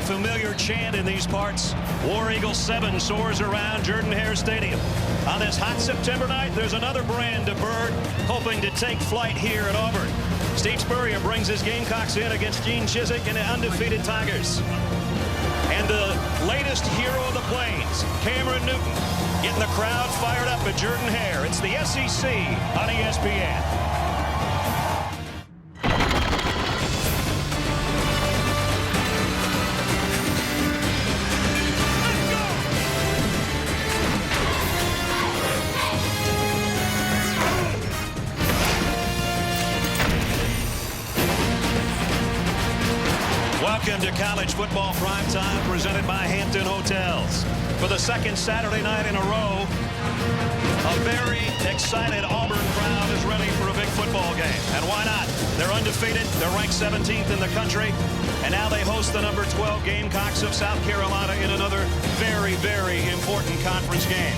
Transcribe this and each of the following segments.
familiar chant in these parts. War Eagle 7 soars around Jordan-Hare Stadium. On this hot September night, there's another brand of bird hoping to take flight here at Auburn. Steve Spurrier brings his Gamecocks in against Gene Chizik and the undefeated Tigers. And the latest hero of the Plains, Cameron Newton, getting the crowd fired up at Jordan-Hare. It's the SEC on ESPN. Welcome to College Football Primetime, presented by Hampton Hotels. For the second Saturday night in a row, a very excited Auburn crowd is ready for a big football game. And why not? They're undefeated. They're ranked 17th in the country. And now they host the number 12 Gamecocks of South Carolina in another very, very important conference game.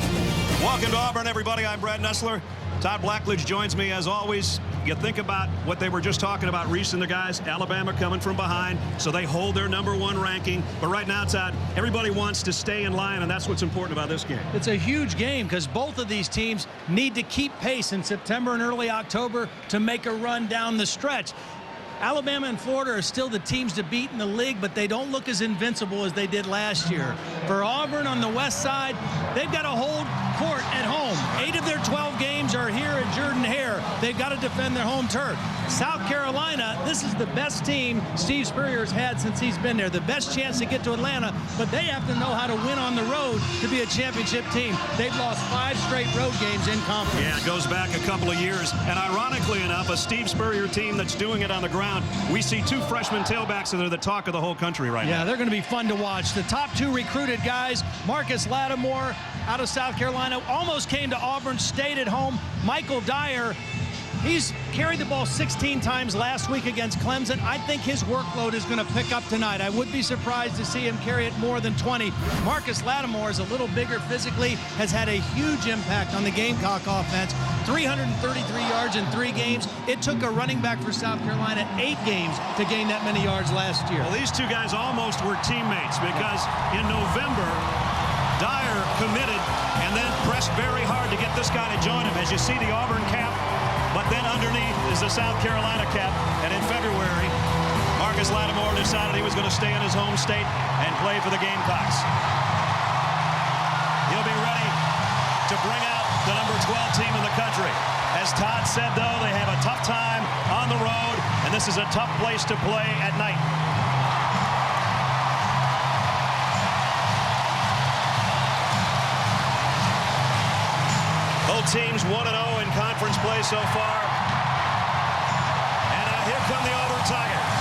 Welcome to Auburn, everybody. I'm Brad Nessler. Todd Blackledge joins me as always. You think about what they were just talking about, Reese and the guys, Alabama coming from behind, so they hold their #1 ranking. But right now, Todd, everybody wants to stay in line, and that's what's important about this game. It's a huge game because both of these teams need to keep pace in September and early October to make a run down the stretch. Alabama and Florida are still the teams to beat in the league, but they don't look as invincible as they did last year. For Auburn on the west side, they've got to hold court at home. 8 of their 12 games are here at Jordan-Hare. They've got to defend their home turf. South Carolina, this is the best team Steve Spurrier's had since he's been there. The best chance to get to Atlanta, but they have to know how to win on the road to be a championship team. They've lost 5 straight road games in conference. Yeah, it goes back a couple of years. And ironically enough, a Steve Spurrier team that's doing it on the ground. We see 2 freshman tailbacks that are the talk of the whole country right now. Yeah, they're going to be fun to watch. The top 2 recruited guys, Marcus Lattimore out of South Carolina, almost came to Auburn, stayed at home. Michael Dyer, he's carried the ball 16 times last week against Clemson. I think his workload is going to pick up tonight. I would be surprised to see him carry it more than 20. Marcus Lattimore is a little bigger physically, has had a huge impact on the Gamecock offense. 333 yards in 3 games. It took a running back for South Carolina 8 games to gain that many yards last year. Well, these 2 guys almost were teammates because in November, Dyer committed and then pressed very hard to get this guy to join him. As you see the Auburn cap, but then underneath is the South Carolina cap. And in February, Marcus Lattimore decided he was going to stay in his home state and play for the Gamecocks. He'll be ready to bring out the number 12 team in the country. As Todd said, though, they have a tough time on the road, and this is a tough place to play at night. Both teams 1-0 in conference play so far. And here come the Auburn Tigers.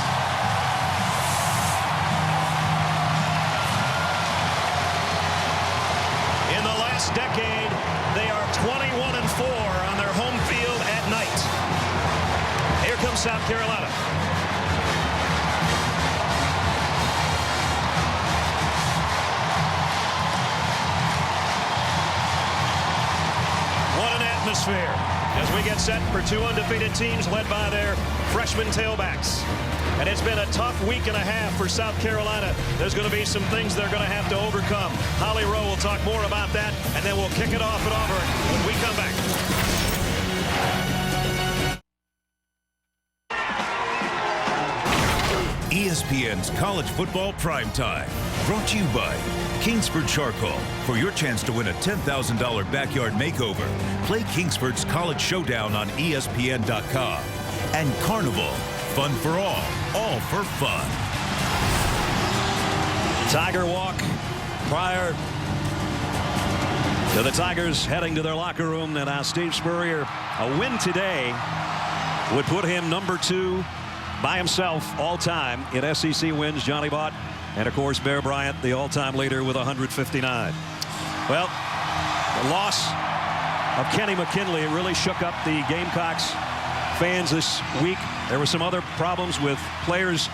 In the last decade, they are 21-4 on their home field at night. Here comes South Carolina. Atmosphere as we get set for 2 undefeated teams led by their freshman tailbacks. And it's been a tough week and a half for South Carolina. There's going to be some things they're going to have to overcome. Holly Rowe will talk more about that, and then we'll kick it off at Auburn when we come back. ESPN's College Football Primetime, brought to you by Kingsford Charcoal. For your chance to win a $10,000 backyard makeover, play Kingsford's College Showdown on ESPN.com. And Carnival, fun for all for fun. Tiger walk prior to the Tigers heading to their locker room. And now Steve Spurrier, a win today would put him number 2 by himself all time in SEC wins. Johnny Bott and, of course, Bear Bryant, the all-time leader with 159. Well, the loss of Kenny McKinley really shook up the Gamecocks fans this week. There were some other problems with players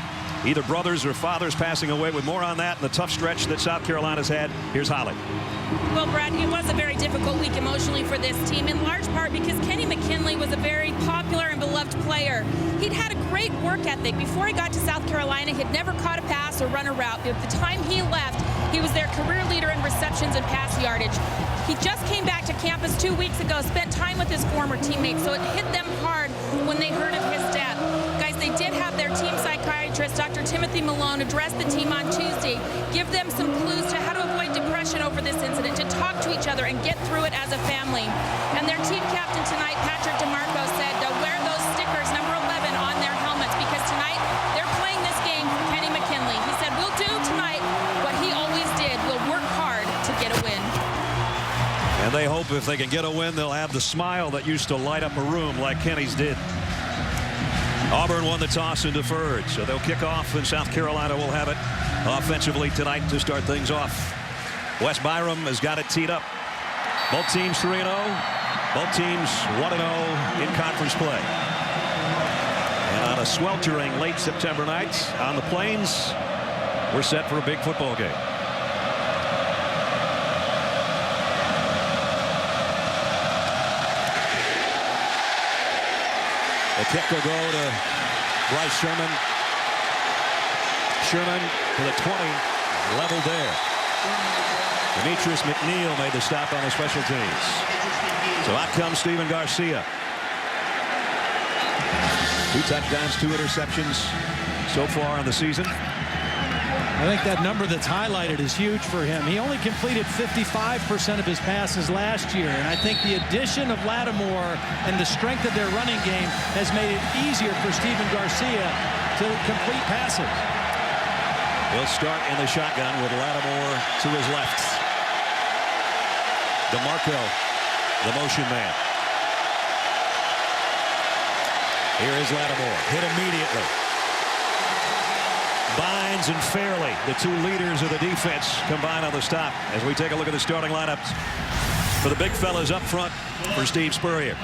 either brothers or fathers passing away. With more on that and the tough stretch that South Carolina's had, here's Holly. Well, Brad, it was a very difficult week emotionally for this team, in large part because Kenny McKinley was a very popular and beloved player. He'd had a great work ethic. Before he got to South Carolina, he'd never caught a pass or run a route. But at the time he left, he was their career leader in receptions and pass yardage. He just came back to campus 2 weeks ago, spent time with his former teammates, so it hit them hard when they heard of his death. Guys, they did have their team psychiatrist, Dr. Timothy Malone, address the team on Tuesday, give them some clues to how to avoid depression over this incident, to talk to each other and get through it as a family. And their team captain tonight, Patrick DeMarco, said to wear those stickers, number 11, on their helmets, because tonight they're playing this game for Kenny McKinley. He said, we'll do tonight what he always did. We'll work hard to get a win. And they hope if they can get a win, they'll have the smile that used to light up a room like Kenny's did. Auburn won the toss and deferred, so they'll kick off, and South Carolina will have it offensively tonight to start things off. Wes Byram has got it teed up. Both teams 3-0. Both teams 1-0 in conference play. And on a sweltering late September night on the Plains, we're set for a big football game. The kick will go to Bryce Sherman. Sherman to the 20, leveled there. Demetrius McNeil made the stop on the special teams. So out comes Stephen Garcia. 2 touchdowns, 2 interceptions so far on the season. I think that number that's highlighted is huge for him. He only completed 55% of his passes last year, and I think the addition of Lattimore and the strength of their running game has made it easier for Stephen Garcia to complete passes. He'll start in the shotgun with Lattimore to his left. DeMarco, the motion man. Here is Lattimore, hit immediately. Bynes and Fairley, the 2 leaders of the defense, combine on the stop as we take a look at the starting lineups for the big fellas up front for Steve Spurrier.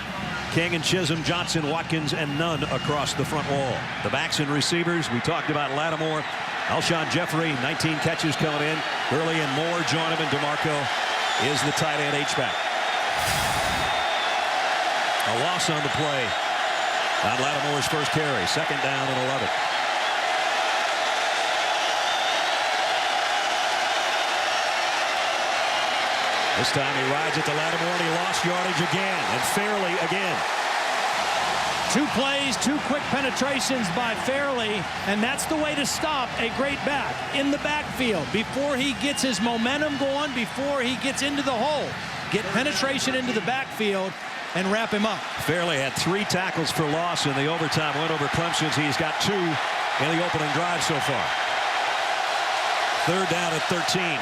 King and Chisholm, Johnson, Watkins, and Nunn across the front wall. The backs and receivers, we talked about Lattimore. Alshon Jeffrey, 19 catches coming in. Gurley and Moore join him, and DeMarco is the tight end H-back. A loss on the play on Lattimore's first carry. 2nd down and 11. This time he rides it to Lattimore, and he lost yardage again, and Fairley again. 2 plays, 2 quick penetrations by Fairley, and that's the way to stop a great back in the backfield. Before he gets his momentum going, before he gets into the hole, get penetration into the backfield and wrap him up. Fairley had 3 tackles for loss in the overtime win over Clemson. He's got 2 in the opening drive so far. 3rd down at 13.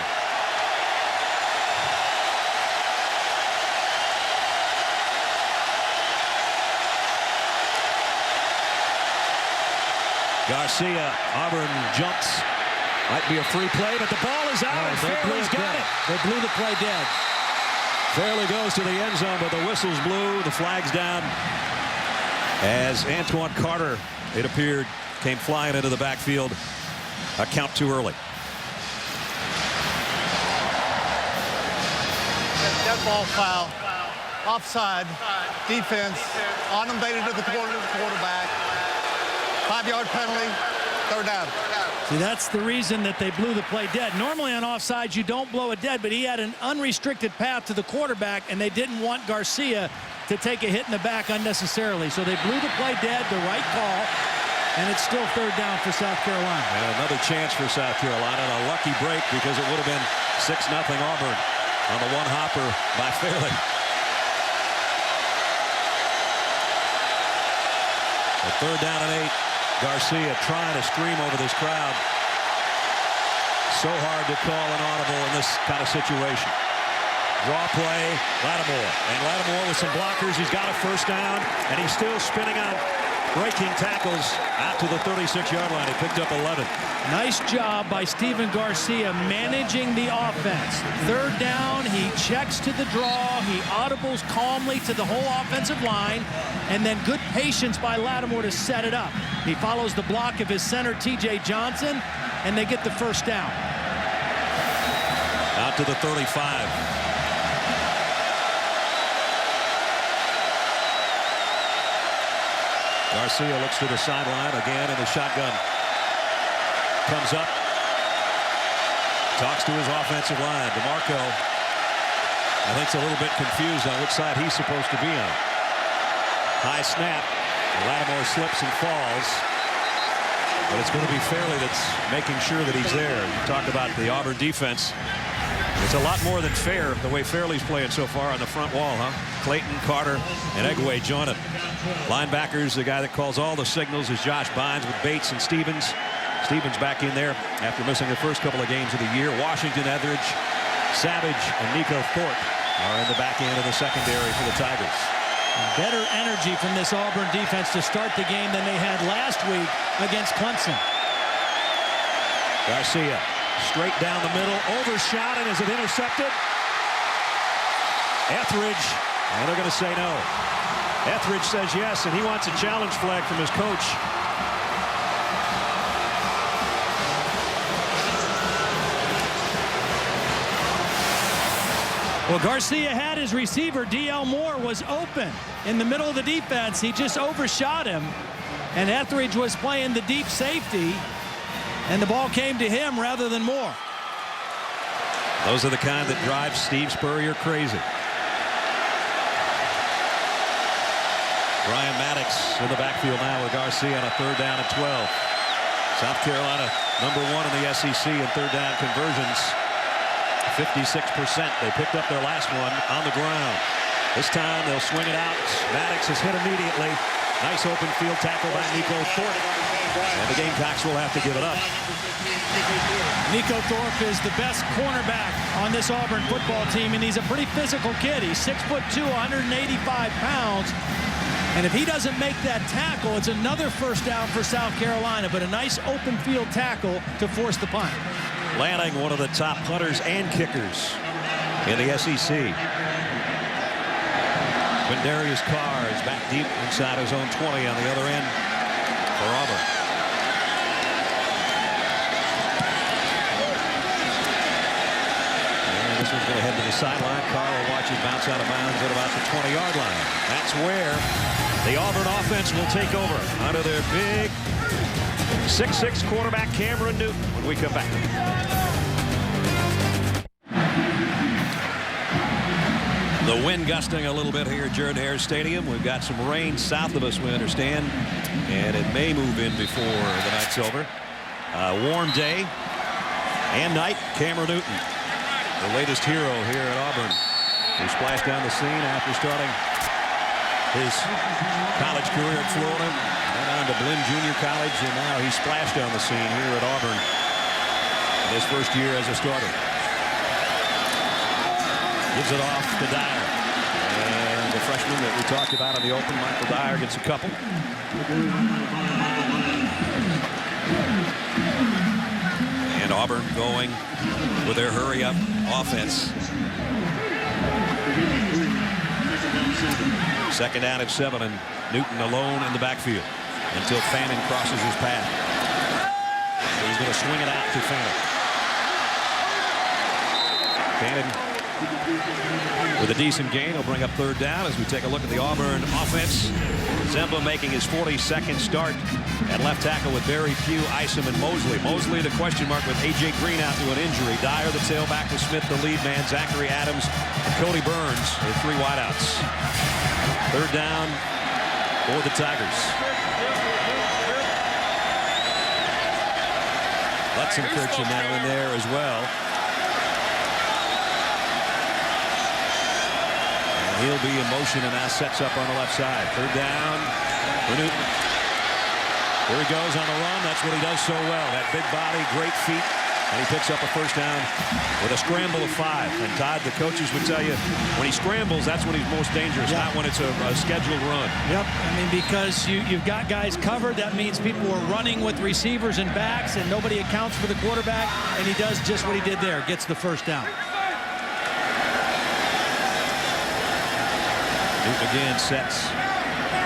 Garcia, Auburn jumps. Might be a free play, but the ball is out, and Fairley's got it. They blew the play dead. Fairley goes to the end zone, but the whistle's blew, the flag's down. As Antoine Carter, it appeared, came flying into the backfield. A count too early. Dead ball foul. Offside. Defense. On them, baited to the quarterback. 5-yard penalty. 3rd down. See, that's the reason that they blew the play dead. Normally on offsides, you don't blow it dead, but he had an unrestricted path to the quarterback, and they didn't want Garcia to take a hit in the back unnecessarily. So they blew the play dead, the right call, and it's still 3rd down for South Carolina. And another chance for South Carolina, and a lucky break because it would have been 6-0 Auburn on the one hopper by Fairley. A 3rd down and 8. Garcia trying to scream over this crowd. So hard to call an audible in this kind of situation. Draw play, Lattimore. And Lattimore with some blockers. He's got a 1st down, and he's still spinning out breaking tackles out to the 36-yard line. He picked up 11. Nice job by Steven Garcia managing the offense. Third down, he checks to the draw. He audibles calmly to the whole offensive line. And then good patience by Lattimore to set it up. He follows the block of his center, T.J. Johnson, and they get the first down. Out to the 35. Garcia looks to the sideline again in the shotgun. Comes up. Talks to his offensive line. DeMarco, I think, is a little bit confused on which side he's supposed to be on. High snap. Lattimore slips and falls. But it's going to be Fairley that's making sure that he's there. You talk about the Auburn defense. It's a lot more than fair the way Fairley's playing so far on the front wall, huh? Clayton, Carter, and Egway join it. Linebackers, the guy that calls all the signals is Josh Bynes with Bates and Stevens. Stevens back in there after missing the first couple of games of the year. Washington, Etheridge, Savage, and Nico Thorpe are in the back end of the secondary for the Tigers. Better energy from this Auburn defense to start the game than they had last week against Clemson. Garcia straight down the middle, overshot, and is it intercepted? Etheridge, and they're going to say no. Etheridge says yes, and he wants a challenge flag from his coach. Well, Garcia had his receiver. D.L. Moore was open in the middle of the defense. He just overshot him, and Etheridge was playing the deep safety, and the ball came to him rather than Moore. Those are the kind that drive Steve Spurrier crazy. Brian Maddox in the backfield now with Garcia on a 3rd down and 12. South Carolina #1 in the SEC in 3rd down conversions. 56%. They picked up their last one on the ground. This time they'll swing it out. Maddox is hit immediately. Nice open field tackle by Nico Thorpe. And the Gamecocks will have to give it up. Nico Thorpe is the best cornerback on this Auburn football team, and he's a pretty physical kid. He's 6'2", 185 pounds. And if he doesn't make that tackle, it's another first down for South Carolina, but a nice open field tackle to force the punt. Lanning, one of the top punters and kickers in the SEC. Quindarius Carr is back deep inside his own 20 on the other end for Auburn. And this one's going to head to the sideline. Carr will watch it bounce out of bounds at about the 20-yard line. That's where the Auburn offense will take over under their big 6'6" quarterback Cameron Newton when we come back. The wind gusting a little bit here at Jordan-Hare Stadium. We've got some rain south of us, we understand, and it may move in before the night's over. Warm day and night. Cameron Newton, the latest hero here at Auburn, who splashed down the scene after starting his college career at Florida, went on to Blinn Junior College, and now he splashed on the scene here at Auburn in his first year as a starter. Gives it off to Dyer. And the freshman that we talked about in the open, Michael Dyer, gets a couple. And Auburn going with their hurry-up offense. 2nd down and 7, and Newton alone in the backfield until Fannin crosses his path. So he's going to swing it out to Fannin. Fannin with a decent gain. He'll bring up 3rd down as we take a look at the Auburn offense. Zemba making his 42nd start at left tackle with Barry Pugh, Isom, and Mosley. Mosley the question mark with A.J. Green out to an injury. Dyer the tailback with Smith the lead man. Zachary Adams and Cody Burns are 3 wideouts. 3rd down for the Tigers. Lutzenkirchen now in there as well. He'll be in motion and now sets up on the left side. 3rd down for Newton. Here he goes on the run. That's what he does so well. That big body, great feet. And he picks up a first down with a scramble of 5. And Todd, the coaches would tell you, when he scrambles, that's when he's most dangerous, not when it's a scheduled run. Yep, I mean, because you've got guys covered, that means people are running with receivers and backs, and nobody accounts for the quarterback, and he does just what he did there, gets the first down. Newton again sets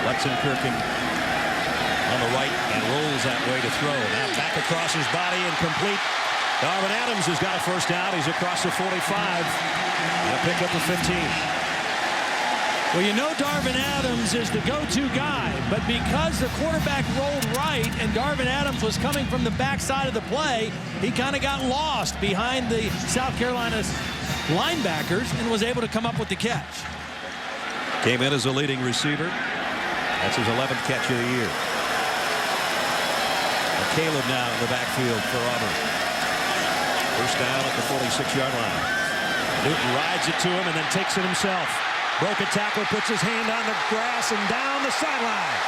Lexington on the right and rolls that way to throw. Now back across his body and complete. Darvin Adams has got a first down. He's across the 45 and a pickup of 15. Well, you know Darvin Adams is the go-to guy, but because the quarterback rolled right and Darvin Adams was coming from the backside of the play, he kind of got lost behind the South Carolina linebackers and was able to come up with the catch. Came in as a leading receiver. That's his 11th catch of the year. And Caleb now in the backfield for Auburn. First down at the 46-yard line. Newton rides it to him and then takes it himself. Broke a tackle, puts his hand on the grass and down the sideline.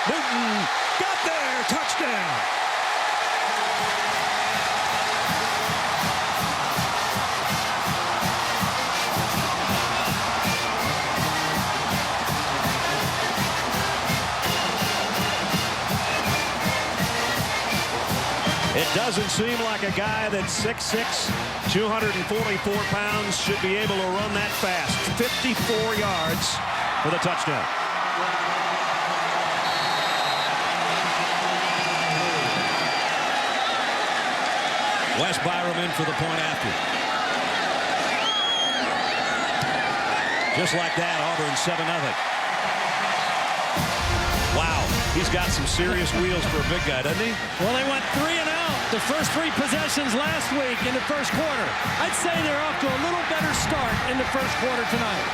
Newton got there, touchdown. It doesn't seem like a guy that's 6'6", 244 pounds should be able to run that fast. 54 yards for the touchdown. Wes Byram in for the point after. Just like that, Auburn 7-0. Wow, he's got some serious wheels for a big guy, doesn't he? Well, they went 3 and out the first 3 possessions last week in the first quarter. I'd say they're off to a little better start in the first quarter tonight.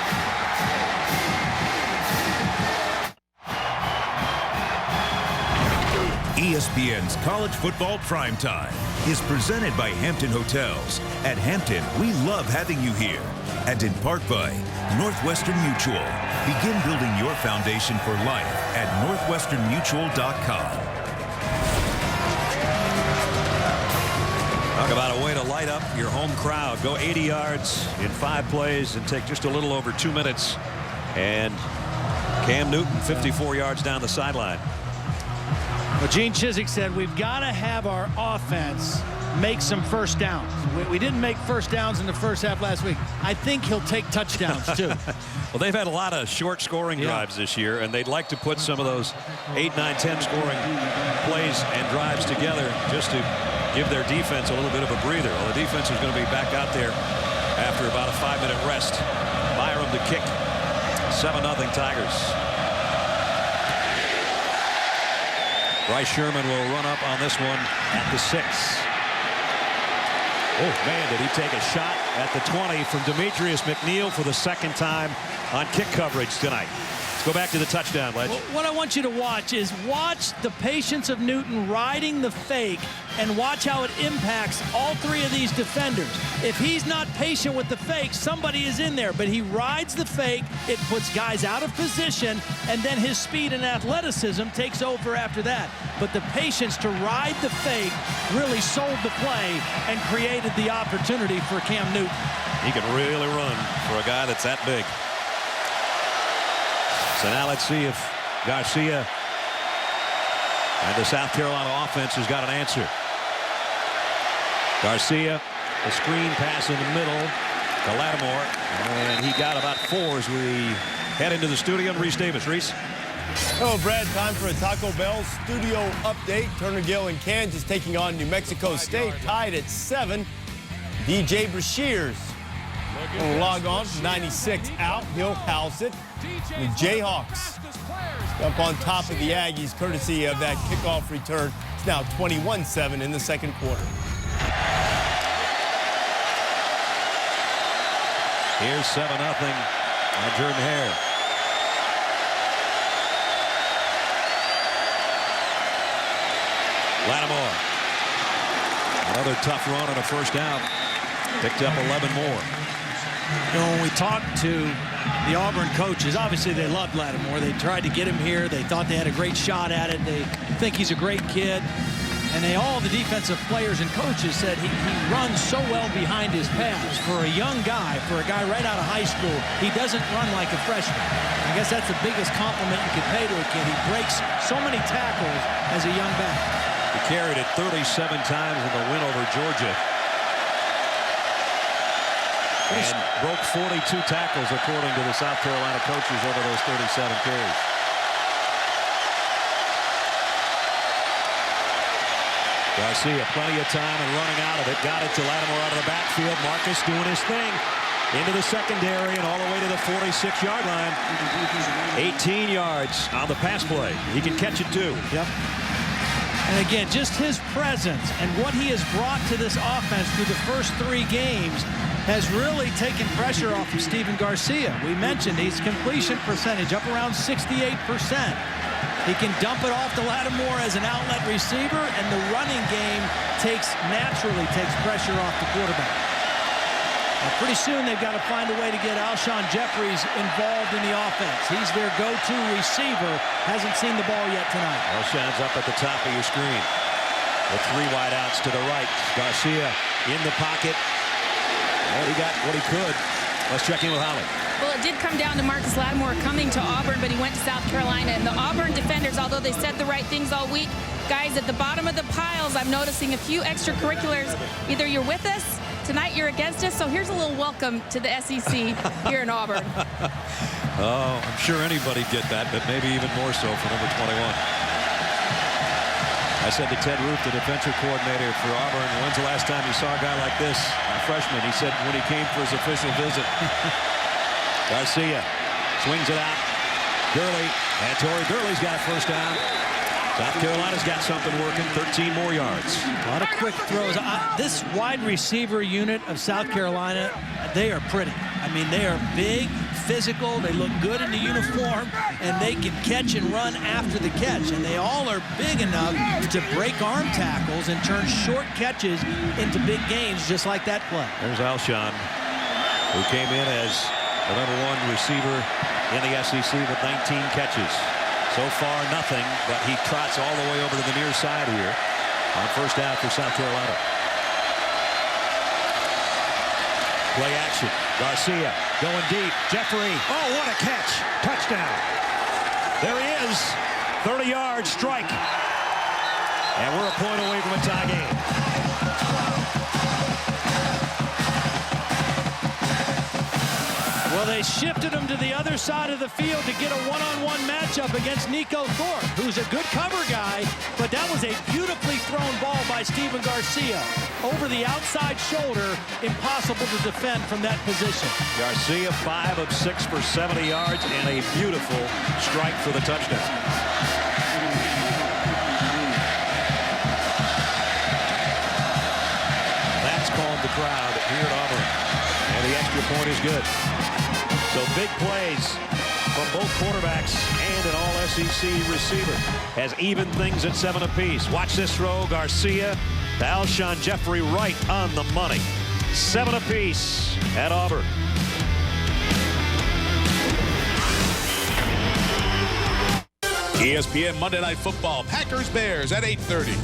ESPN's College Football Primetime is presented by Hampton Hotels. At Hampton, we love having you here. And in part by Northwestern Mutual. Begin building your foundation for life at northwesternmutual.com. Talk about a way to light up your home crowd. Go 80 yards in 5 plays and take just a little over 2 minutes. And Cam Newton 54 yards down the sideline. Well, Gene Chizik said we've got to have our offense make some first downs. We didn't make first downs in the first half last week. I think he'll take touchdowns too. Well, they've had a lot of short scoring drives this year, and they'd like to put some of those 8, 9, 10 scoring plays and drives together just to give their defense a little bit of a breather. Well, the defense is going to be back out there after about a 5-minute rest. Byram to kick. 7-0 Tigers. Bryce Sherman will run up on this one at the 6. Oh, man, did he take a shot at the 20 from Demetrius McNeil for the second time on kick coverage tonight. Let's go back to the touchdown, Ledge. Well, what I want you to watch is watch the patience of Newton riding the fake and watch how it impacts all 3 of these defenders. If he's not patient with the fake, somebody is in there, but he rides the fake. It puts guys out of position, and then his speed and athleticism takes over after that. But the patience to ride the fake really sold the play and created the opportunity for Cam Newton. He can really run for a guy that's that big. So now let's see if Garcia and the South Carolina offense has got an answer. Garcia, a screen pass in the middle to Lattimore, and he got about 4 as we head into the studio. Reese Davis. Reese. Hello, Brad. Time for a Taco Bell studio update. Turner Gill in Kansas taking on New Mexico State, tied at 7. DJ Brashears will log on from 96 out. He'll house it. The Jayhawks up on top of the Aggies, courtesy of that kickoff return. It's now 21-7 in the second quarter. Here's 7-0 on Jordan Hare. Lattimore. Another tough run and a first down. Picked up 11 more. You know, when we talked to the Auburn coaches, obviously they loved Lattimore. They tried to get him here. They thought they had a great shot at it. They think he's a great kid. And all the defensive players and coaches said he runs so well behind his pads. For a young guy, for a guy right out of high school, he doesn't run like a freshman. I guess that's the biggest compliment you could pay to a kid. He breaks so many tackles as a young back. He carried it 37 times in the win over Georgia. And broke 42 tackles according to the South Carolina coaches over those 37 carries. Garcia, plenty of time and running out of it. Got it to Lattimore out of the backfield. Marcus doing his thing. Into the secondary and all the way to the 46-yard line. 18 yards on the pass play. He can catch it too. Yep. And again, just his presence and what he has brought to this offense through the first 3 games has really taken pressure off of Stephen Garcia. We mentioned his completion percentage up around 68%. He can dump it off to Lattimore as an outlet receiver, and the running game naturally takes pressure off the quarterback. Now, pretty soon they've got to find a way to get Alshon Jeffries involved in the offense. He's their go-to receiver. Hasn't seen the ball yet tonight. Alshon's up at the top of your screen. The 3 wideouts to the right. Garcia in the pocket. Well, he got what he could. Let's check in with Holly. Well, it did come down to Marcus Lattimore coming to Auburn, but he went to South Carolina. And the Auburn defenders, although they said the right things all week, guys, at the bottom of the piles, I'm noticing a few extracurriculars. Either you're with us, tonight you're against us. So here's a little welcome to the SEC here in Auburn. Oh, I'm sure anybody'd get that, but maybe even more so for number 21. I said to Ted Root, the defensive coordinator for Auburn, when's the last time you saw a guy like this, a freshman? He said when he came for his official visit. Garcia swings it out. Gurley, and Torrey Gurley's got a first down. South Carolina's got something working. 13 more yards. A lot of quick throws. This wide receiver unit of South Carolina, they are pretty. I mean, they are big, physical. They look good in the uniform, and they can catch and run after the catch. And they all are big enough to break arm tackles and turn short catches into big gains, just like that play. There's Alshon, who came in as the #1 receiver in the SEC with 19 catches. So far, nothing, but he trots all the way over to the near side here on first down for South Carolina. Play action. Garcia going deep. Jeffrey. Oh, what a catch. Touchdown. There he is. 30-yard strike. And we're a point away from a tie game. Well, they shifted him to the other side of the field to get a one-on-one matchup against Nico Thorpe, who's a good cover guy, but that was a beautifully thrown ball by Stephen Garcia. Over the outside shoulder, impossible to defend from that position. Garcia 5 of 6 for 70 yards and a beautiful strike for the touchdown. That's calmed the crowd here at Auburn. And the extra point is good. So big plays from both quarterbacks and an all-SEC receiver has evened things at 7 apiece. Watch this throw. Garcia to Alshon Jeffrey right on the money. 7 apiece at Auburn. ESPN Monday Night Football, Packers-Bears at 8:30.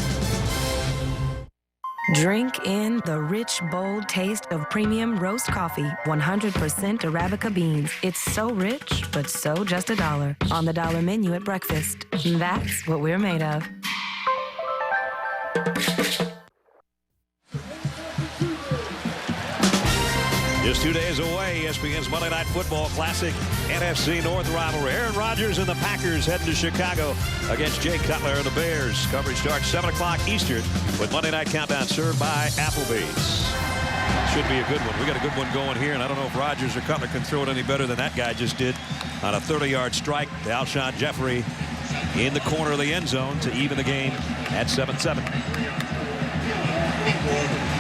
Drink in the rich, bold taste of premium roast coffee, 100% Arabica beans. It's so rich, but so just $1 on the dollar menu at breakfast. That's what we're made of. Just 2 days away, ESPN's Monday Night Football Classic NFC North rivalry. Aaron Rodgers and the Packers heading to Chicago against Jay Cutler and the Bears. Coverage starts 7 o'clock Eastern with Monday Night Countdown served by Applebee's. Should be a good one. We got a good one going here, and I don't know if Rodgers or Cutler can throw it any better than that guy just did on a 30-yard strike to Alshon Jeffrey in the corner of the end zone to even the game at 7-7.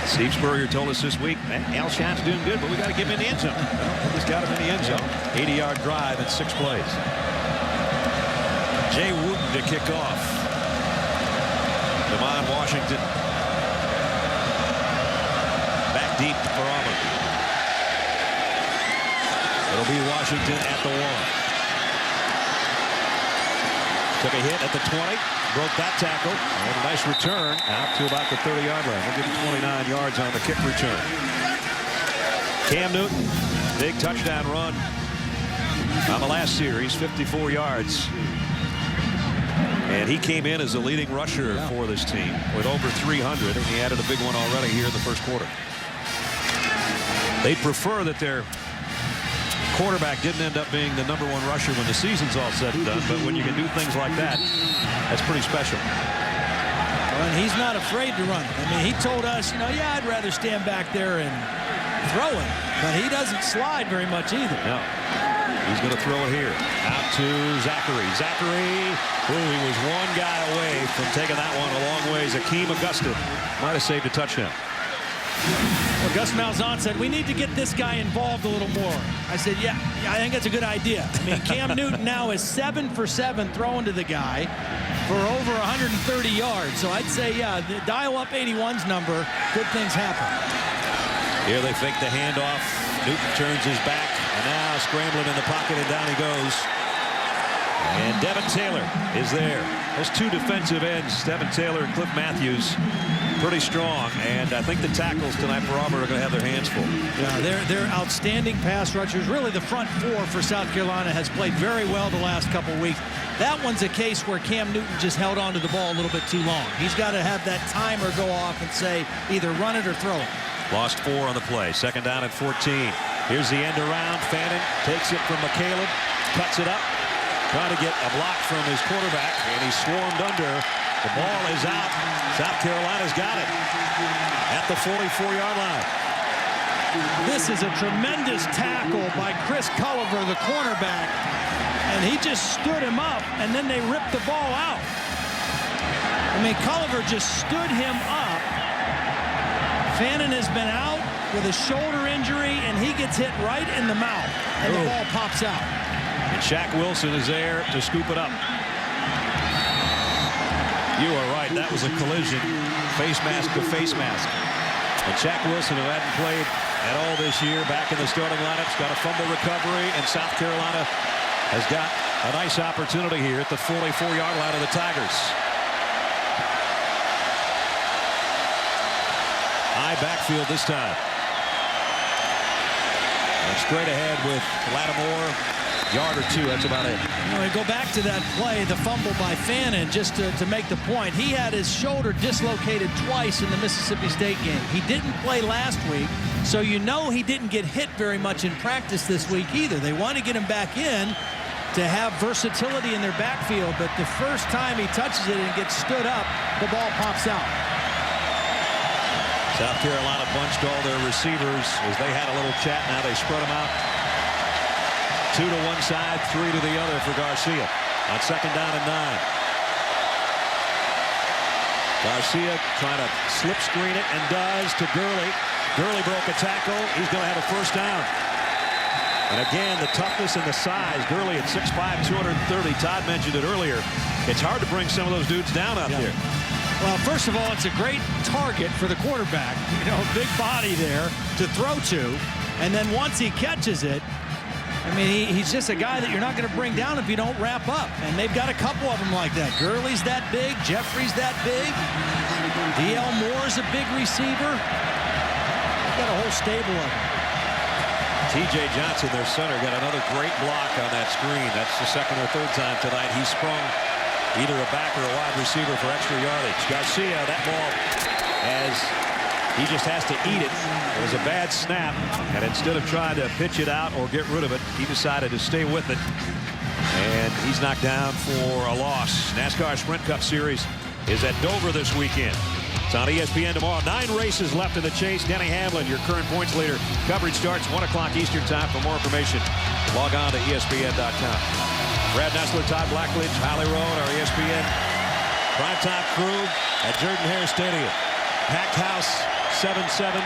Steve Spurrier told us this week, man, Alshon's doing good, but we got to get him in the end zone. Well, we just got him in the end zone. 80-yard drive in 6 plays. Jay Wooten to kick off. Demond Washington back deep for Auburn. It'll be Washington at the 1. Took a hit at the 20. broke that tackle. And a nice return out to about the 30-yard line. We'll give him 29 yards on the kick return. Cam Newton, big touchdown run on the last series, 54 yards. And he came in as the leading rusher for this team with over 300, and he added a big one already here in the first quarter. They'd prefer that their quarterback didn't end up being the #1 rusher when the season's all said and done, but when you can do things like that, that's pretty special. Well, and he's not afraid to run it. I mean, he told us, yeah, I'd rather stand back there and throw it, but he doesn't slide very much either. No. He's going to throw it here. Out to Zachary. Zachary, he was one guy away from taking that one a long ways. Akeem Augusta might have saved a touchdown. Well, Gus Malzahn said, we need to get this guy involved a little more. I said, yeah, I think that's a good idea. I mean, Cam Newton now is 7 for 7 throwing to the guy for over 130 yards. So I'd say, yeah, dial up 81's number. Good things happen. Here they fake the handoff. Newton turns his back, and now scrambling in the pocket, and down he goes. And Devin Taylor is there. Those two defensive ends, Devin Taylor and Cliff Matthews, pretty strong. And I think the tackles tonight for Auburn are going to have their hands full. Yeah, they're outstanding pass rushers. Really, the front four for South Carolina has played very well the last couple of weeks. That one's a case where Cam Newton just held on to the ball a little bit too long. He's got to have that timer go off and say either run it or throw it. Lost 4 on the play. 2nd down and 14. Here's the end around. Fannin takes it from McCaleb, cuts it up, trying to get a block from his quarterback, and he's swarmed under. The ball is out. South Carolina's got it at the 44-yard line. This is a tremendous tackle by Chris Culliver, the cornerback, and he just stood him up, and then they ripped the ball out. I mean, Culliver just stood him up. Fannin has been out with a shoulder injury, and he gets hit right in the mouth, and the ball pops out. And Shaq Wilson is there to scoop it up. You are right. That was a collision, face mask to face mask. And Shaq Wilson, who hadn't played at all this year, back in the starting lineup, got a fumble recovery, and South Carolina has got a nice opportunity here at the 44-yard line of the Tigers. High backfield this time. And straight ahead with Lattimore. Yard or 2, that's about it. We go back to that play, the fumble by Fannin, just to make the point. He had his shoulder dislocated twice in the Mississippi State game. He didn't play last week, so he didn't get hit very much in practice this week either. They want to get him back in to have versatility in their backfield, but the first time he touches it and gets stood up, the ball pops out. South Carolina bunched all their receivers as they had a little chat. Now they spread them out. 2 to one side, 3 to the other for Garcia. On 2nd down and 9. Garcia trying to slip screen it, and does to Gurley. Gurley broke a tackle. He's going to have a first down. And again, the toughness and the size. Gurley at 6'5", 230. Todd mentioned it earlier. It's hard to bring some of those dudes down out there. Well, first of all, it's a great target for the quarterback. Big body there to throw to. And then once he catches it, I mean, he's just a guy that you're not going to bring down if you don't wrap up. And they've got a couple of them like that. Gurley's that big. Jeffrey's that big. D.L. Moore's a big receiver. They've got a whole stable of them. T.J. Johnson, their center, got another great block on that screen. That's the 2nd or 3rd time tonight he sprung either a back or a wide receiver for extra yardage. Garcia, that ball, as he just has to eat it. It was a bad snap, and instead of trying to pitch it out or get rid of it, he decided to stay with it. And he's knocked down for a loss. NASCAR Sprint Cup Series is at Dover this weekend. It's on ESPN tomorrow. 9 races left in the chase. Denny Hamlin, your current points leader. Coverage starts 1 o'clock Eastern time. For more information, log on to ESPN.com. Brad Nessler, Todd Blackledge, Holly Rowan, our ESPN primetime crew at Jordan-Hare Stadium. Packed house, 7-7.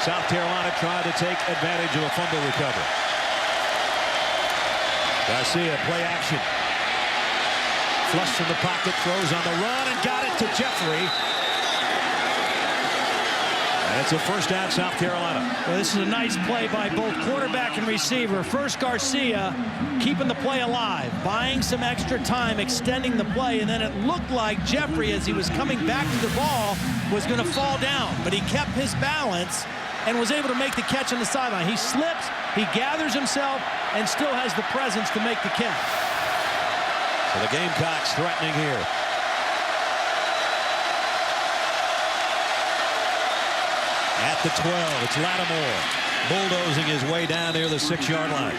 South Carolina trying to take advantage of a fumble recovery. Garcia, play action. Flush from the pocket, throws on the run, and got it to Jeffrey. It's a first down, South Carolina. Well, this is a nice play by both quarterback and receiver. First, Garcia keeping the play alive, buying some extra time, extending the play, and then it looked like Jeffrey, as he was coming back to the ball, was going to fall down. But he kept his balance and was able to make the catch on the sideline. He slips, he gathers himself, and still has the presence to make the catch. So the Gamecocks threatening here. At the 12, it's Lattimore bulldozing his way down near the 6-yard line.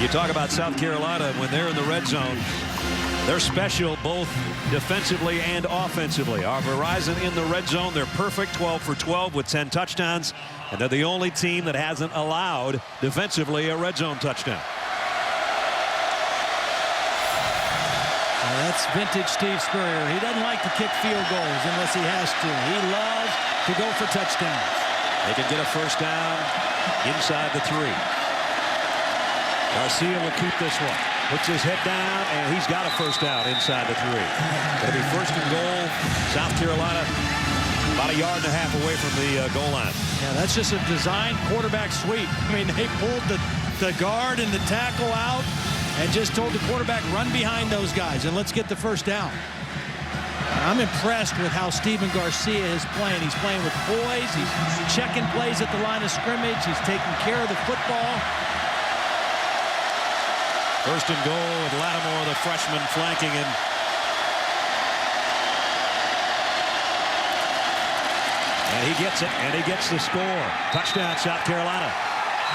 You talk about South Carolina, when they're in the red zone, they're special both defensively and offensively. Our Verizon in the red zone, they're perfect, 12 for 12 with 10 touchdowns, and they're the only team that hasn't allowed defensively a red zone touchdown. Well, that's vintage Steve Spurrier. He doesn't like to kick field goals unless he has to. He loves to go for touchdowns. They can get a first down inside the 3. Garcia will keep this one. Puts his head down, and he's got a first down inside the 3. It'll be first and goal. South Carolina about a yard and a half away from the goal line. Yeah, that's just a designed quarterback sweep. I mean, they pulled the guard and the tackle out and just told the quarterback, run behind those guys, and let's get the first down. I'm impressed with how Steven Garcia is playing. He's playing with poise. He's checking plays at the line of scrimmage. He's taking care of the football. First and goal with Lattimore, the freshman, flanking him. And he gets it, and he gets the score. Touchdown, South Carolina.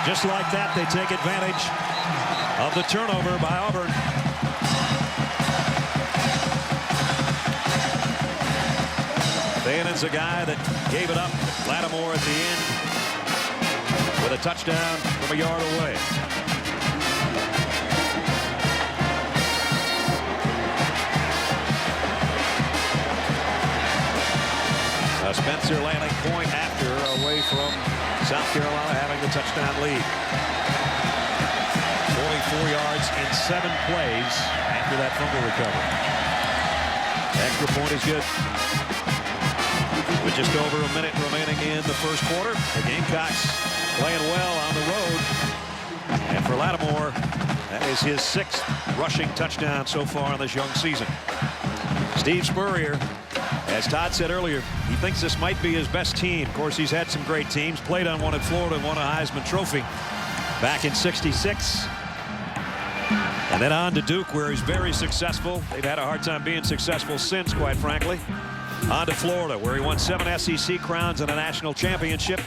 Just like that, they take advantage of the turnover by Auburn. Bannon's a guy that gave it up. Lattimore at the end with a touchdown from a yard away. Spencer landing point after, away from South Carolina having the touchdown lead. 44 yards in 7 plays after that fumble recovery. Extra point is good. With just over a minute remaining in the first quarter, the Gamecocks playing well on the road. And for Lattimore, that is his 6th rushing touchdown so far in this young season. Steve Spurrier, as Todd said earlier, he thinks this might be his best team. Of course, he's had some great teams, played on one at Florida and won a Heisman Trophy back in '66. And then on to Duke, where he's very successful. They've had a hard time being successful since, quite frankly. On to Florida, where he won 7 SEC crowns and a national championship.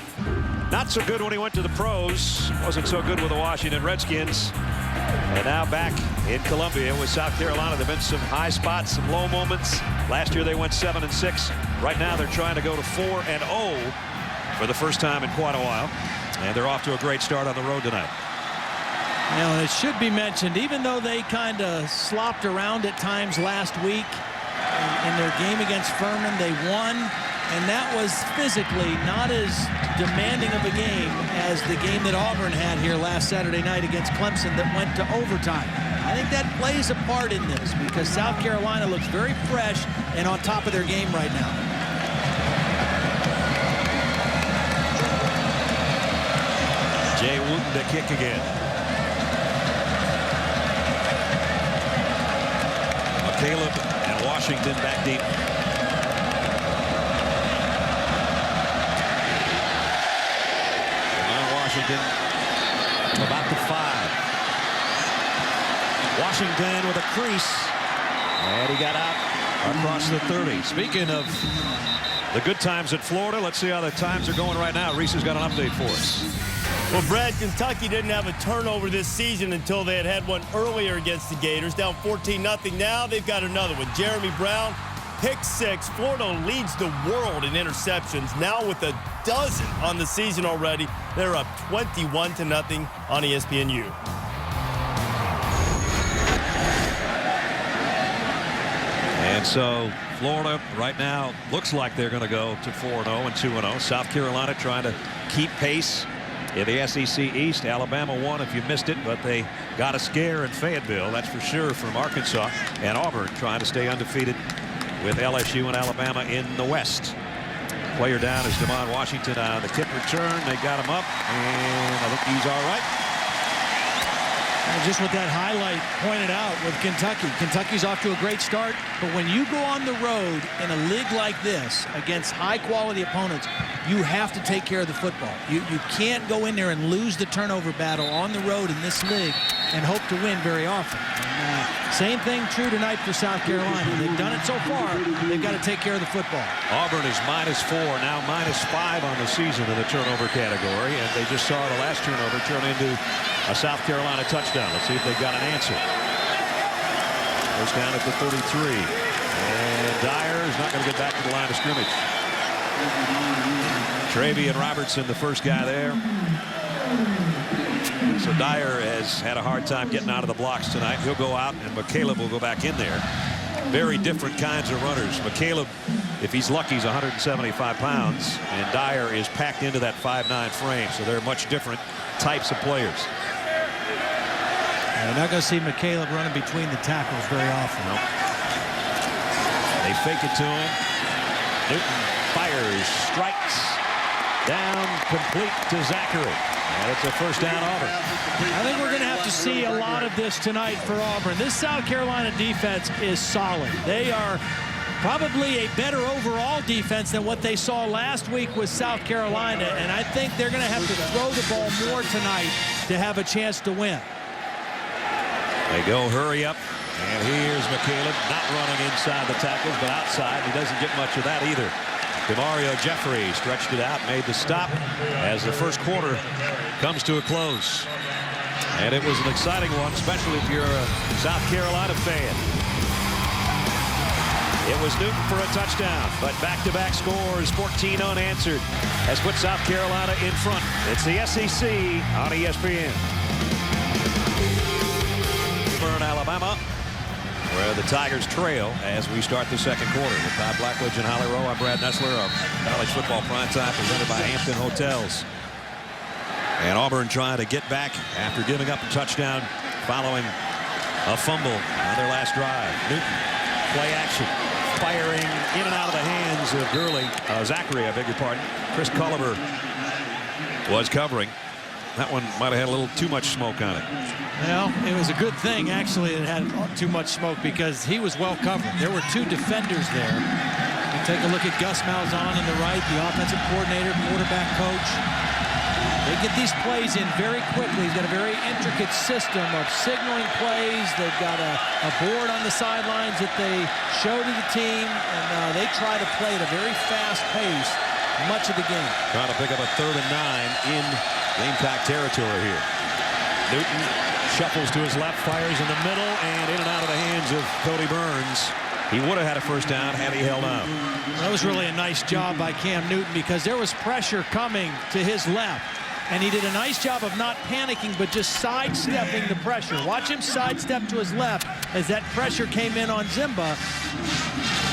Not so good when he went to the pros. Wasn't so good with the Washington Redskins. And now back in Columbia with South Carolina. There have been some high spots, some low moments. Last year they went 7-6. Right now they're trying to go to 4-0 for the first time in quite a while. And they're off to a great start on the road tonight. You know, it should be mentioned, even though they kind of slopped around at times last week in their game against Furman, they won. And that was physically not as demanding of a game as the game that Auburn had here last Saturday night against Clemson that went to overtime. I think that plays a part in this because South Carolina looks very fresh and on top of their game right now. Jay Wooten to kick again. Caleb and Washington back deep. Washington about the 5. Washington with a crease, and he got out across the 30. Speaking of the good times at Florida, let's see how the times are going right now. Reese has got an update for us. Well, Brad, Kentucky didn't have a turnover this season until they had one earlier against the Gators, down 14-0. Now they've got another one. Jeremy Brown, pick 6. Florida leads the world in interceptions, now with a dozen on the season already. They're up 21-0 on ESPNU. And so Florida right now looks like they're going to go to 4-0 and 2-0. South Carolina trying to keep pace in the SEC East. Alabama won if you missed it, but they got a scare in Fayetteville, that's for sure, from Arkansas. And Auburn trying to stay undefeated with LSU and Alabama in the West. Player down is Demond Washington on the kick return. They got him up, and I think he's all right. And just what that highlight pointed out with Kentucky. Kentucky's off to a great start, but when you go on the road in a league like this against high-quality opponents, you have to take care of the football. You can't go in there and lose the turnover battle on the road in this league and hope to win very often. And, same thing true tonight for South Carolina. They've done it so far. They've got to take care of the football. Auburn is -4, now -5 on the season in the turnover category, and they just saw the last turnover turn into a South Carolina touchdown. Let's see if they've got an answer. First down at the 33. And Dyer is not going to get back to the line of scrimmage. Travian Robertson, the first guy there. So Dyer has had a hard time getting out of the blocks tonight. He'll go out, and McCaleb will go back in there. Very different kinds of runners. McCaleb, if he's lucky, is 175 pounds, and Dyer is packed into that 5'9" frame. So they're much different types of players. You're not going to see McCaleb running between the tackles very often. Nope. They fake it to him. Newton fires, strikes, down, complete to Zachary. And it's a first down Auburn. I think we're going to have to see a lot of this tonight for Auburn. This South Carolina defense is solid. They are probably a better overall defense than what they saw last week with South Carolina, and I think they're going to have to throw the ball more tonight to have a chance to win. They go hurry up, and here's McCaleb not running inside the tackles, but outside. He doesn't get much of that either. DeMario Jeffrey stretched it out, made the stop as the first quarter comes to a close. And it was an exciting one, especially if you're a South Carolina fan. It was Newton for a touchdown, but back-to-back scores, 14 unanswered, has put South Carolina in front. It's the SEC on ESPN. Auburn, Alabama, where the Tigers trail as we start the second quarter. With Todd Blackledge and Holly Rowe, I'm Brad Nessler. Our college football primetime presented by Hampton Hotels. And Auburn trying to get back after giving up a touchdown following a fumble on their last drive. Newton, play action, firing in and out of the hands of Zachary, I beg your pardon. Chris Culliver was covering. That one might have had a little too much smoke on it. Well, it was a good thing, actually, it had too much smoke because he was well covered. There were two defenders there. You take a look at Gus Malzahn on the right, the offensive coordinator, quarterback coach. They get these plays in very quickly. He's got a very intricate system of signaling plays. They've got a board on the sidelines that they show to the team, and they try to play at a very fast pace much of the game. Trying to pick up a 3rd and 9 in Gamecock territory here. Newton shuffles to his left, fires in the middle, and in and out of the hands of Cody Burns. He would have had a first down had he held on. That was really a nice job by Cam Newton because there was pressure coming to his left. And he did a nice job of not panicking, but just sidestepping the pressure. Watch him sidestep to his left as that pressure came in on Zimba.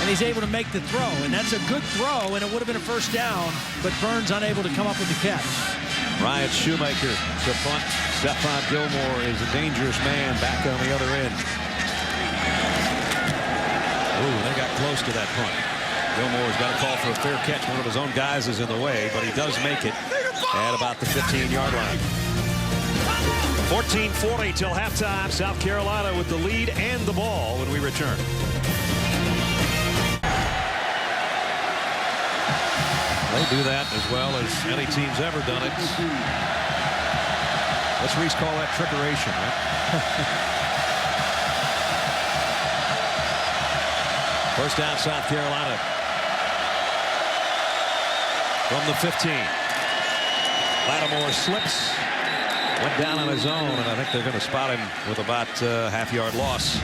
And he's able to make the throw. And that's a good throw, and it would have been a first down, but Burns unable to come up with the catch. Ryan Shoemaker to punt. Stephon Gilmore is a dangerous man back on the other end. Ooh, they got close to that punt. Gilmore's got a call for a fair catch. One of his own guys is in the way, but he does make it at about the 15-yard line. 14:40 till halftime. South Carolina with the lead and the ball when we return. They do that as well as any team's ever done it. Let's Reese call that trickeration, right? First down, South Carolina. From the 15. Lattimore slips. Went down on his own, and I think they're going to spot him with about a half-yard loss.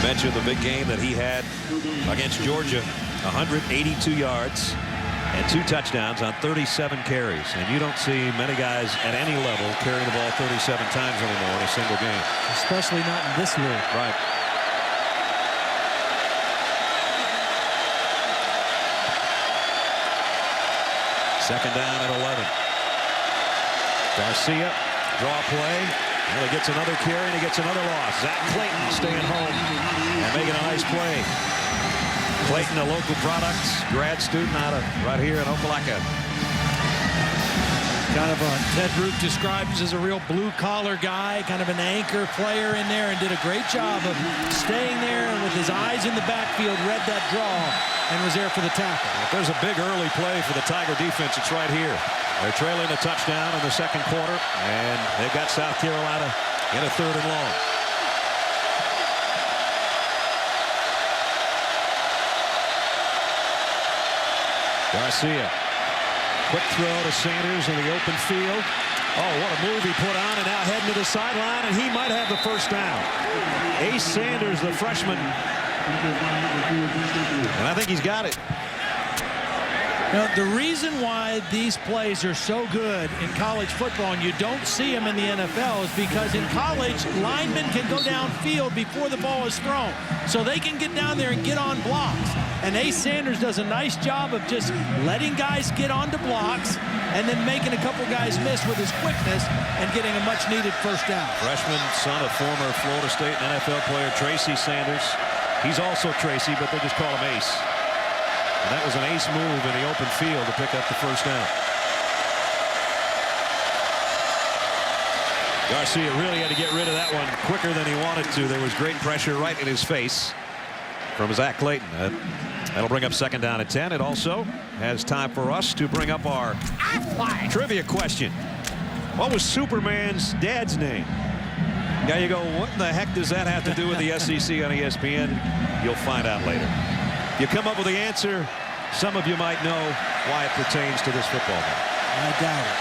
Mentioned the big game that he had against Georgia, 182 yards and 2 touchdowns on 37 carries. And you don't see many guys at any level carry the ball 37 times anymore in a single game. Especially not in this league. Right. Second down at 11. Garcia, draw play. Well, he gets another carry and he gets another loss. Zach Clayton staying home and making guys play. Clayton, a local product, grad student out of right here in Opelika. Kind of Ted Root describes as a real blue-collar guy, kind of an anchor player in there, and did a great job of staying there and with his eyes in the backfield, read that draw, and was there for the tackle. If there's a big early play for the Tiger defense, it's right here. They're trailing a touchdown in the second quarter, and they've got South Carolina in a 3rd and long. Garcia. Quick throw to Sanders in the open field. Oh, what a move he put on, and now heading to the sideline, and he might have the first down. Ace Sanders, the freshman. And I think he's got it. Now, the reason why these plays are so good in college football and you don't see them in the NFL is because in college, linemen can go downfield before the ball is thrown. So they can get down there and get on blocks. And Ace Sanders does a nice job of just letting guys get onto blocks and then making a couple guys miss with his quickness and getting a much-needed first down. Freshman, son of former Florida State NFL player Tracy Sanders. He's also Tracy, but they just call him Ace. And that was an ace move in the open field to pick up the first down. Garcia really had to get rid of that one quicker than he wanted to. There was great pressure right in his face from Zach Clayton. That'll bring up 2nd down and 10. It also has time for us to bring up our trivia question. What was Superman's dad's name? Now you go, what in the heck does that have to do with the SEC on ESPN? You'll find out later. You come up with the answer, some of you might know why it pertains to this football game. I doubt it.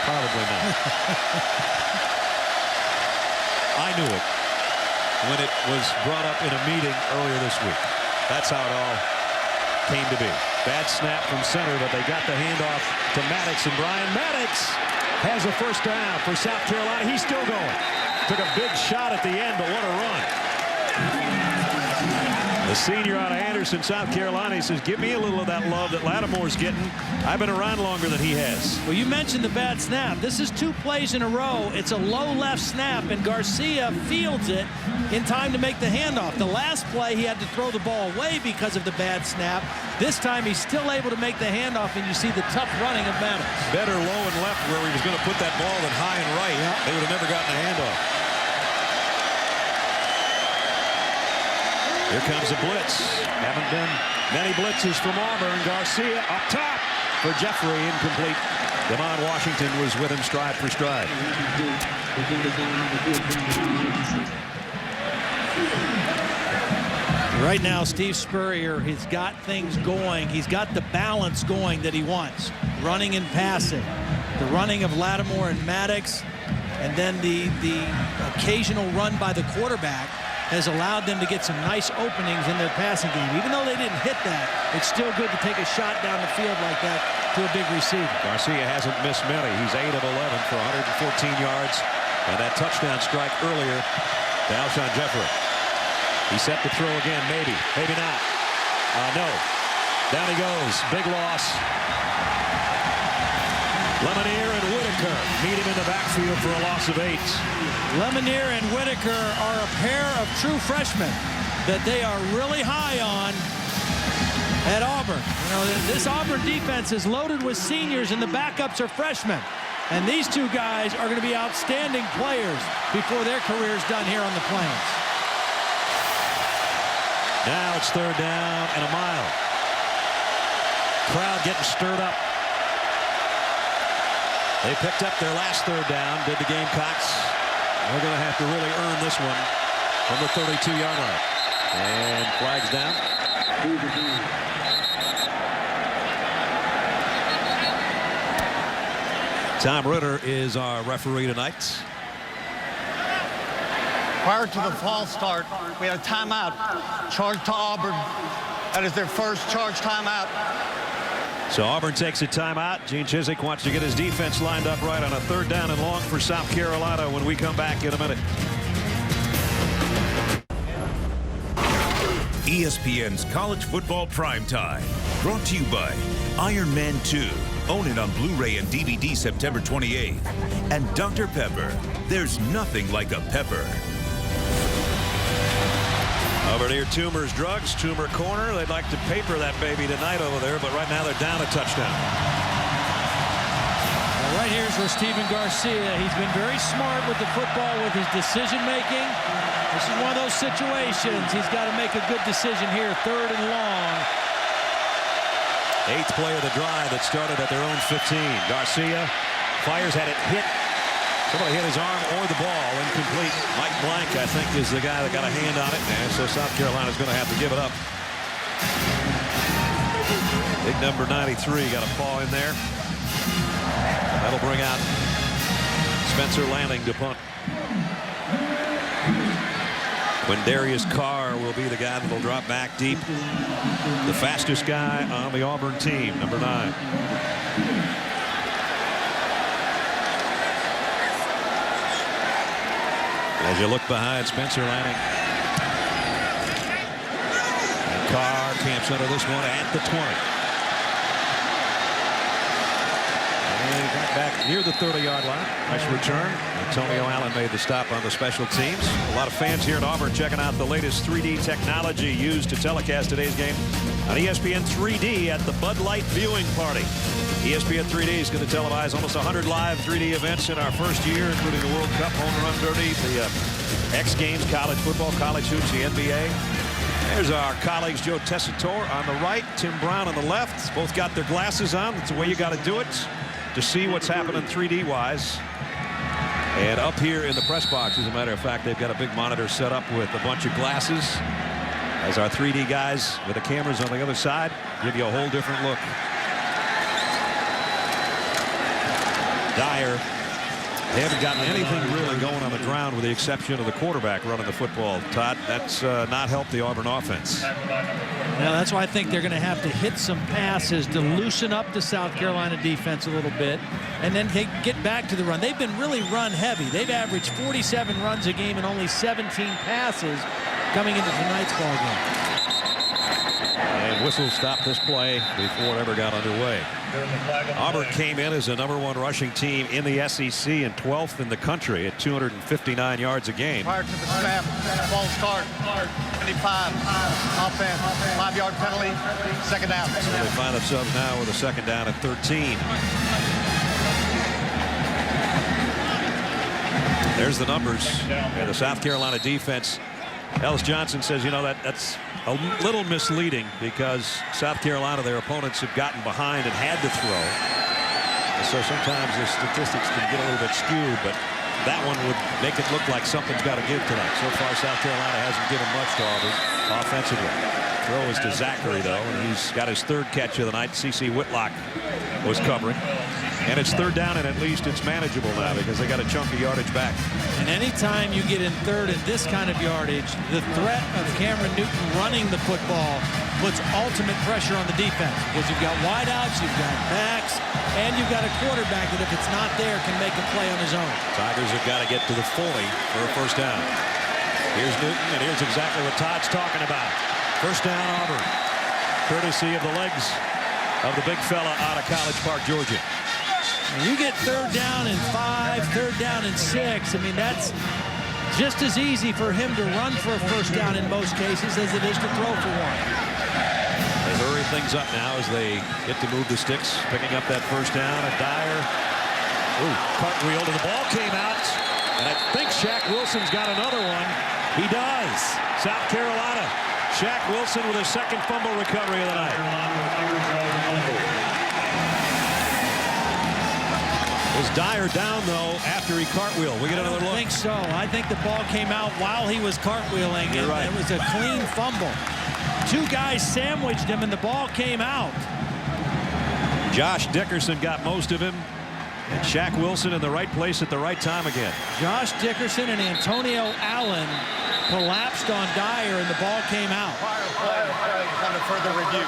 Probably not. I knew it when it was brought up in a meeting earlier this week. That's how it all came to be. Bad snap from center, but they got the handoff to Maddox, and Brian Maddox has a first down for South Carolina. He's still going. Took a big shot at the end, but what a run. The senior out of Anderson, South Carolina, he says, give me a little of that love that Lattimore's getting. I've been around longer than he has. Well, you mentioned the bad snap. This is 2 plays in a row. It's a low left snap, and Garcia fields it in time to make the handoff. The last play, he had to throw the ball away because of the bad snap. This time, he's still able to make the handoff, and you see the tough running of Maddox. Better low and left where he was going to put that ball than high and right. Yeah. They would have never gotten a handoff. Here comes a blitz. Haven't been many blitzes from Auburn. Garcia up top for Jeffrey, incomplete. Devon Washington was with him stride for stride. Right now, Steve Spurrier, he's got things going. He's got the balance going that he wants. Running and passing. The running of Lattimore and Maddox, and then the occasional run by the quarterback has allowed them to get some nice openings in their passing game. Even though they didn't hit that, it's still good to take a shot down the field like that to a big receiver. Garcia hasn't missed many. He's 8 of 11 for 114 yards. And that touchdown strike earlier to Alshon Jeffrey. He set the throw again, maybe not. No. Down he goes. Big loss. Lemonier and Whitaker meet him in the backfield for a loss of 8. Lemonier and Whitaker are a pair of true freshmen that they are really high on at Auburn. You know, this Auburn defense is loaded with seniors and the backups are freshmen. And these 2 guys are going to be outstanding players before their career's done here on the Plains. Now it's 3rd down and a mile. Crowd getting stirred up. They picked up their last 3rd down, did the Gamecocks. They're going to have to really earn this one from the 32-yard line. And flags down. Tom Ritter is our referee tonight. Prior to the fall start, we had a timeout charged to Auburn. That is their first charge timeout. So Auburn takes a timeout. Gene Chizik wants to get his defense lined up right on a 3rd down and long for South Carolina when we come back in a minute. ESPN's College Football Primetime. Brought to you by Iron Man 2. Own it on Blu-ray and DVD September 28th. And Dr. Pepper. There's nothing like a pepper. Over near Toomer's Drugs, Toomer corner. They'd like to paper that baby tonight over there, but right now they're down a touchdown. Well, right here's where Steven Garcia, he's been very smart with the football, with his decision making. This is one of those situations. He's got to make a good decision here, 3rd and long. 8th play of the drive that started at their own 15. Garcia fires, had it hit. Somebody hit his arm or the ball. Incomplete. Mike Blank, I think, is the guy that got a hand on it. And so South Carolina's going to have to give it up. Big number 93 got a paw in there. That'll bring out Spencer Lanning to punt. Quindarius Carr will be the guy that'll drop back deep. The fastest guy on the Auburn team, number 9. As you look behind Spencer Lanning. And Carr camps under this one at the 20. And he got back near the 30-yard line. Nice return. Antonio Allen made the stop on the special teams. A lot of fans here in Auburn checking out the latest 3D technology used to telecast today's game on ESPN 3D at the Bud Light viewing party. ESPN 3D is going to televise almost 100 live 3D events in our first year, including the World Cup, Home Run Derby, the X Games, college football, college hoops, the NBA. There's our colleagues Joe Tessitore on the right, Tim Brown on the left. Both got their glasses on. That's the way you got to do it to see what's happening 3D-wise. And up here in the press box, as a matter of fact, they've got a big monitor set up with a bunch of glasses. As our 3D guys with the cameras on the other side give you a whole different look. Dyer, they haven't gotten anything really going on the ground with the exception of the quarterback running the football. Todd, that's not helped the Auburn offense. Now that's why I think they're going to have to hit some passes to loosen up the South Carolina defense a little bit and then get back to the run. They've been really run heavy. They've averaged 47 runs a game and only 17 passes coming into tonight's ball game. And whistle stopped this play before it ever got underway. Auburn came in as the #1 rushing team in the SEC and 12th in the country at 259 yards a game. Prior to the snap, ball start, 25, offense, 5-yard penalty, 2nd down. So they find themselves now with a 2nd down at 13. There's the numbers. And the South Carolina defense. Ellis Johnson says, you know, that's a little misleading because South Carolina, their opponents have gotten behind and had to throw. And so sometimes the statistics can get a little bit skewed, but that one would make it look like something's got to give tonight. So far, South Carolina hasn't given much to Auburn offensively. Throw is to Zachary, though, and he's got his 3rd catch of the night. C.C. Whitlock was covering. And it's 3rd down, and at least it's manageable now because they got a chunk of yardage back. And anytime you get in 3rd and this kind of yardage, the threat of Cameron Newton running the football puts ultimate pressure on the defense because you've got wideouts, you've got backs, and you've got a quarterback that if it's not there can make a play on his own. Tigers have got to get to the 40 for a 1st down. Here's Newton, and here's exactly what Todd's talking about. 1st down Auburn, courtesy of the legs of the big fella out of College Park, Georgia. You get 3rd down and 5, 3rd down and 6. I mean, that's just as easy for him to run for a 1st down in most cases as it is to throw for one. They hurry things up now as they get to move the sticks, picking up that 1st down. And Dyer, cartwheel to the ball came out. And I think Shaq Wilson's got another one. He does. South Carolina. Shaq Wilson with his 2nd fumble recovery of the night. Was Dyer down, though, after he cartwheeled? We get another look. I think so. I think the ball came out while he was cartwheeling. You're right. It was a clean fumble. 2 guys sandwiched him, and the ball came out. Josh Dickerson got most of him. And Shaq Wilson in the right place at the right time again. Josh Dickerson and Antonio Allen collapsed on Dyer, and the ball came out. Under further review.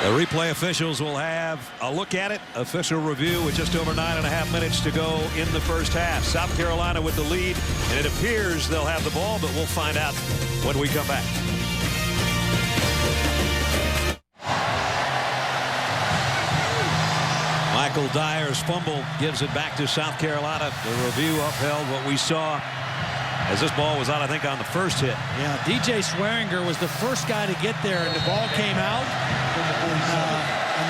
The replay officials will have a look at it. Official review with just over 9.5 minutes to go in the 1st half. South Carolina with the lead, and it appears they'll have the ball, but we'll find out when we come back. Michael Dyer's fumble gives it back to South Carolina. The review upheld what we saw as this ball was out, I think, on the first hit. Yeah, DJ Swearinger was the first guy to get there, and the ball came out.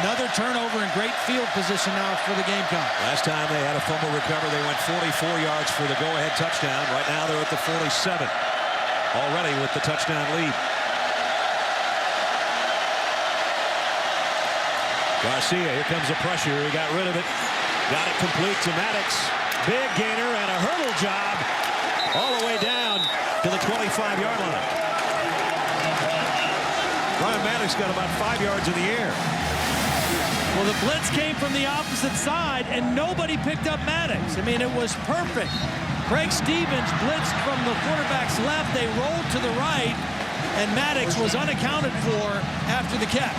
Another turnover and great field position now for the Gamecocks. Last time they had a fumble recover, they went 44 yards for the go-ahead touchdown. Right now they're at the 47, already with the touchdown lead. Garcia, here comes the pressure. He got rid of it. Got it complete to Maddox. Big gainer and a hurdle job all the way down to the 25-yard line. Ryan Maddox got about 5 yards in the air. Well, the blitz came from the opposite side, and nobody picked up Maddox. I mean, it was perfect. Craig Stevens blitzed from the quarterback's left. They rolled to the right, and Maddox was unaccounted for after the catch.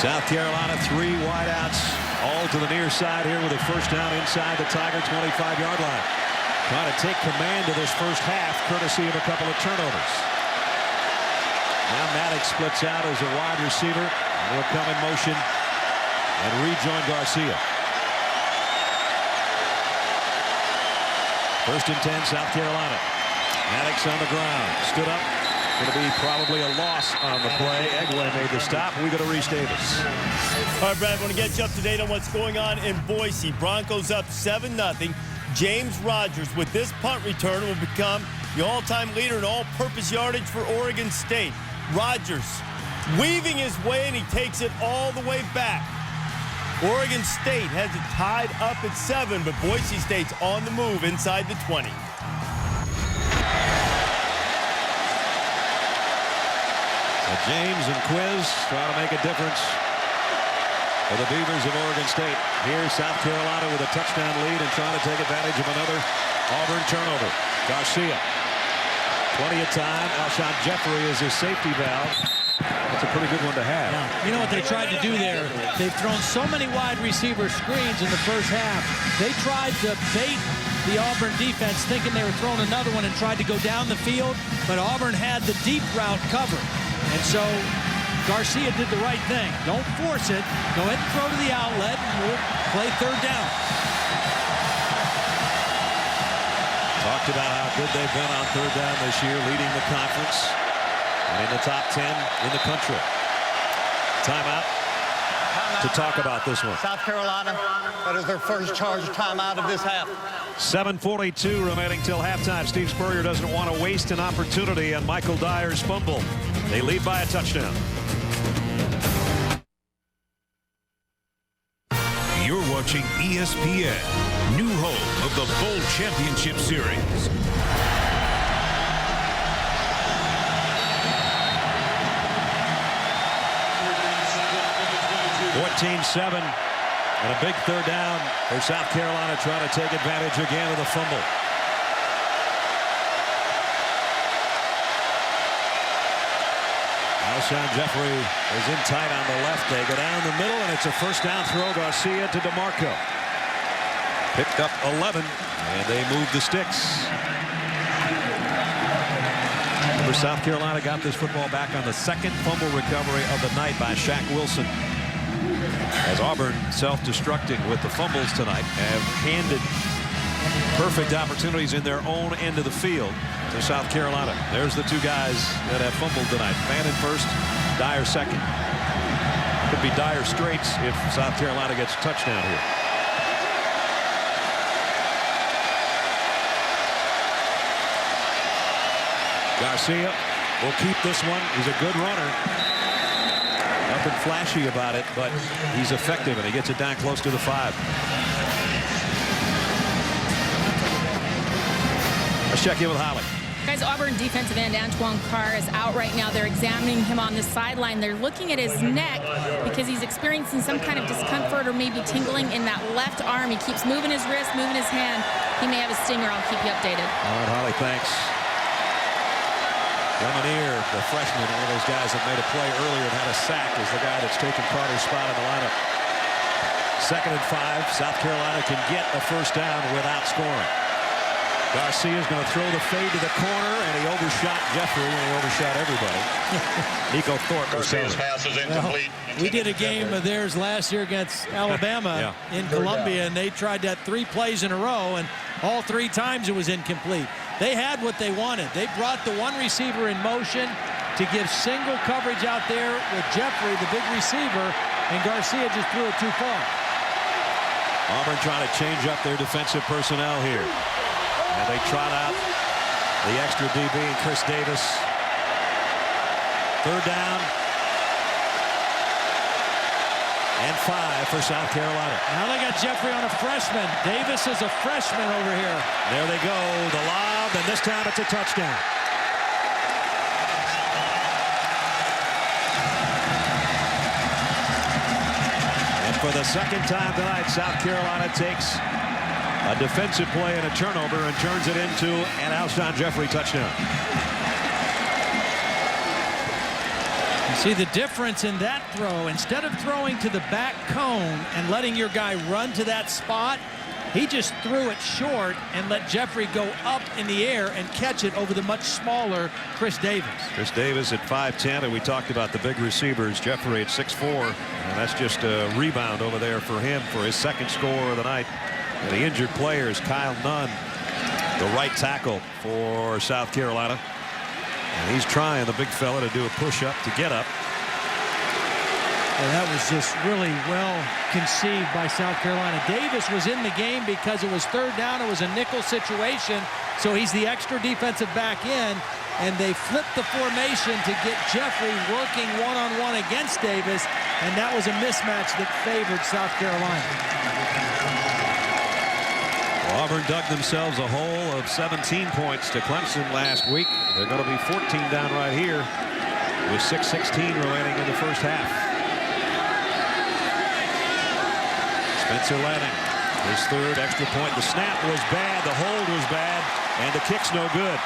South Carolina, 3 wideouts, all to the near side here with a first down inside the Tiger 25-yard line. Trying to take command of this first half, courtesy of a couple of turnovers. Now Maddox splits out as a wide receiver. He'll come in motion and rejoin Garcia. First and 10, South Carolina. Maddox on the ground, stood up. Going to be probably a loss on the play. Egway made the stop. We go to Reese Davis. All right, Brad, I want to get you up to date on what's going on in Boise. Broncos up 7-0. James Rogers, with this punt return, will become the all-time leader in all-purpose yardage for Oregon State. Rogers weaving his way, and he takes it all the way back. Oregon State has it tied up at 7, but Boise State's on the move inside the 20. James and Quiz trying to make a difference for the Beavers of Oregon State. Here, South Carolina with a touchdown lead and trying to take advantage of another Auburn turnover. Garcia, plenty of time. Alshon Jeffrey is his safety valve. That's a pretty good one to have. Yeah. You know what they tried to do there? They've thrown so many wide receiver screens in the first half. They tried to bait the Auburn defense, thinking they were throwing another one, and tried to go down the field, but Auburn had the deep route covered. And so Garcia did the right thing. Don't force it. Go ahead and throw to the outlet, and we'll play third down. Talked about how good they've been on third down this year, leading the conference and in the top 10 in the country. Timeout to talk about this one. South Carolina, that is their first charge timeout of this half. 7:42 remaining till halftime. Steve Spurrier doesn't want to waste an opportunity on Michael Dyer's fumble. They lead by a touchdown. You're watching ESPN, new home of the Bowl Championship Series. 14-7 and a big third down for South Carolina, trying to take advantage again of the fumble. Alshon Jeffrey is in tight on the left. They go down the middle, and it's a first down throw. Garcia to DeMarco. Picked up 11, and they move the sticks. Remember, South Carolina got this football back on the second fumble recovery of the night by Shaq Wilson. As Auburn, self-destructing with the fumbles tonight, have handed perfect opportunities in their own end of the field to South Carolina. There's the two guys that have fumbled tonight. Fannin first, Dyer second. Could be Dyer straights if South Carolina gets a touchdown here. Garcia will keep this one. He's a good runner. Nothing flashy about it, but he's effective, and he gets it down close to the 5. Let's check in with Holly. Guys, Auburn defensive end Antoine Carr is out right now. They're examining him on the sideline. They're looking at his neck because he's experiencing some kind of discomfort or maybe tingling in that left arm. He keeps moving his wrist, moving his hand. He may have a stinger. I'll keep you updated. All right, Holly, thanks. Lemonier, the freshman, one of those guys that made a play earlier and had a sack, is the guy that's taken Carter's spot in the lineup. 2nd and 5. South Carolina can get a first down without scoring. Garcia's going to throw the fade to the corner, and he overshot Jeffrey, and he overshot everybody. Nico Thorpe was Garcia's pass is incomplete. We did a game of theirs last year against Alabama in Columbia, and they tried that 3 plays in a row, and all 3 times it was incomplete. They had what they wanted. They brought the one receiver in motion to give single coverage out there with Jeffrey, the big receiver, and Garcia just threw it too far. Auburn trying to change up their defensive personnel here. And they trot out the extra DB and Chris Davis. 3rd down. And 5 for South Carolina. Now they got Jeffrey on a freshman. Davis is a freshman over here. There they go. The lob, and this time it's a touchdown. And for the 2nd time tonight, South Carolina takes a defensive play and a turnover and turns it into an Alshon Jeffrey touchdown. You see the difference in that throw. Instead of throwing to the back cone and letting your guy run to that spot, he just threw it short and let Jeffrey go up in the air and catch it over the much smaller Chris Davis. Chris Davis at 5'10", and we talked about the big receivers. Jeffrey at 6'4", and that's just a rebound over there for him for his 2nd score of the night. And the injured player is Kyle Nunn, the right tackle for South Carolina. And he's trying, the big fella, to do a push-up to get up. Well, that was just really well conceived by South Carolina. Davis was in the game because it was 3rd down. It was a nickel situation, so he's the extra defensive back in, and they flipped the formation to get Jeffrey working one-on-one against Davis, and that was a mismatch that favored South Carolina. Auburn dug themselves a hole of 17 points to Clemson last week. They're going to be 14 down right here with 6:16 remaining in the 1st half. Spencer Lanning, his 3rd extra point. The snap was bad, the hold was bad, and the kick's no good.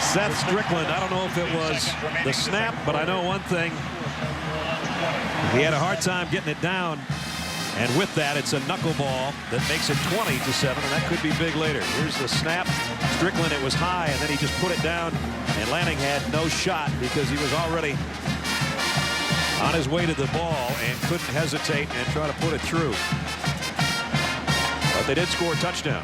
Seth Strickland, I don't know if it was the snap, but I know one thing. He had a hard time getting it down. And with that, it's a knuckleball that makes it 20-7, and that could be big later. Here's the snap. Strickland, it was high, and then he just put it down, and Lanning had no shot because he was already on his way to the ball and couldn't hesitate and try to put it through. But they did score a touchdown.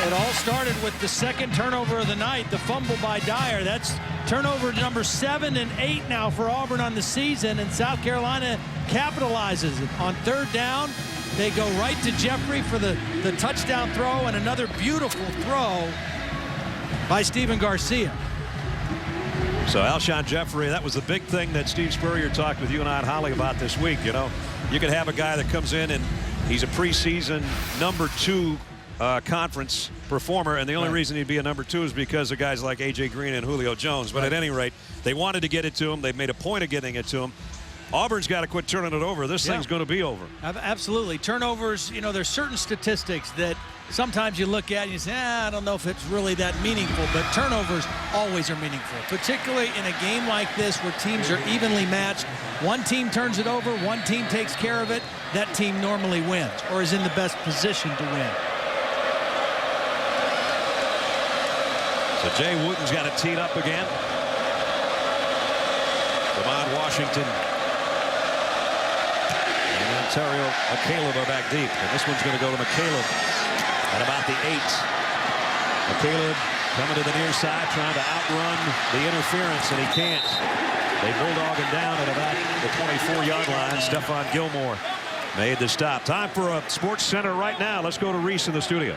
It all started with the 2nd turnover of the night, the fumble by Dyer. That's turnover number 7 and 8 now for Auburn on the season, and South Carolina capitalizes it. On 3rd down, they go right to Jeffrey for the touchdown throw, and another beautiful throw by Stephen Garcia. So Alshon Jeffrey, that was the big thing that Steve Spurrier talked with you and I and Holly about this week. You know, you could have a guy that comes in and he's a preseason number 2 conference performer, and the only reason he'd be a number 2 is because of guys like A.J. Green and Julio Jones. But at any rate, they wanted to get it to him. They made a point of getting it to him. Auburn's got to quit turning it over. This thing's going to be over. Absolutely. Turnovers, you know, there's certain statistics that sometimes you look at and you say, I don't know if it's really that meaningful, but turnovers always are meaningful, particularly in a game like this where teams are evenly matched. One team turns it over, one team takes care of it, that team normally wins or is in the best position to win. So Jay Wooten's got it teed up again. Devon Washington and Ontario McCaleb are back deep. And this one's going to go to McCaleb at about the 8. McCaleb coming to the near side, trying to outrun the interference, and he can't. They bulldog him down at about the 24-yard line. Stephon Gilmore made the stop. Time for a Sports Center right now. Let's go to Reese in the studio.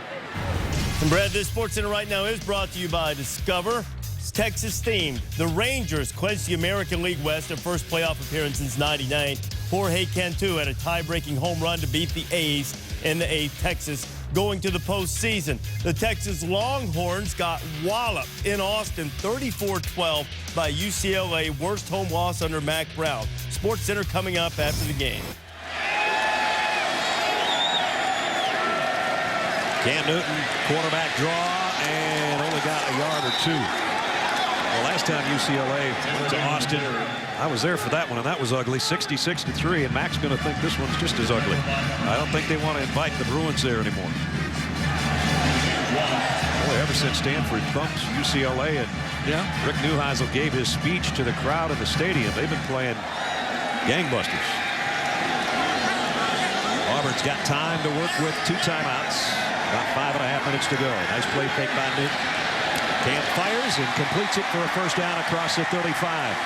And Brad, this Sports Center right now is brought to you by Discover. It's Texas themed. The Rangers clinched the American League West, their first playoff appearance since '99. Jorge Cantu had a tie-breaking home run to beat the A's in the 8th. Texas going to the postseason. The Texas Longhorns got walloped in Austin 34-12 by UCLA. Worst home loss under Mac Brown. Sports Center coming up after the game. Cam Newton, quarterback draw, and only got a yard or 2. The last time UCLA went to Austin, I was there for that one, and that was ugly, 66-3, and Mac's going to think this one's just as ugly. I don't think they want to invite the Bruins there anymore. Boy, ever since Stanford thumped UCLA and Rick Neuheisel gave his speech to the crowd in the stadium, they've been playing gangbusters. Auburn's got time to work with 2 timeouts. About 5.5 minutes to go. Nice play fake by Newton. Cam fires and completes it for a first down across the 35.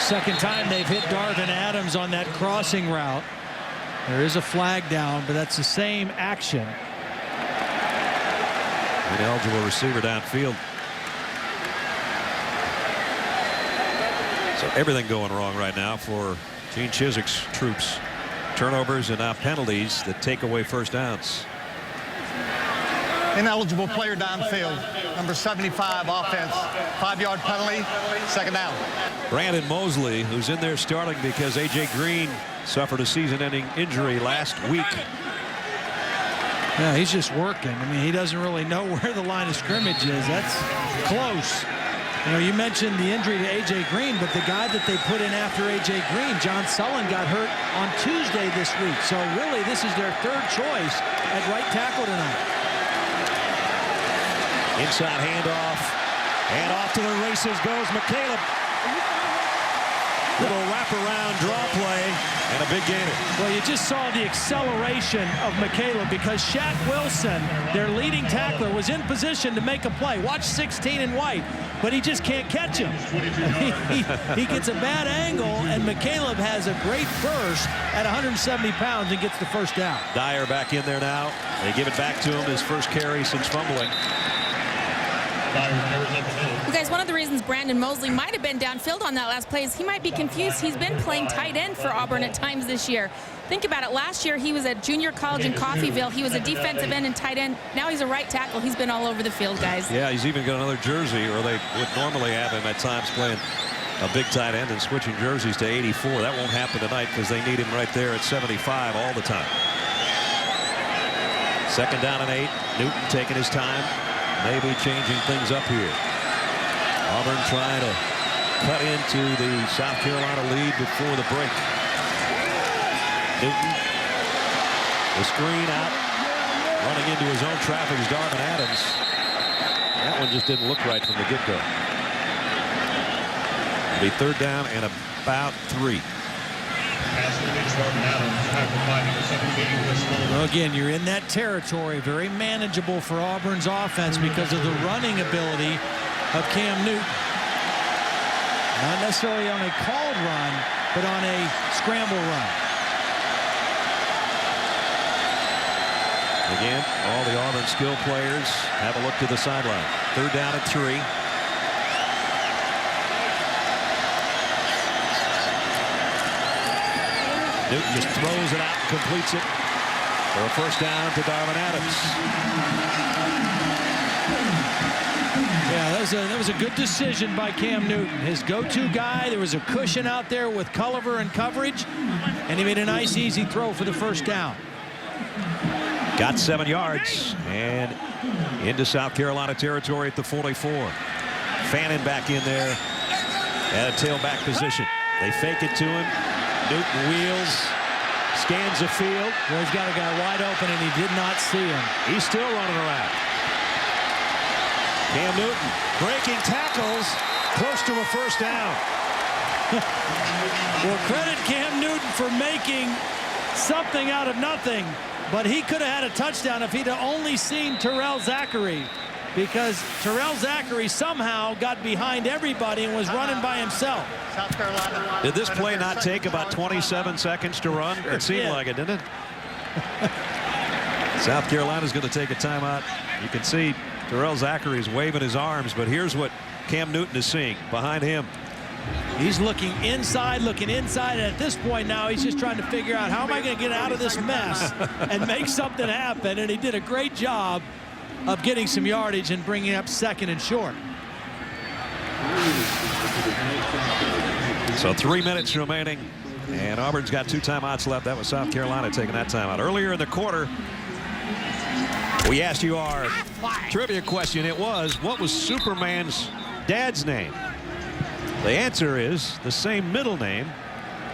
Second time they've hit Darvin Adams on that crossing route. There is a flag down, but that's the same action. Ineligible receiver downfield. So everything going wrong right now for Gene Chizik's troops. Turnovers and now penalties that take away first downs. Ineligible player downfield. Number 75 offense. 5-yard penalty. Second down. Brandon Mosley, who's in there starting because A.J. Green suffered a season-ending injury last week. Yeah, he's just working. I mean, he doesn't really know where the line of scrimmage is. That's close. You know, you mentioned the injury to A.J. Green, but the guy that they put in after A.J. Green, John Sullen, got hurt on Tuesday this week. So really, this is their third choice at right tackle tonight. Inside handoff. And off to the races goes McCaleb. Little wraparound draw play and a big gainer. Well, you just saw the acceleration of McCaleb because Shaq Wilson, their leading tackler, was in position to make a play. Watch 16 in white, but he just can't catch him. He gets a bad angle, and McCaleb has a great burst at 170 pounds and gets the first down. Dyer back in there now. They give it back to him, his first carry since fumbling. You guys, one of the reasons Brandon Mosley might have been downfield on that last play is he might be confused. He's been playing tight end for Auburn at times this year. Think about it. Last year, he was at junior college in Coffeyville. He was a defensive end and tight end. Now he's a right tackle. He's been all over the field, guys. Yeah, he's even got another jersey, or they would normally have him at times playing a big tight end and switching jerseys to 84. That won't happen tonight because they need him right there at 75 all the time. Second down and 8. Newton taking his time. Maybe changing things up here. Auburn trying to cut into the South Carolina lead before the break. Newton, the screen out, running into his own traffic is Darvin Adams. That one just didn't look right from the get-go. It'll be third down and about 3. Well, again, you're in that territory. Very manageable for Auburn's offense because of the running ability of Cam Newton. Not necessarily on a called run, but on a scramble run. Again, all the Auburn skill players have a look to the sideline. Third down at 3. Newton just throws it out and completes it for a first down to Darvin Adams. Yeah, that was a good decision by Cam Newton. His go-to guy. There was a cushion out there with Culliver and coverage, and he made a nice, easy throw for the first down. Got 7 yards and into South Carolina territory at the 44. Fannin back in there at a tailback position. They fake it to him. Newton wheels, scans the field. Well, he's got a guy wide open, and he did not see him. He's still running around. Cam Newton breaking tackles, close to a first down. Well, credit Cam Newton for making something out of nothing, but he could have had a touchdown if he'd have only seen Terrell Zachary, because Terrell Zachary somehow got behind everybody and was running by himself. South Carolina. Did this play not take about 27 seconds to run? It seemed like it, didn't it? South Carolina's going to take a timeout. You can see Terrell Zachary is waving his arms, but here's what Cam Newton is seeing behind him. He's looking inside, and at this point now he's just trying to figure out, how am I going to get out of this mess and make something happen? And he did a great job of getting some yardage and bringing up second and short. So 3 minutes remaining, and Auburn's got 2 timeouts left. That was South Carolina taking that timeout. Earlier in the quarter, we asked you our trivia question. It was, what was Superman's dad's name? The answer is the same middle name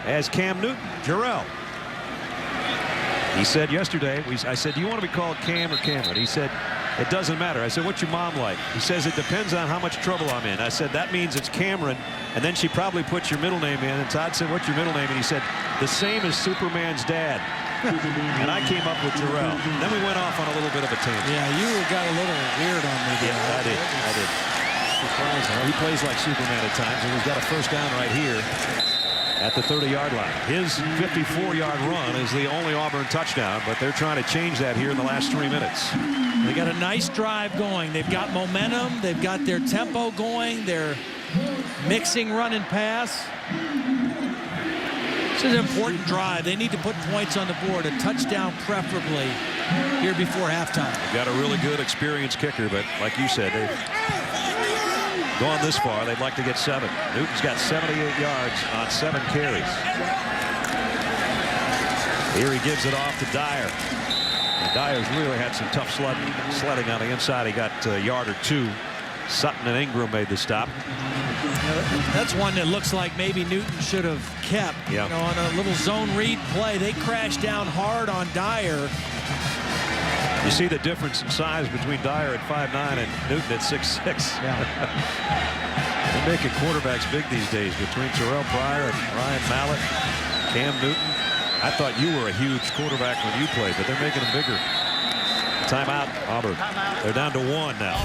as Cam Newton, Jarrell. He said yesterday, I said, do you want to be called Cam or Cameron? He said, it doesn't matter. I said, what's your mom like? He says, it depends on how much trouble I'm in. I said, that means it's Cameron. And then she probably puts your middle name in. And Todd said, what's your middle name? And he said, the same as Superman's dad. And I came up with Terrell. Then we went off on a little bit of a tangent. Yeah, you got a little weird on me there. Yeah, I did. Surprising. He plays like Superman at times, and he's got a first down right here at the 30-yard line. His 54-yard run is the only Auburn touchdown, but they're trying to change that here in the last 3 minutes. They got a nice drive going. They've got momentum. They've got their tempo going. They're mixing run and pass. This is an important drive. They need to put points on the board, a touchdown preferably here before halftime. They've got a really good, experienced kicker, but like you said, they've gone this far. They'd like to get 7. Newton's got 78 yards on 7 carries. Here he gives it off to Dyer. And Dyer's really had some tough sledding on the inside. He got a yard or 2. Sutton and Ingram made the stop. That's one that looks like maybe Newton should have kept. Yeah. You know, on a little zone read play, they crashed down hard on Dyer. You see the difference in size between Dyer at 5'9" and Newton at 6'6". Yeah. They're making quarterbacks big these days between Terrell Pryor and Ryan Mallett, Cam Newton. I thought you were a huge quarterback when you played, but they're making them bigger. Timeout, Auburn. They're down to 1 now.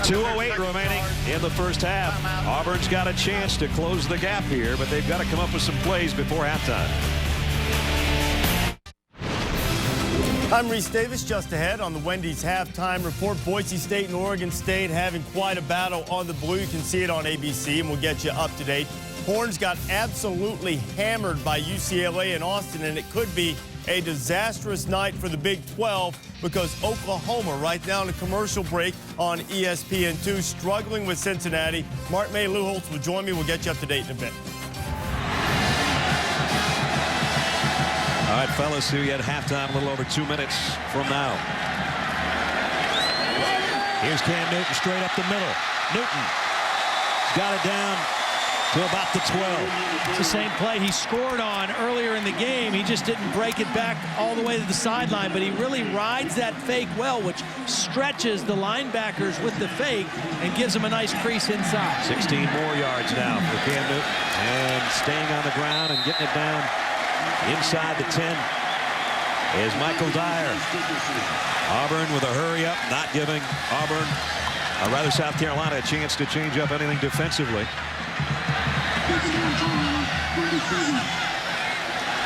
2:08 remaining in the first half. Auburn's got a chance to close the gap here, but they've got to come up with some plays before halftime. I'm Reese Davis. Just ahead on the Wendy's halftime report, Boise State and Oregon State having quite a battle on the blue. You can see it on ABC, and we'll get you up to date. Horns got absolutely hammered by UCLA in Austin, and it could be a disastrous night for the Big 12 because Oklahoma right now in a commercial break on ESPN2 struggling with Cincinnati. Mark May Luholtz will join me. We'll get you up to date in a bit. All right, fellas, here you at halftime, a little over 2 minutes from now. Here's Cam Newton straight up the middle. Newton got it down to about the 12. It's the same play he scored on earlier in the game. He just didn't break it back all the way to the sideline, but he really rides that fake well, which stretches the linebackers with the fake and gives them a nice crease inside. 16 more yards now for Cam Newton, and staying on the ground and getting it down inside the 10 is Michael Dyer. Auburn with a hurry up, not giving Auburn, or rather South Carolina, a chance to change up anything defensively.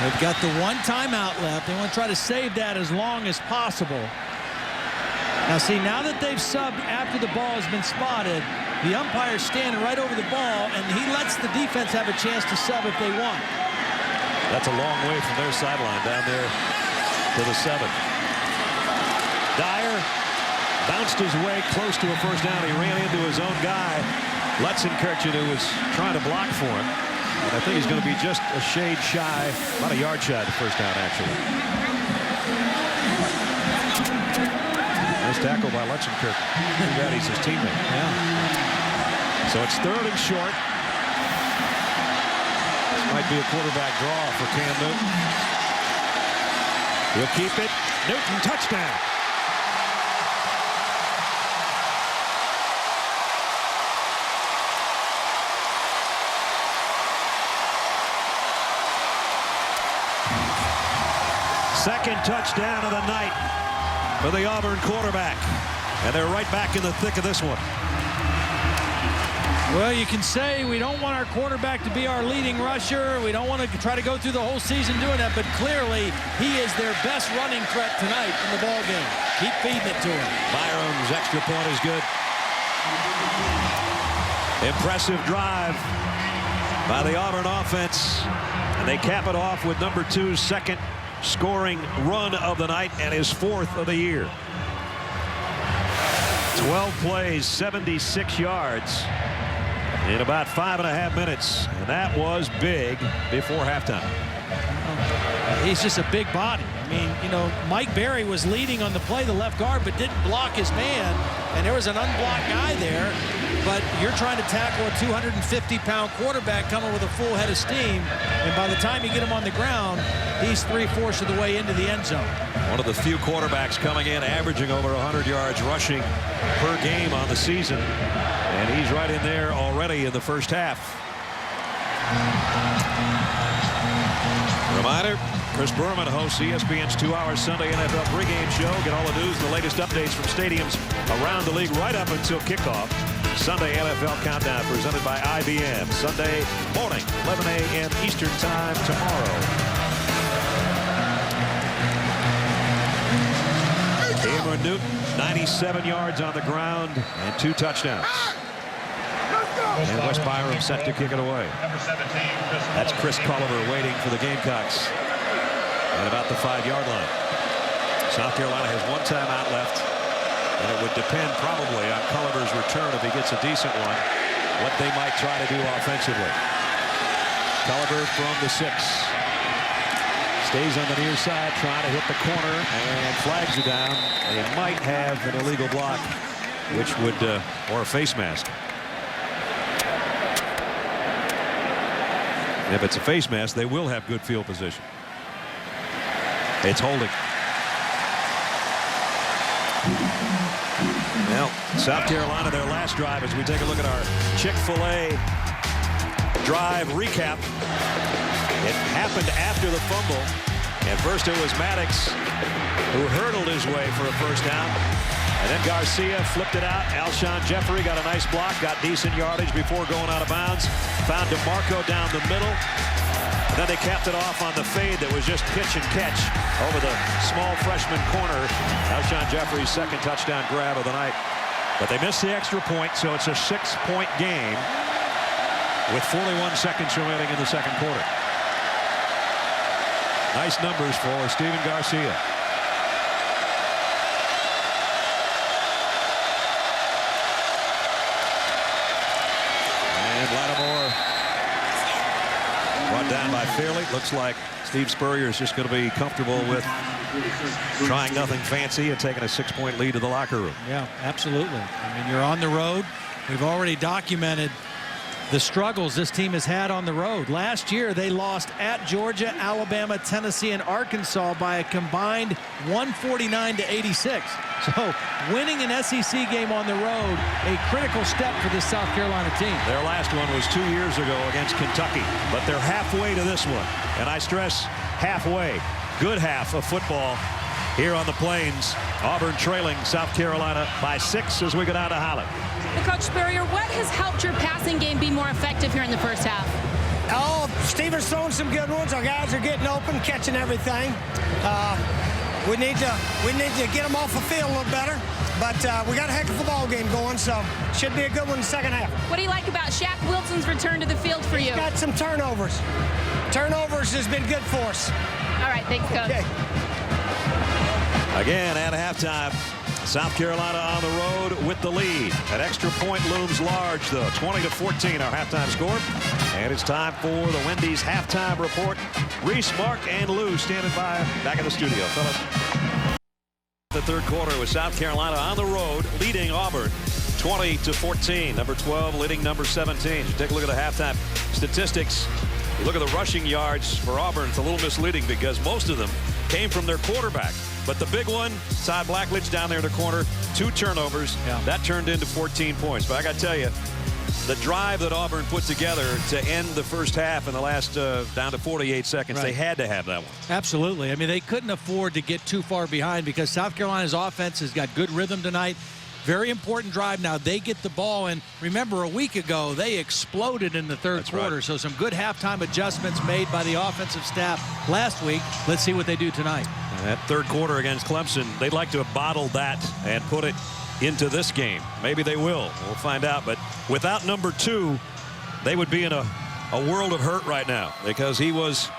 They've got the 1 timeout left. They want to try to save that as long as possible. Now see, now that they've subbed after the ball has been spotted, the umpire's standing right over the ball, and he lets the defense have a chance to sub if they want. That's a long way from their sideline down there to the 7. Dyer bounced his way close to a first down. He ran into his own guy, Lutzenkirchen, who was trying to block for him. And I think he's going to be just a shade shy, about a yard shy of the first down, actually. Nice tackle by Lutzenkirchen. Too bad he's his teammate. Yeah. So it's 3rd and short. This might be a quarterback draw for Cam Newton. He'll keep it. Newton, touchdown. Second touchdown of the night for the Auburn quarterback. And they're right back in the thick of this one. Well, you can say we don't want our quarterback to be our leading rusher. We don't want to try to go through the whole season doing that, but clearly he is their best running threat tonight in the ball game. Keep feeding it to him. Byram's extra point is good. Impressive drive by the Auburn offense. And they cap it off with number 2's second scoring run of the night and his 4th of the year. 12 plays, 76 yards in about 5.5 minutes, and that was big before halftime. He's just a big body. I mean, you know, Mike Berry was leading on the play, the left guard, but didn't block his man, and there was an unblocked guy there. but you're trying to tackle a 250-pound quarterback coming with a full head of steam, and by the time you get him on the ground, he's 3/4 of the way into the end zone. One of the few quarterbacks coming in averaging over 100 yards rushing per game on the season, and he's right in there already in the first half. Reminder, Chris Berman hosts ESPN's 2-hour Sunday NFL pregame show. Get all the news, the latest updates from stadiums around the league right up until kickoff. Sunday NFL Countdown presented by IBM. Sunday morning, 11 a.m. Eastern Time tomorrow. Cameron Newton, 97 yards on the ground and 2 touchdowns. And Wes Byram set to kick it away. That's Chris Culliver waiting for the Gamecocks at about the 5-yard line. South Carolina has 1 timeout left, and it would depend probably on Culliver's return if he gets a decent one, what they might try to do offensively. Culliver from the 6. Stays on the near side, trying to hit the corner, and flags are down. They might have an illegal block, which would, or a face mask. If it's a face mask, they will have good field position. It's holding. Well, South Carolina, their last drive, as we take a look at our Chick-fil-A drive recap. It happened after the fumble. And first it was Maddox who hurdled his way for a first down. And then Garcia flipped it out. Alshon Jeffrey got a nice block, got decent yardage before going out of bounds. Found DeMarco down the middle. And then they capped it off on the fade that was just pitch and catch over the small freshman corner. Alshon Jeffrey's second touchdown grab of the night. But they missed the extra point, so it's a 6-point game with 41 seconds remaining in the second quarter. Nice numbers for Steven Garcia. And Lattimore brought down by Fairley. Looks like Steve Spurrier is just going to be comfortable with trying nothing fancy and taking a 6-point lead to the locker room. Yeah, absolutely. I mean, you're on the road. We've already documented the struggles this team has had on the road. Last year, they lost at Georgia, Alabama, Tennessee, and Arkansas by a combined 149-86. So winning an SEC game on the road, a critical step for this South Carolina team. Their last one was 2 years ago against Kentucky, but they're halfway to this one. And I stress halfway. Good half of football here on the Plains. Auburn trailing South Carolina by 6 as we go down to Holland. Well, Coach Spurrier, what has helped your passing game be more effective here in the first half? Oh, Steven's throwing some good ones. Our guys are getting open, catching everything. We need to get them off the field a little better. But we got a heck of a ball game going, so should be a good one in the second half. What do you like about Shaq Wilson's return to the field for you? He's got some turnovers. Turnovers has been good for us. All right, thanks, Coach. Okay. Again, at halftime, South Carolina on the road with the lead. An extra point looms large, though. 20-14, our halftime score. And it's time for the Wendy's halftime report. Reese, Mark, and Lou standing by back in the studio. Fellas. The third quarter with South Carolina on the road, leading Auburn 20-14. Number 12 leading number 17. You take a look at the halftime statistics. You look at the rushing yards for Auburn. It's a little misleading because most of them came from their quarterback. But the big one, Todd Blackledge down there in the corner, 2 turnovers. Yeah. That turned into 14 points. But I got to tell you, the drive that Auburn put together to end the first half in the last down to 48 seconds, they had to have that one. Absolutely. I mean, they couldn't afford to get too far behind because South Carolina's offense has got good rhythm tonight. Very important drive now. They get the ball, and remember a week ago they exploded in the third quarter. Right. So some good halftime adjustments made by the offensive staff last week. Let's see what they do tonight. And that third quarter against Clemson, they'd like to have bottled that and put it into this game. Maybe they will. We'll find out. But without number 2, they would be in a world of hurt right now because he was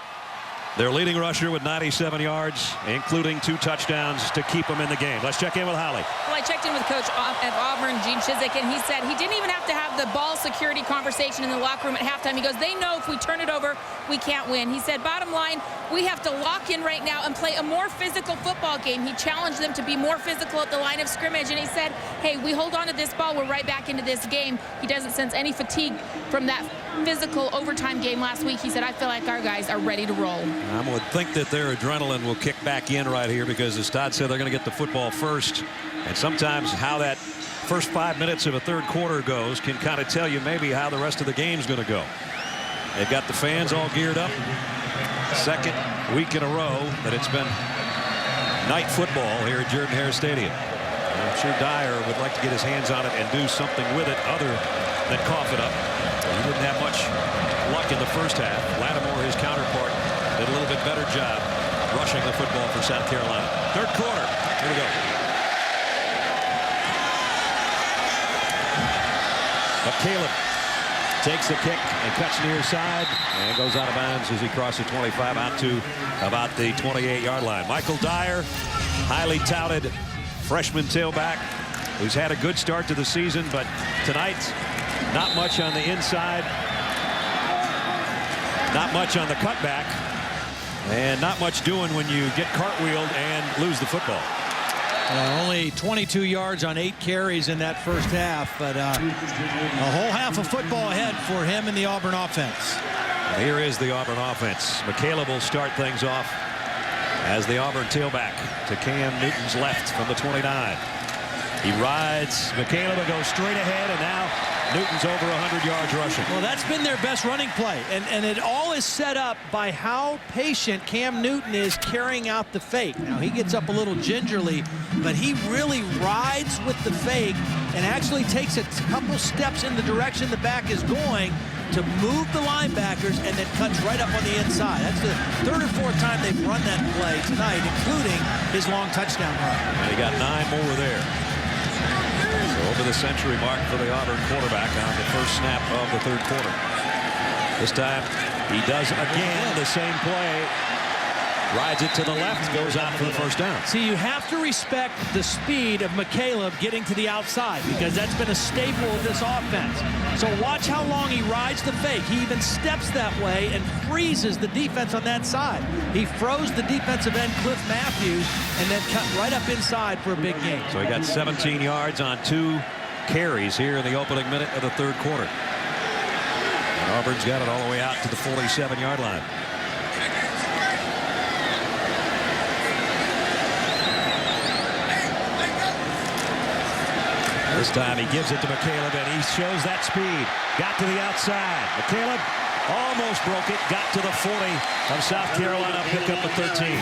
Their leading rusher with 97 yards, including 2 touchdowns to keep them in the game. Let's check in with Holly. Well, I checked in with Coach at Auburn, Gene Chizik, and he said he didn't even have to have the ball security conversation in the locker room at halftime. He goes, they know if we turn it over, we can't win. He said, bottom line, we have to lock in right now and play a more physical football game. He challenged them to be more physical at the line of scrimmage, and he said, hey, we hold on to this ball, we're right back into this game. He doesn't sense any fatigue from that physical overtime game last week. He said, I feel like our guys are ready to roll. I would think that their adrenaline will kick back in right here because, as Todd said, they're going to get the football first. And sometimes how that first 5 minutes of a third quarter goes can kind of tell you maybe how the rest of the game's going to go. They've got the fans all geared up. Second week in a row that it's been night football here at Jordan-Hare Stadium. I'm sure Dyer would like to get his hands on it and do something with it other than cough it up. He didn't have much luck in the first half. Lattimore, his counterpart, did a little bit better job rushing the football for South Carolina. Third quarter. Here we go. McCaleb takes the kick and cuts near side and goes out of bounds as he crosses 25 out to about the 28-yard line. Michael Dyer, highly touted freshman tailback, who's had a good start to the season, but tonight, not much on the inside, not much on the cutback, and not much doing when you get cartwheeled and lose the football. Only 22 yards on 8 carries in that first half, but a whole half of football ahead for him in the Auburn offense. And here is the Auburn offense. McCaleb will start things off as the Auburn tailback to Cam Newton's left from the 29. He rides McCaleb and goes straight ahead, and now Newton's over 100 yards rushing. Well, that's been their best running play, and it all is set up by how patient Cam Newton is carrying out the fake. Now, he gets up a little gingerly, but he really rides with the fake and actually takes a couple steps in the direction the back is going to move the linebackers and then cuts right up on the inside. That's the third or fourth time they've run that play tonight, including his long touchdown run. And he got 9 more there. So over the century mark for the Auburn quarterback on the first snap of the third quarter. This time he does again the same play. Rides it to the left, goes out for the first down. See, you have to respect the speed of McCaleb getting to the outside because that's been a staple of this offense. So watch how long he rides the fake. He even steps that way and freezes the defense on that side. He froze the defensive end, Cliff Matthews, and then cut right up inside for a big gain. So he got 17 yards on 2 carries here in the opening minute of the third quarter. And Auburn's got it all the way out to the 47-yard line. This time he gives it to McCaleb, and he shows that speed. Got to the outside. McCaleb almost broke it. Got to the 40 of South Carolina. Pick up a 13.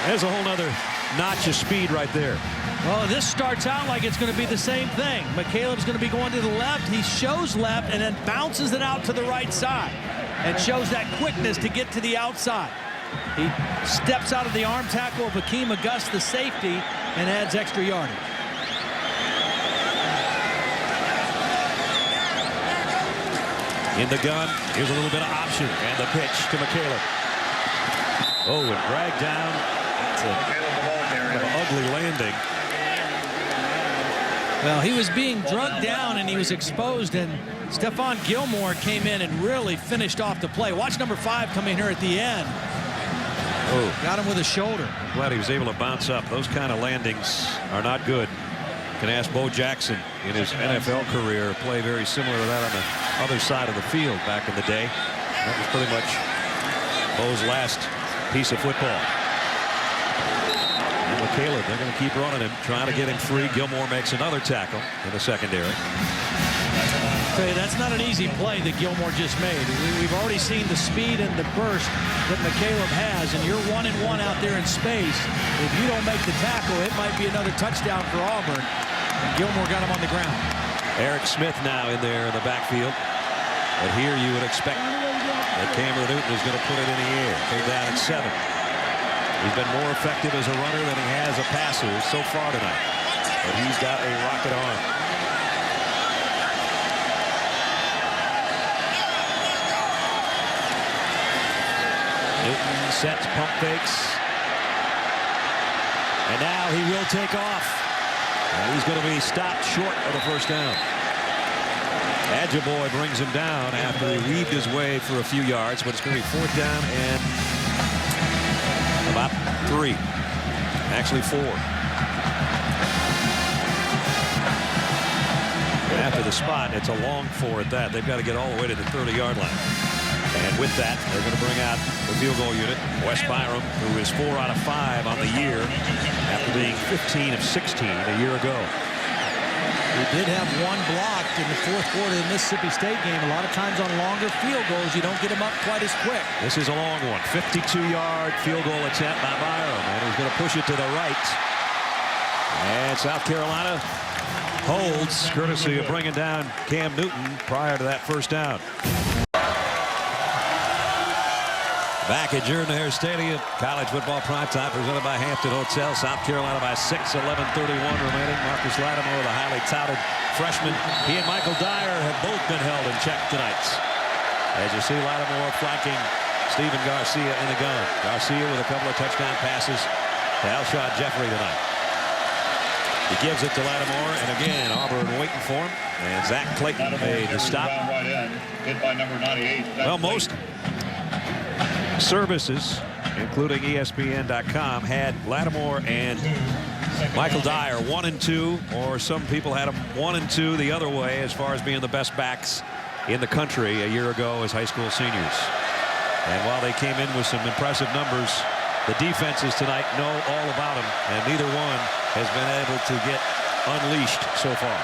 There's a whole nother notch of speed right there. Well, this starts out like it's going to be the same thing. McCaleb's going to be going to the left. He shows left and then bounces it out to the right side and shows that quickness to get to the outside. He steps out of the arm tackle of Hakeem Auguste, the safety, and adds extra yardage. In the gun, here's a little bit of option, and the pitch to McCaleb. Oh, and dragged down. It's an ugly landing. Well, he was being drugged down, and he was exposed, and Stephon Gilmore came in and really finished off the play. Watch number 5 come in here at the end. Oh, got him with a shoulder. Glad he was able to bounce up. Those kind of landings are not good. Can ask Bo Jackson in his NFL career play very similar to that on the other side of the field back in the day. That was pretty much Bo's last piece of football. And McCaleb, they're going to keep running him, trying to get him free. Gilmore makes another tackle in the secondary. Okay, that's not an easy play that Gilmore just made. We've already seen the speed and the burst that McCaleb has, and you're 1-1 out there in space. If you don't make the tackle, it might be another touchdown for Auburn. And Gilmore got him on the ground. Eric Smith now in there in the backfield. But here you would expect that Cameron Newton is going to put it in the air. Came down at 7. He's been more effective as a runner than he has a passer so far tonight. But he's got a rocket arm. Newton sets, pump fakes. And now he will take off. And he's going to be stopped short of the first down. Adjaboy brings him down after he weaved his way for a few yards, but it's going to be 4th down and about 3. Actually 4. After the spot, it's a long 4 at that. They've got to get all the way to the 30-yard line. And with that, they're going to bring out the field goal unit, Wes Byram, who is 4 out of 5 on the year after being 15 of 16 a year ago. We did have one blocked in the 4th quarter of the Mississippi State game. A lot of times on longer field goals, you don't get them up quite as quick. This is a long one. 52-yard field goal attempt by Byram. And he's going to push it to the right. And South Carolina holds, courtesy of bringing down Cam Newton prior to that first down. Back at Jordan-Hare Stadium, college football primetime presented by Hampton Hotel. South Carolina by 6, 11:31 remaining. Marcus Lattimore, the highly touted freshman. He and Michael Dyer have both been held in check tonight. As you see, Lattimore flanking Stephen Garcia in the gun. Garcia with a couple of touchdown passes to Alshon Jeffrey tonight. He gives it to Lattimore, and again, Auburn waiting for him. And Zach Clayton made the stop. Hit by number 98. Well, most services, including ESPN.com, had Lattimore and Michael Dyer 1 and 2, or some people had them 1 and 2 the other way as far as being the best backs in the country a year ago as high school seniors. And while they came in with some impressive numbers, the defenses tonight know all about them, and neither one has been able to get unleashed so far.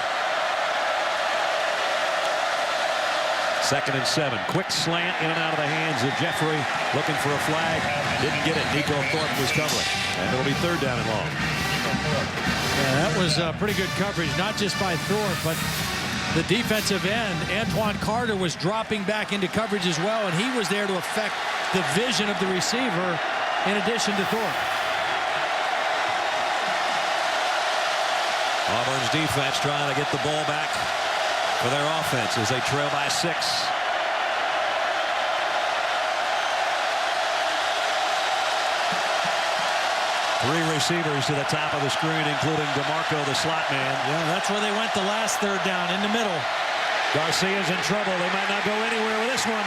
2nd and 7. Quick slant in and out of the hands of Jeffrey, looking for a flag. Didn't get it. Nico Thorpe was covering. And it'll be 3rd down and long. Yeah, that was pretty good coverage, not just by Thorpe, but the defensive end. Antoine Carter was dropping back into coverage as well, and he was there to affect the vision of the receiver in addition to Thorpe. Auburn's defense trying to get the ball back for their offense as they trail by 6. 3 receivers to the top of the screen, including DeMarco, the slot man. Yeah, that's where they went the last 3rd down, in the middle. Garcia's in trouble. They might not go anywhere with this one.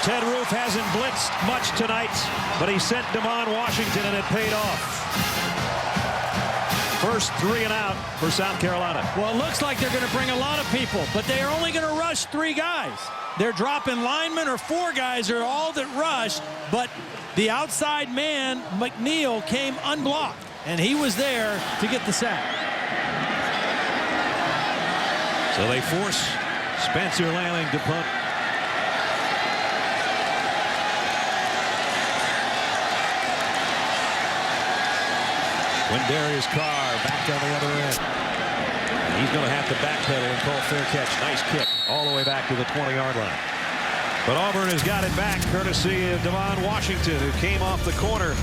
Ted Roof hasn't blitzed much tonight, but he sent Damon Washington, and it paid off. First 3 and out for South Carolina. Well, it looks like they're going to bring a lot of people, but they are only going to rush 3 guys. They're dropping linemen, or 4 guys are all that rush, but the outside man, McNeil, came unblocked, and he was there to get the sack. So they force Spencer Lanning to punt. Darius Carr back on the other end. And he's going to have to backpedal and call fair catch. Nice kick all the way back to the 20-yard line. But Auburn has got it back courtesy of Damon Washington, who came off the corner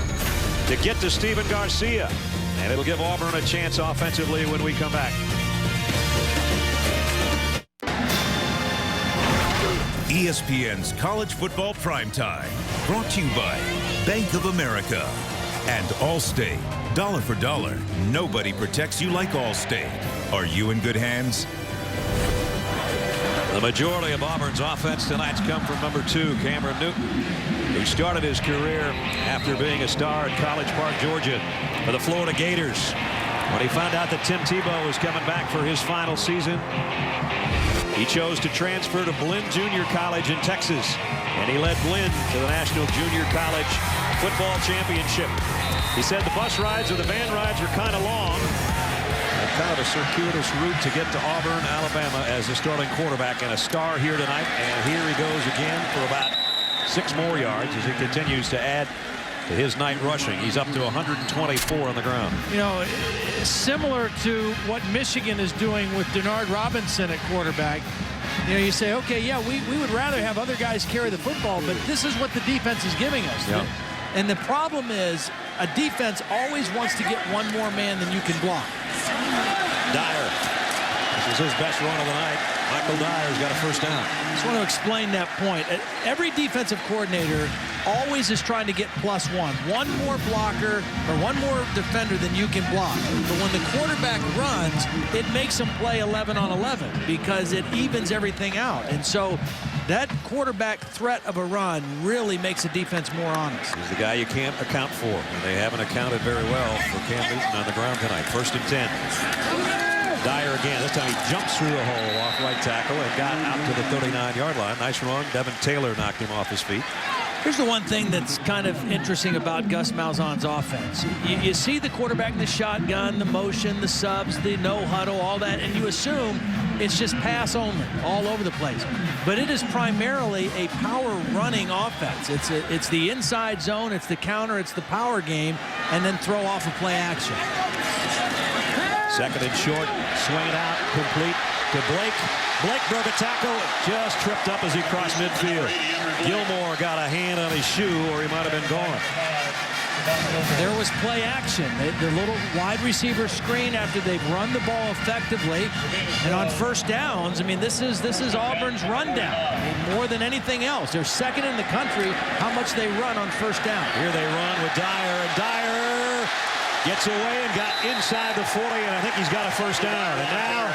to get to Stephen Garcia. And it'll give Auburn a chance offensively when we come back. ESPN's College Football Primetime, brought to you by Bank of America and Allstate. Dollar for dollar, nobody protects you like Allstate. Are you in good hands? The majority of Auburn's offense tonight's come from number 2, Cameron Newton, who started his career after being a star at College Park, Georgia, for the Florida Gators. When he found out that Tim Tebow was coming back for his final season, he chose to transfer to Blinn Junior College in Texas, and he led Blinn to the National Junior College Football Championship. He said the bus rides or the van rides were kind of long, and kind of a circuitous route to get to Auburn, Alabama, as the starting quarterback, and a star here tonight. And here he goes again for about 6 more yards as he continues to add to his night rushing. He's up to 124 on the ground. You know, similar to what Michigan is doing with Denard Robinson at quarterback. You know, you say, okay, yeah, we would rather have other guys carry the football, but this is what the defense is giving us. Yep. And the problem is a defense always wants to get one more man than you can block. Dyer This is his best run of the night. Michael Dyer's got a first down. I just want to explain that point. Every defensive coordinator always is trying to get +1. One more blocker or one more defender than you can block. But when the quarterback runs, it makes him play 11 on 11 because it evens everything out. And so that quarterback threat of a run really makes the defense more honest. He's the guy you can't account for, and they haven't accounted very well for Cam Newton on the ground tonight. 1st and 10. Dyer again. This time he jumps through the hole off right tackle and got out to the 39-yard line. Nice run. Devin Taylor knocked him off his feet. Here's the one thing that's kind of interesting about Gus Malzahn's offense. You see the quarterback in the shotgun, the motion, the subs, the no huddle, all that, and you assume it's just pass only all over the place. But it is primarily a power running offense. It's the inside zone, it's the counter, it's the power game, and then throw off a play action. 2nd and short, swing it out, complete to Blake. Blake broke a tackle, just tripped up as he crossed midfield. Gilmore got a hand on his shoe, or he might have been gone. There was play action. The little wide receiver screen after they've run the ball effectively. And on first downs, I mean, this is Auburn's rundown. I mean, more than anything else. They're 2nd in the country how much they run on first down. Here they run with Dyer, and Dyer gets away and got inside the 40, and I think he's got a first down. And now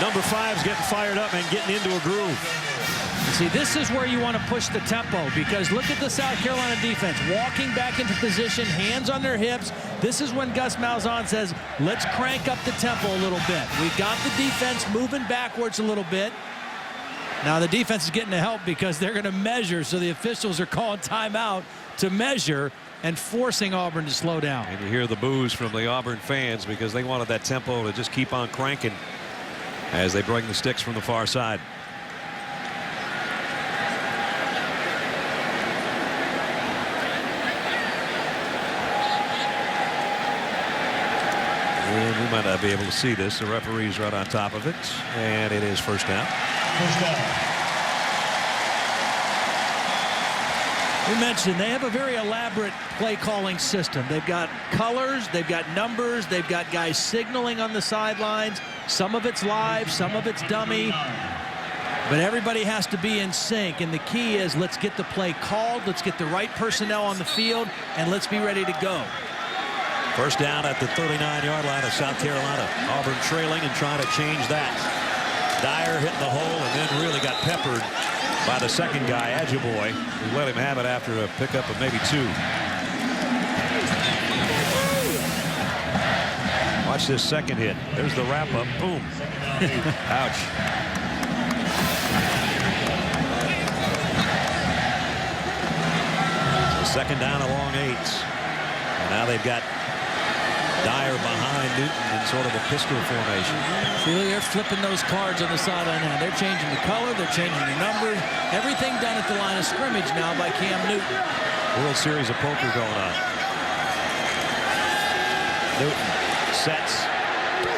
number 5's getting fired up and getting into a groove. See, this is where you want to push the tempo, because look at the South Carolina defense walking back into position, hands on their hips. This is when Gus Malzahn says, let's crank up the tempo a little bit. We've got the defense moving backwards a little bit. Now the defense is getting the help because they're going to measure, so the officials are calling timeout to measure and forcing Auburn to slow down. And you hear the boos from the Auburn fans because they wanted that tempo to just keep on cranking as they bring the sticks from the far side. And we might not be able to see this. The referee's right on top of it, and it is first down. First down. We mentioned they have a very elaborate play calling system. They've got colors, they've got numbers, they've got guys signaling on the sidelines. Some of it's live, some of it's dummy. But everybody has to be in sync, and the key is let's get the play called, let's get the right personnel on the field, and let's be ready to go. First down at the 39-yard line of South Carolina. Auburn trailing and trying to change that. Dyer hitting the hole and then really got peppered by the second guy, Ajiboye, who let him have it after a pickup of maybe 2. Watch this second hit. There's the wrap-up. Boom. Ouch. So 2nd down along 8. And now they've got Dyer behind Newton in sort of a pistol formation. See, they're flipping those cards on the sideline now. They're changing the color, they're changing the number. Everything done at the line of scrimmage now by Cam Newton. World Series of Poker going on. Newton sets,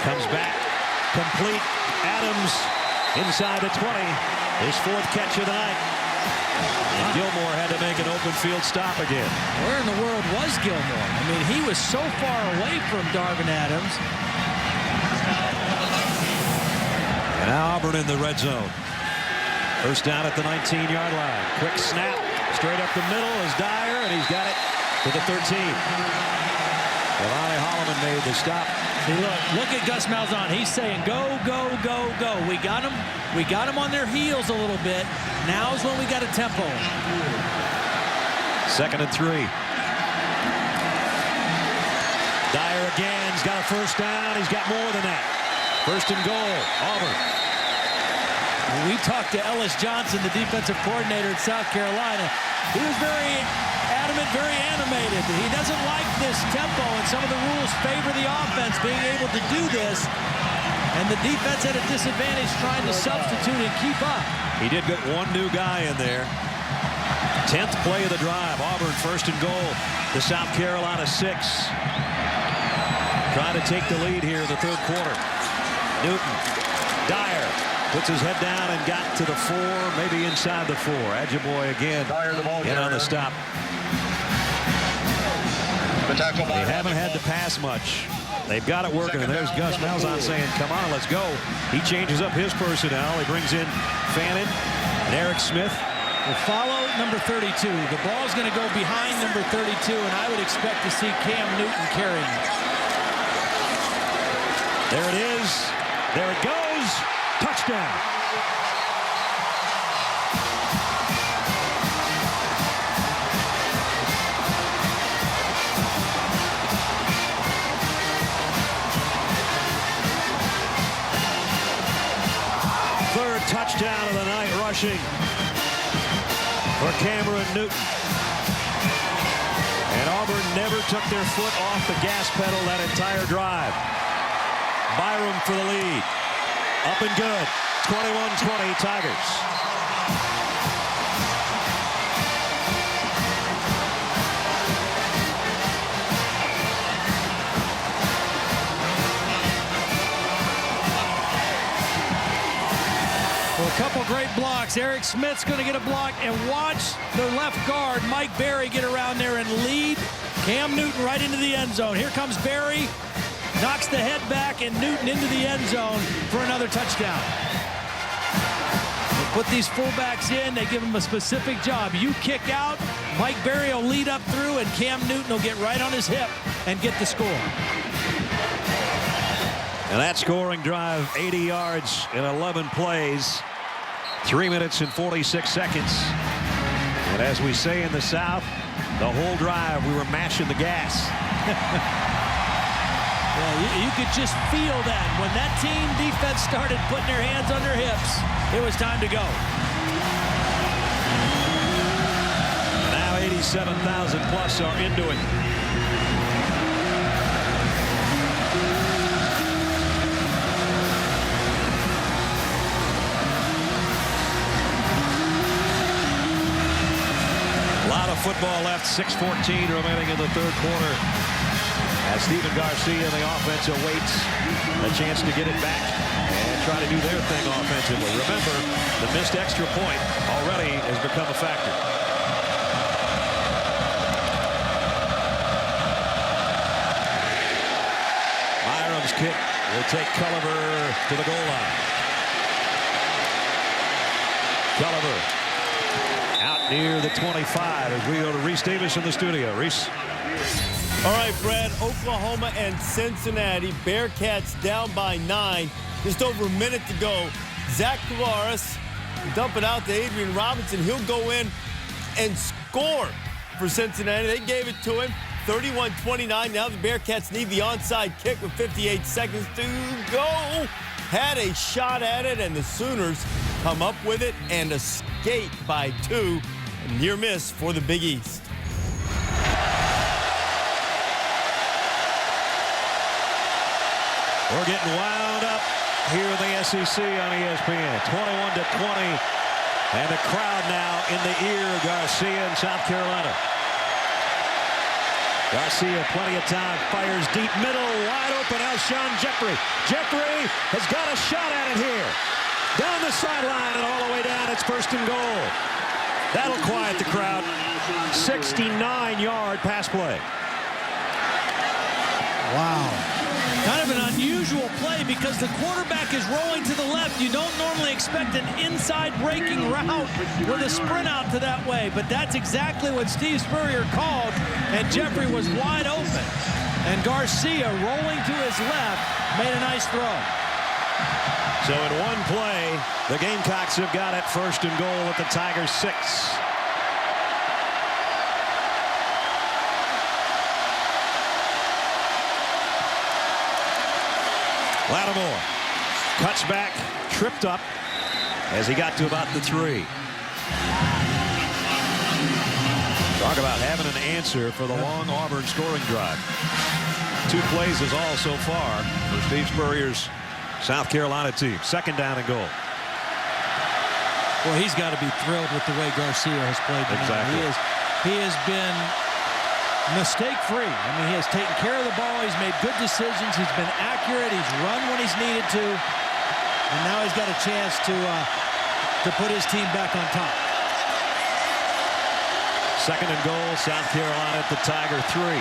comes back, complete. Adams inside the 20. His 4th catch of the night. And Gilmore had to make an open field stop again. Where in the world was Gilmore? I mean, he was so far away from Darvin Adams. And now Auburn in the red zone. First down at the 19-yard line. Quick snap. Straight up the middle is Dyer, and he's got it to the 13. Ronnie Holloman made the stop. See, look at Gus Malzahn. He's saying, go, go, go, go. We got them on their heels a little bit. Now's when we got a tempo. 2nd and 3. Dyer again. He's got a first down. He's got more than that. 1st and goal. Auburn. We talked to Ellis Johnson, the defensive coordinator at South Carolina. He was very adamant, very animated. He doesn't like this tempo, and some of the rules favor the offense being able to do this. And the defense at a disadvantage trying to substitute and keep up. He did get one new guy in there. 10th play of the drive. Auburn 1st and goal. The South Carolina 6. Trying to take the lead here in the 3rd quarter. Newton. Dyer puts his head down and got to the 4, maybe inside the 4. Ajiboye again in on the stop. They haven't had to pass much. They've got it working, and there's Gus Malzahn saying, come on, let's go. He changes up his personnel. He brings in Fannin and Eric Smith. Will follow number 32. The ball's going to go behind number 32, and I would expect to see Cam Newton carrying it. There it is. There it goes. Touchdown. Third touchdown of the night rushing for Cameron Newton. And Auburn never took their foot off the gas pedal that entire drive. Byram for the lead. Up and good. 21-20 Tigers. Well, a couple great blocks. Eric Smith's going to get a block, and watch the left guard, Mike Berry, get around there and lead Cam Newton right into the end zone. Here comes Berry, knocks the head back, and Newton into the end zone for another touchdown. They put these fullbacks in. They give them a specific job. You kick out, Mike Berry will lead up through, and Cam Newton will get right on his hip and get the score. And that scoring drive, 80 yards in 11 plays, 3 minutes and 46 seconds. And as we say in the South, the whole drive we were mashing the gas. Yeah, you could just feel that. When that team defense started putting their hands on their hips, it was time to go. Now 87,000 plus are into it. A lot of football left, 6:14 remaining in the third quarter. As Steven Garcia and the offense awaits a chance to get it back and try to do their thing offensively. Remember, the missed extra point already has become a factor. Byram's kick will take Culliver to the goal line. Culliver out near the 25 as we go to Reese Davis in the studio. Reese. All right, Brad, Oklahoma and Cincinnati. Bearcats down by 9. Just over a minute to go. Zach Tavares dump it out to Adrian Robinson. He'll go in and score for Cincinnati. They gave it to him. 31-29. Now the Bearcats need the onside kick with 58 seconds to go. Had a shot at it, and the Sooners come up with it and escape by 2. A near miss for the Big East. We're getting wound up here in the SEC on ESPN. 21-20. And the crowd now in the ear of Garcia in South Carolina. Garcia, plenty of time, fires deep middle, wide open, Alshon Jeffrey. Jeffrey has got a shot at it here. Down the sideline and all the way down, it's first and goal. That'll quiet the crowd. 69-yard pass play. Wow. Kind of an unusual play because the quarterback is rolling to the left. You don't normally expect an inside breaking route with a sprint out to that way, but that's exactly what Steve Spurrier called, and Jeffrey was wide open. And Garcia, rolling to his left, made a nice throw. So in one play, the Gamecocks have got it first and goal at the Tigers 6. Lattimore cuts back, tripped up as he got to about the 3. Talk about having an answer for the long Auburn scoring drive. 2 plays is all so far for Steve Spurrier's South Carolina team. Second down and goal. Well, he's got to be thrilled with the way Garcia has played tonight. Exactly. He has been mistake-free. I mean, he has taken care of the ball. He's made good decisions. He's been accurate. He's run when he's needed to. And now he's got a chance to put his team back on top. Second and goal, South Carolina at the Tiger 3.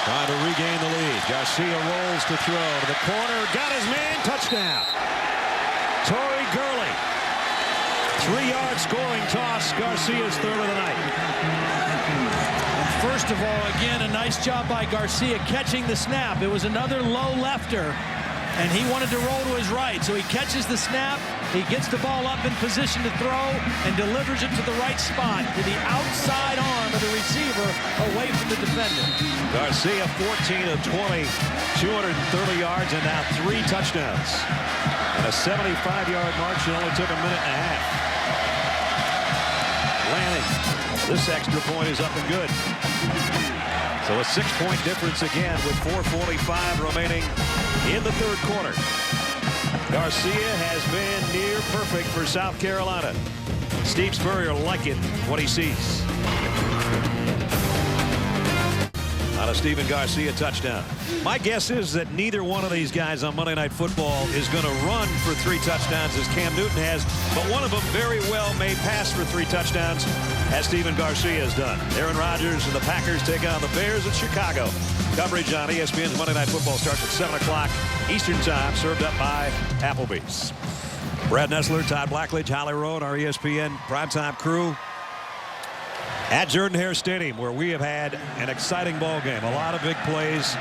Trying to regain the lead. Garcia rolls to throw to the corner. Got his man. Touchdown. Torrey Gurley. 3-yard scoring toss. Garcia's third of the night. First of all, again, a nice job by Garcia catching the snap. It was another low lefter, and he wanted to roll to his right. So he catches the snap. He gets the ball up in position to throw and delivers it to the right spot, to the outside arm of the receiver away from the defender. Garcia 14 of 20, 230 yards, and now 3 touchdowns. And a 75-yard march. It only took a minute and a half. Lanning. This extra point is up and good. So a 6-point difference again with 4:45 remaining in the third quarter. Garcia has been near perfect for South Carolina. Steve Spurrier liking what he sees. On a Steven Garcia touchdown. My guess is that neither one of these guys on Monday Night Football is going to run for 3 touchdowns as Cam Newton has, but one of them very well may pass for 3 touchdowns as Steven Garcia has done. Aaron Rodgers and the Packers take on the Bears at Chicago. Coverage on ESPN's Monday Night Football starts at 7 o'clock Eastern Time, served up by Applebee's. Brad Nessler, Todd Blackledge, Holly Rowe, our ESPN primetime crew at Jordan-Hare Stadium, where we have had an exciting ball game. A lot of big plays.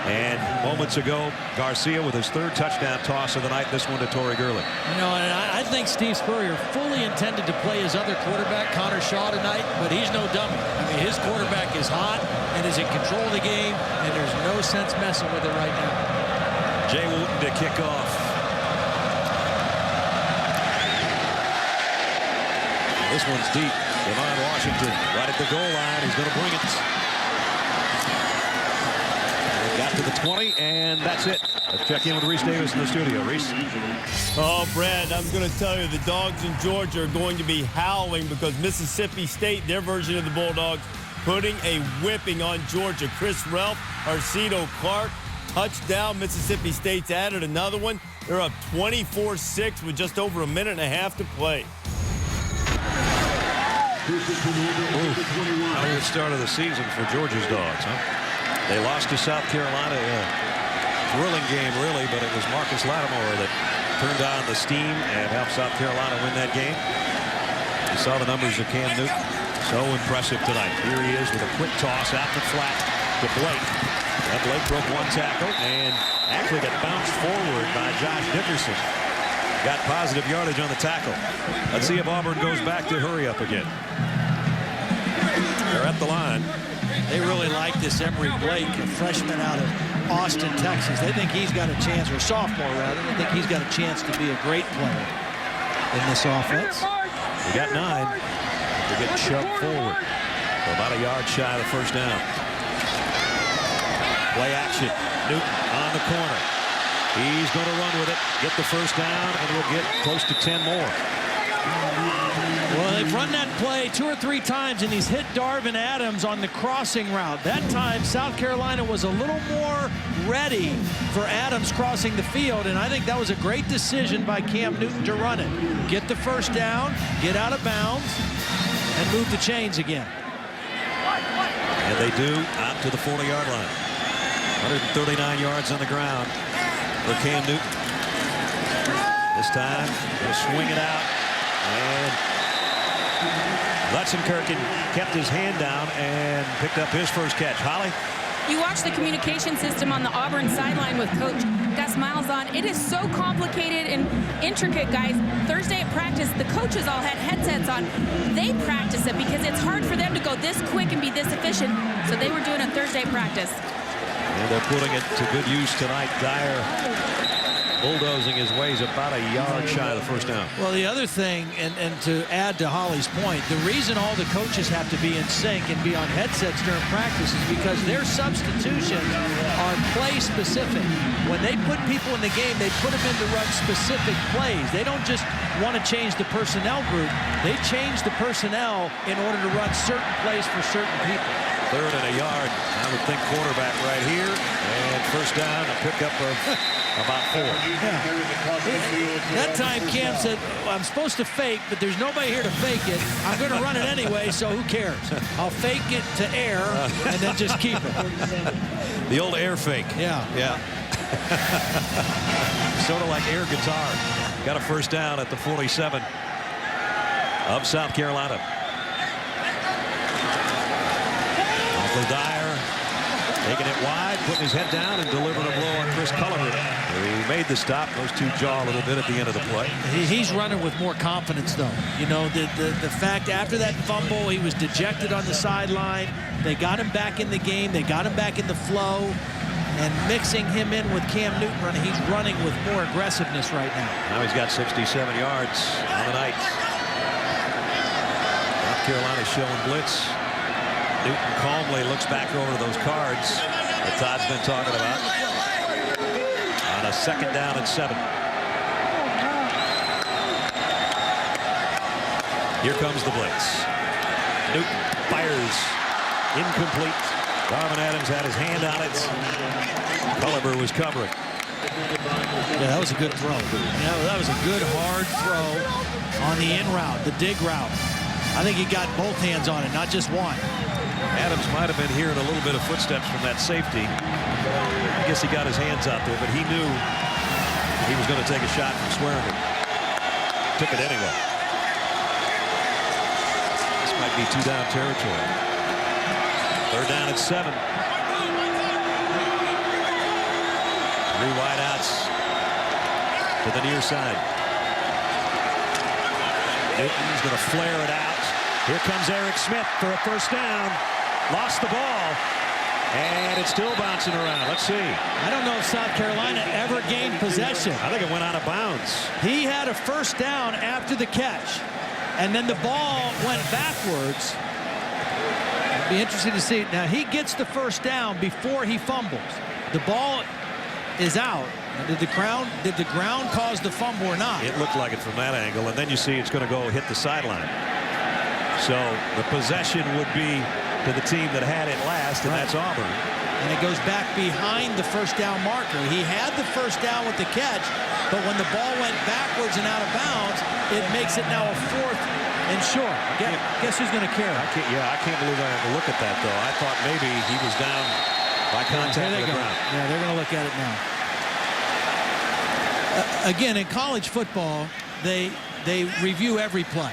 And moments ago, Garcia with his 3rd touchdown toss of the night. This one to Torrey Gurley. You know, and I think Steve Spurrier fully intended to play his other quarterback, Connor Shaw, tonight, but he's no dummy. I mean, his quarterback is hot and is in control of the game, and there's no sense messing with it right now. Jay Wooten to kick off. This one's deep. Devon Washington right at the goal line. He's going to bring it. Got to the 20, and that's it. Let's check in with Reese Davis in the studio. Reese. Oh, Brad, I'm going to tell you, the Dogs in Georgia are going to be howling because Mississippi State, their version of the Bulldogs, putting a whipping on Georgia. Chris Relf, Arcito Clark, touchdown. Mississippi State's added another one. They're up 24-6 with just over a minute and a half to play. How good start of the season for Georgia's Dogs, huh? They lost to South Carolina. Thrilling game, really, but it was Marcus Lattimore that turned on the steam and helped South Carolina win that game. You saw the numbers of Cam Newton. So impressive tonight. Here he is with a quick toss out the flat to Blake. And Blake broke 1 tackle and actually got bounced forward by Josh Dickerson. Got positive yardage on the tackle. Let's see if Auburn goes back to hurry up again. They're at the line. They really like this Emory Blake, a freshman out of Austin, Texas. They think he's got a chance, or sophomore rather. They think he's got a chance to be a great player in this offense. We got 9. They get shoved forward. So about a yard shy of the first down. Play action. Newton on the corner. He's going to run with it, get the first down, and we'll get close to 10 more. Well, they've run that play 2 or 3 times, and he's hit Darvin Adams on the crossing route. That time, South Carolina was a little more ready for Adams crossing the field, and I think that was a great decision by Cam Newton to run it. Get the first down, get out of bounds, and move the chains again. And they do out to the 40-yard line. 139 yards on the ground for Cam Newton. This time, he'll swing it out. And Lutzenkirchen kept his hand down and picked up his first catch. Holly? You watch the communication system on the Auburn sideline with Coach Gus Malzahn. It is so complicated and intricate, guys. Thursday at practice, the coaches all had headsets on. They practice it because it's hard for them to go this quick and be this efficient. So they were doing a Thursday practice. And they're putting it to good use tonight. Dyer bulldozing his ways about a yard shy of the first down. Well, the other thing, and to add to Holly's point, the reason all the coaches have to be in sync and be on headsets during practice is because their substitutions are play-specific. When they put people in the game, they put them in to run specific plays. They don't just want to change the personnel group. They change the personnel in order to run certain plays for certain people. 3rd and a yard. I would think quarterback right here. And first down, a pickup of about 4. That time Cam said, well, I'm supposed to fake, but there's nobody here to fake it. I'm going to run it anyway, so who cares? I'll fake it to air and then just keep it. The old air fake. Yeah. Yeah. Sort of like air guitar. Got a first down at the 47 of South Carolina. Michael Dyer taking it wide, putting his head down and delivering a blow on Chris Culliver, who made the stop. Those two jaw a little bit at the end of the play. He's running with more confidence, though. You know, the fact after that fumble, he was dejected on the sideline. They got him back in the game. They got him back in the flow. And mixing him in with Cam Newton running, he's running with more aggressiveness right now. Now he's got 67 yards on the night. South Carolina showing blitz. Newton calmly looks back over those cards that Todd's been talking about. On a 2nd down and 7. Here comes the blitz. Newton fires. Incomplete. Darvin Adams had his hand on it. Culliver was covering. Yeah, that was a good throw. Yeah, that was a good hard throw on the in route, the dig route. I think he got both hands on it, not just one. Adams might have been hearing a little bit of footsteps from that safety. I guess he got his hands out there, but he knew he was going to take a shot from Swearinger. Took it anyway. This might be 2-down territory. 3rd down at 7. 3 wideouts to the near side. Newton's going to flare it out. Here comes Eric Smith for a first down. Lost the ball. And it's still bouncing around. Let's see. I don't know if South Carolina ever gained possession. I think it went out of bounds. He had a first down after the catch. And then the ball went backwards. It'd be interesting to see. Now, he gets the first down before he fumbles. The ball is out. Did the ground cause the fumble or not? It looked like it from that angle, and then you see it's going to go hit the sideline. So the possession would be to the team that had it last, and that's Auburn. And it goes back behind the first down marker. He had the first down with the catch, but when the ball went backwards and out of bounds, it makes it now a 4th and short. Guess who's going to care? I can't believe I had to look at that, though. I thought maybe he was down by contact with the ground. Yeah, they're going to look at it now. Again, in college football, they review every play.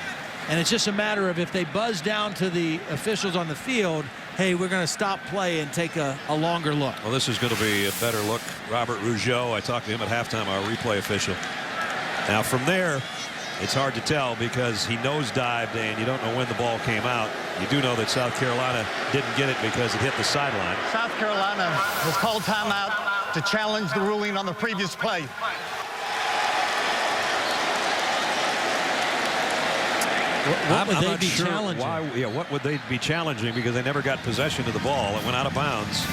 And it's just a matter of if they buzz down to the officials on the field, hey, we're going to stop play and take a longer look. Well, this is going to be a better look. Robert Rougeau, I talked to him at halftime, our replay official. Now, from there, it's hard to tell because he nosedived and you don't know when the ball came out. You do know that South Carolina didn't get it because it hit the sideline. South Carolina has called timeout to challenge the ruling on the previous play. What would they be challenging? What would they be challenging? Because they never got possession of the ball. It went out of bounds.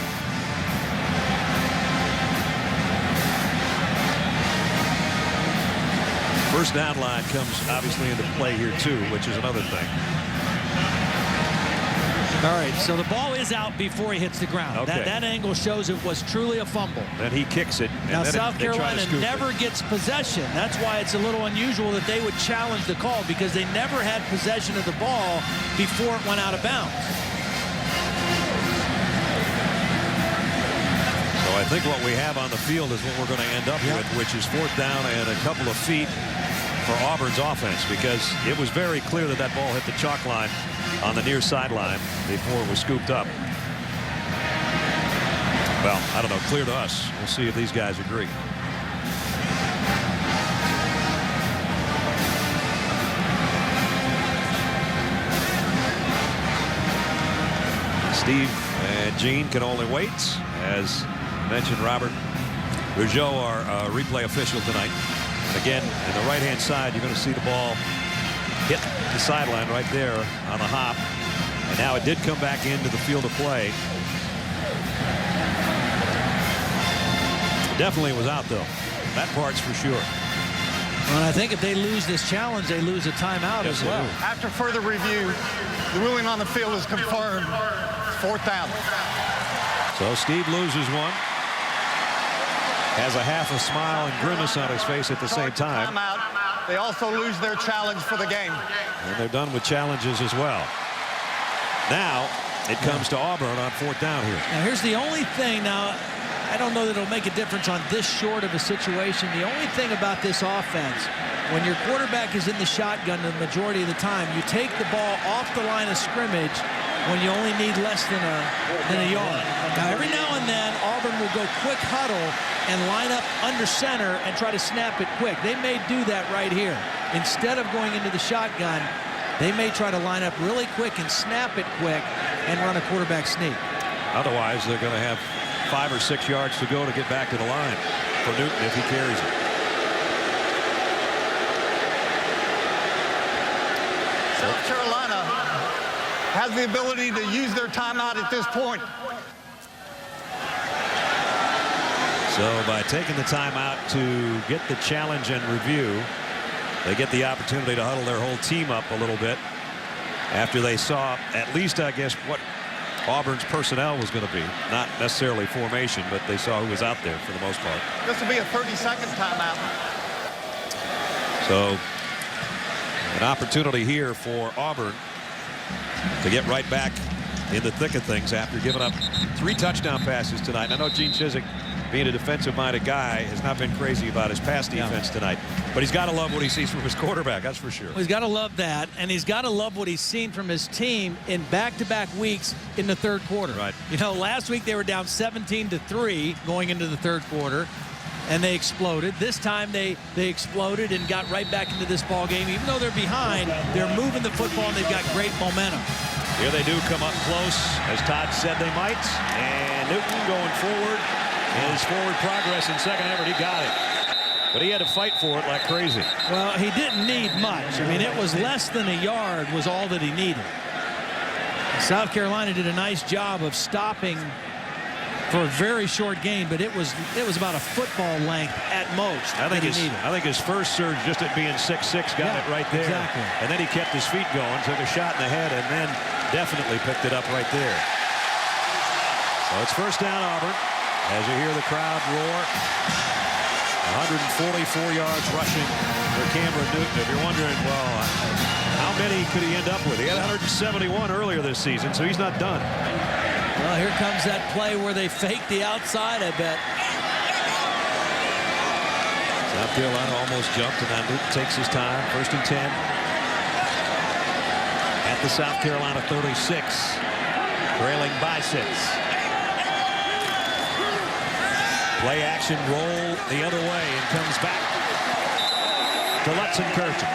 First down line comes obviously into play here too, which is another thing. All right, so the ball is out before he hits the ground. Okay. That angle shows it was truly a fumble. Then he kicks it. Now, South Carolina never gets possession. That's why it's a little unusual that they would challenge the call, because they never had possession of the ball before it went out of bounds. So I think what we have on the field is what we're going to end up with, which is 4th down and a couple of feet for Auburn's offense, because it was very clear that that ball hit the chalk line on the near sideline before it was scooped up. Well, I don't know, clear to us. We'll see if these guys agree. Steve and Gene can only wait. As mentioned, Robert Rougeau, our replay official tonight. Again, in the right-hand side, you're going to see the ball hit the sideline right there on the hop. And now it did come back into the field of play. Definitely was out, though. That part's for sure. And I think if they lose this challenge, they lose a timeout as well. After further review, the ruling on the field is confirmed. 4th down. So Steve loses one. has a half a smile and grimace on his face at the same time. Timeout. They also lose their challenge for the game. And they're done with challenges as well. Now it comes to Auburn on 4th down here. Now here's the only thing. Now I don't know that it'll make a difference on this short of a situation. The only thing about this offense, when your quarterback is in the shotgun the majority of the time, you take the ball off the line of scrimmage when you only need less than a yard. Now every now and then Auburn will go quick huddle and line up under center and try to snap it quick. They may do that right here. Instead of going into the shotgun, they may try to line up really quick and snap it quick and run a quarterback sneak. Otherwise, they're going to have 5 or 6 yards to go to get back to the line for Newton if he carries it. South Carolina has the ability to use their timeout at this point. So by taking the timeout to get the challenge and review, they get the opportunity to huddle their whole team up a little bit after they saw at least, I guess, what Auburn's personnel was going to be. Not necessarily formation, but they saw who was out there for the most part. This will be a 30-second timeout. So an opportunity here for Auburn to get right back in the thick of things after giving up 3 touchdown passes tonight. I know Gene Chizik, being a defensive-minded guy, has not been crazy about his pass defense tonight. But he's got to love what he sees from his quarterback, that's for sure. Well, he's got to love that, and he's got to love what he's seen from his team in back-to-back weeks in the 3rd quarter. Right. You know, last week they were down 17-3 going into the 3rd quarter, and they exploded. This time they exploded and got right back into this ball game. Even though they're behind, they're moving the football, and they've got great momentum. Here they do come up close, as Todd said they might. And Newton going forward. In his forward progress in second effort, he got it. But he had to fight for it like crazy. Well, he didn't need much. I mean, it was less than a yard was all that he needed. South Carolina did a nice job of stopping for a very short game, but it was about a football length at most. I think his first surge just at being 6'6" got it right there. Exactly. And then he kept his feet going, took a shot in the head, and then definitely picked it up right there. So it's 1st down Auburn. As you hear the crowd roar, 144 yards rushing for Cameron Newton. If you're wondering, well, how many could he end up with? He had 171 earlier this season, so he's not done. Well, here comes that play where they fake the outside, I bet. South Carolina almost jumped, and now Newton takes his time. 1st and 10. At the South Carolina 36. Trailing by 6. Play action, roll the other way, and comes back to Lutzenkirchen.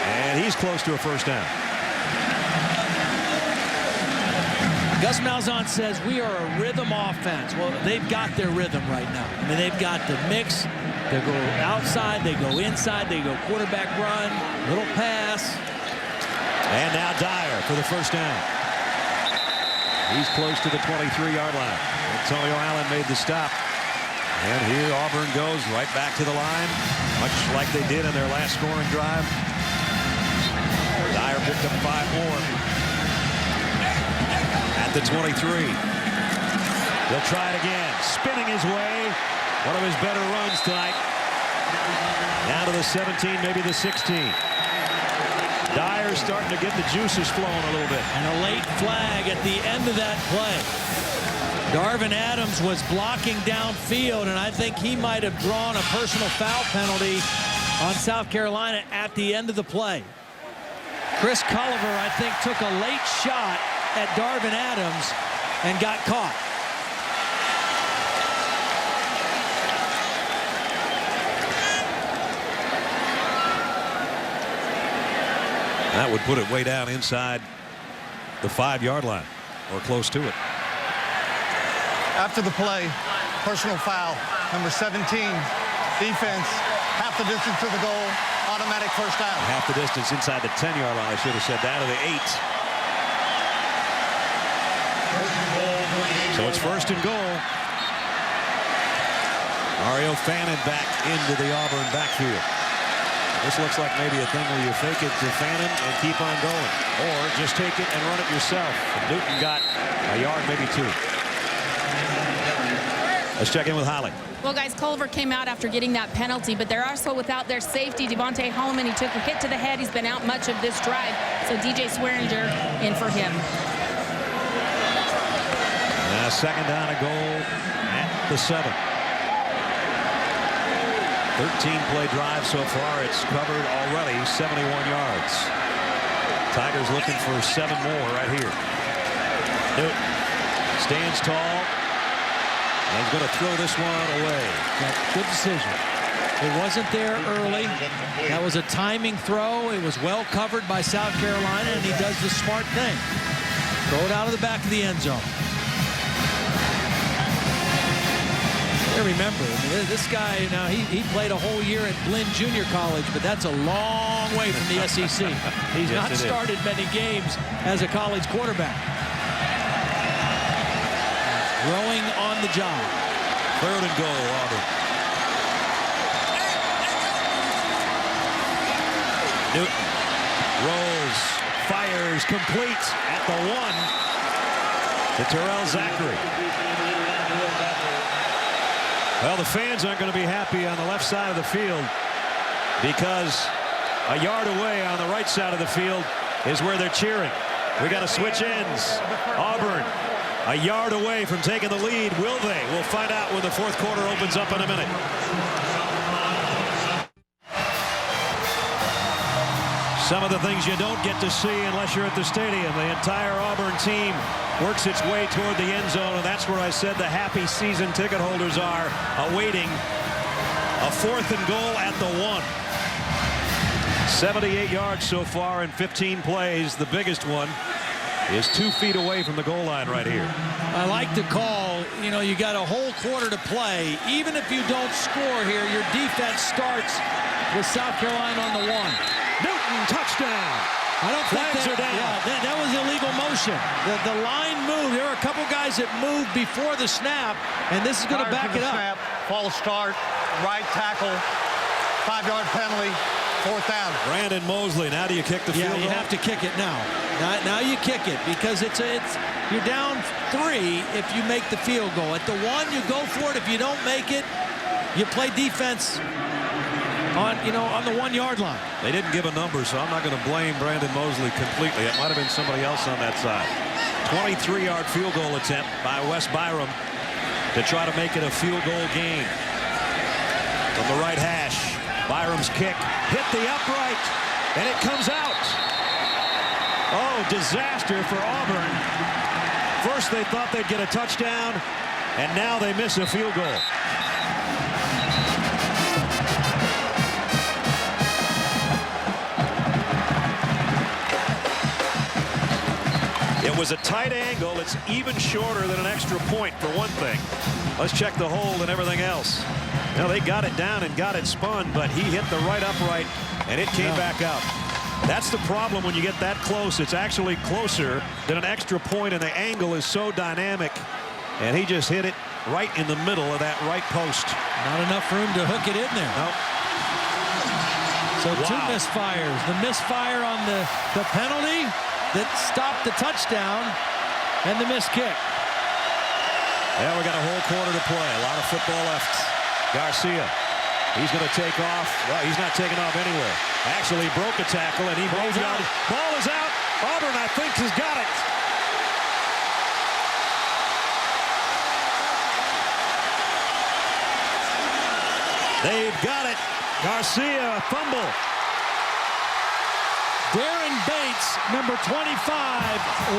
And he's close to a 1st down. Gus Malzahn says we are a rhythm offense. Well, they've got their rhythm right now. I mean, they've got the mix. They go outside, they go inside, they go quarterback run, little pass. And now Dyer for the 1st down. He's close to the 23-yard line. Antonio Allen made the stop. And here Auburn goes right back to the line, much like they did in their last scoring drive. Dyer picked up 5 more. At the 23. They'll try it again. Spinning his way. One of his better runs tonight. Now to the 17, maybe the 16. Dyer's starting to get the juices flowing a little bit. And a late flag at the end of that play. Darvin Adams was blocking downfield, and I think he might have drawn a personal foul penalty on South Carolina at the end of the play. Chris Culliver, I think, took a late shot at Darvin Adams and got caught. That would put it way down inside the 5-yard line, or close to it. After the play, personal foul, number 17, defense, half the distance to the goal, automatic 1st down. Half the distance inside the 10-yard line, I should have said, down to the 8. So it's 1st and goal. Mario Fannin back into the Auburn backfield. This looks like maybe a thing where you fake it to Fannin and keep on going, or just take it and run it yourself. And Newton got a yard, maybe 2. Let's check in with Holly. Well, guys, Culver came out after getting that penalty, but they're also without their safety, Devontae Holloman. He took a hit to the head. He's been out much of this drive, so DJ Swearinger in for him. Second down and goal at the 7. 13-play drive so far. It's covered already 71 yards. Tigers looking for 7 more right here. Newton stands tall. And he's going to throw this one away. Good decision. It wasn't there early. That was a timing throw. It was well covered by South Carolina, and he does the smart thing. Throw it out of the back of the end zone. Remember, this guy, he played a whole year at Blinn Junior College, but that's a long way from the SEC. He's Yes, not started many games as a college quarterback. Growing on the job. 3rd and goal, Auburn. Newton rolls, fires, complete at the 1 to Terrell Zachary. Well, the fans aren't going to be happy on the left side of the field because a yard away on the right side of the field is where they're cheering. We got to switch ends. Auburn a yard away from taking the lead. Will they? We'll find out when the 4th quarter opens up in a minute. Some of the things you don't get to see unless you're at the stadium. The entire Auburn team works its way toward the end zone, and that's where I said the happy season ticket holders are, awaiting a 4th and goal at the 1. 78 yards so far in 15 plays. The biggest one is 2 feet away from the goal line right here. I like the call. You got a whole quarter to play. Even if you don't score here, your defense starts with South Carolina on the 1. Newton, touchdown. I don't think Flags are down. Yeah, that was illegal motion. The line moved. There were a couple guys that moved before the snap, and this is going to back it up. Snap, false start, right tackle, 5-yard penalty, 4th down. Brandon Mosley. Now do you kick the field goal? Yeah, you have to kick it now. Now you kick it because you're down 3 if you make the field goal. At the 1, you go for it. If you don't make it, you play defense on the 1-yard line. They didn't give a number, so I'm not going to blame Brandon Mosley completely. It might have been somebody else on that side. 23-yard field goal attempt by Wes Byram to try to make it a field goal game. From the right hash, Byram's kick hit the upright, and it comes out. Oh, disaster for Auburn. First they thought they'd get a touchdown, and now they miss a field goal. It was a tight angle. It's even shorter than an extra point for one thing. Let's check the hold and everything else. Now they got it down and got it spun, but he hit the right upright and it came back out. That's the problem when you get that close. It's actually closer than an extra point, and the angle is so dynamic. And he just hit it right in the middle of that right post. Not enough room to hook it in there. Nope. So 2 misfires. The misfire on the penalty that stopped the touchdown, and the missed kick. Yeah, we got a whole quarter to play. A lot of football left. Garcia, he's going to take off. Well, he's not taking off anywhere. Actually broke a tackle, and he moves out. Ball is out. Auburn, I think, has got it. They've got it. Garcia, fumble. Darren Bates, number 25,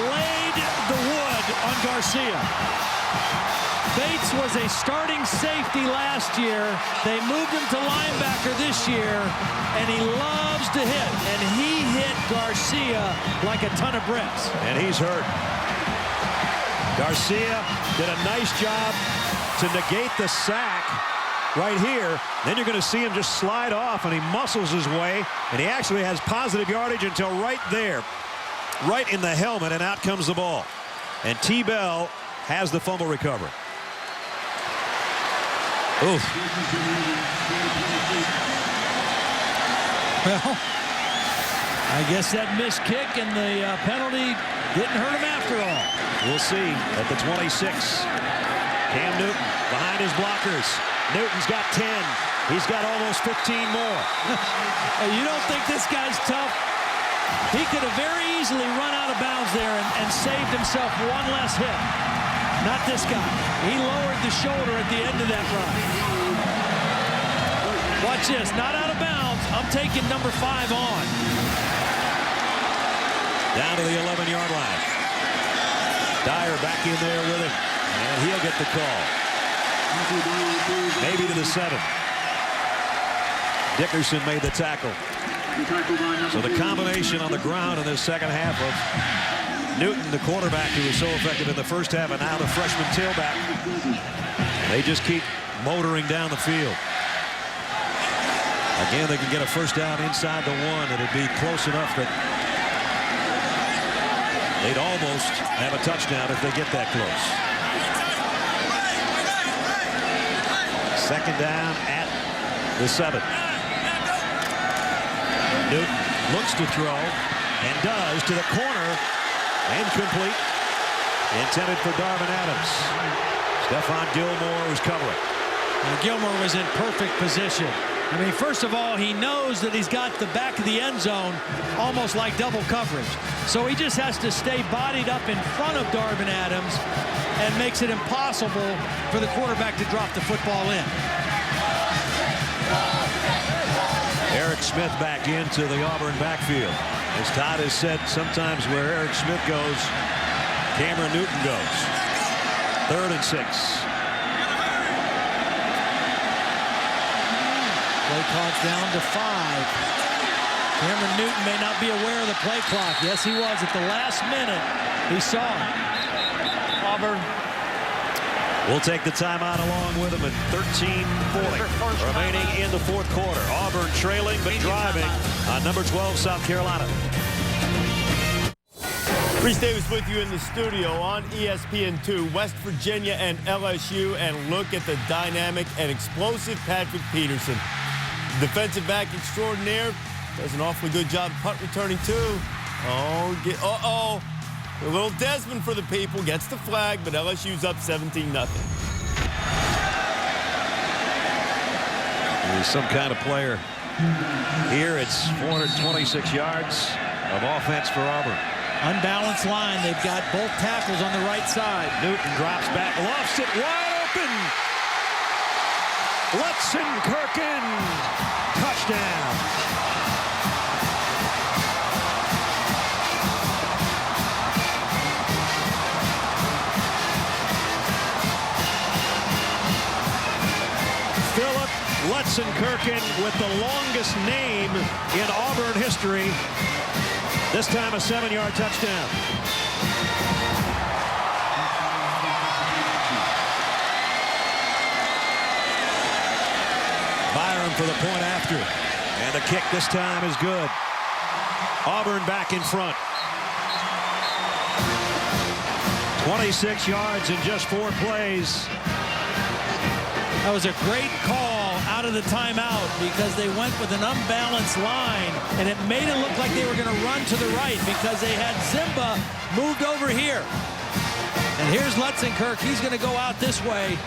laid the wood on Garcia. Bates was a starting safety last year. They moved him to linebacker this year, and he loves to hit. And he hit Garcia like a ton of bricks. And he's hurt. Garcia did a nice job to negate the sack right here. Then you're going to see him just slide off, and he muscles his way, and he actually has positive yardage until right there, right in the helmet, and out comes the ball. And T-Bell has the fumble recovery. Oof. Well, I guess that missed kick and the penalty didn't hurt him after all. We'll see at the 26. Cam Newton behind his blockers. Newton's got 10. He's got almost 15 more. You don't think this guy's tough? He could have very easily run out of bounds there and saved himself one less hit. Not this guy. He lowered the shoulder at the end of that run. Watch this. Not out of bounds. I'm taking number 5 on. Down to the 11-yard line. Dyer back in there with him. And he'll get the call. Maybe to the 7. Dickerson made the tackle. So the combination on the ground in this second half of Newton, the quarterback who was so effective in the first half, and now the freshman tailback. They just keep motoring down the field. Again, they can get a first down inside the 1. It'd be close enough that they'd almost have a touchdown if they get that close. Second down at the 7. Newton looks to throw and does to the corner. Incomplete. Intended for Darvin Adams. Stephon Gilmore was covering. And Gilmore was in perfect position. I mean, first of all, he knows that he's got the back of the end zone almost like double coverage. So he just has to stay bodied up in front of Darvin Adams and makes it impossible for the quarterback to drop the football in. Eric Smith back into the Auburn backfield. As Todd has said, sometimes where Eric Smith goes, Cameron Newton goes. 3rd and 6. Play clock down to 5. Cameron Newton may not be aware of the play clock. Yes, he was. At the last minute, he saw it. Auburn We'll take the timeout along with them at 13:40 remaining in the 4th quarter. Auburn trailing but driving on number 12 South Carolina. Reese Davis with you in the studio on ESPN2, West Virginia and LSU, and look at the dynamic and explosive Patrick Peterson. Defensive back extraordinaire, does an awfully good job punt returning too. Uh-oh. A little Desmond for the people, gets the flag, but LSU's up 17-0. He's some kind of player. Here it's 426 yards of offense for Auburn. Unbalanced line. They've got both tackles on the right side. Newton drops back, lofts it wide open. Lutzenkirchen, touchdown. Philip Lutzenkirchen with the longest name in Auburn history. This time a 7-yard touchdown. Byron for the point after. And the kick this time is good. Auburn back in front. 26 yards in just 4 plays. That was a great call out of the timeout because they went with an unbalanced line, and it made it look like they were going to run to the right because they had Zimba moved over here. And here's Lutzenkirchen. He's going to go out this way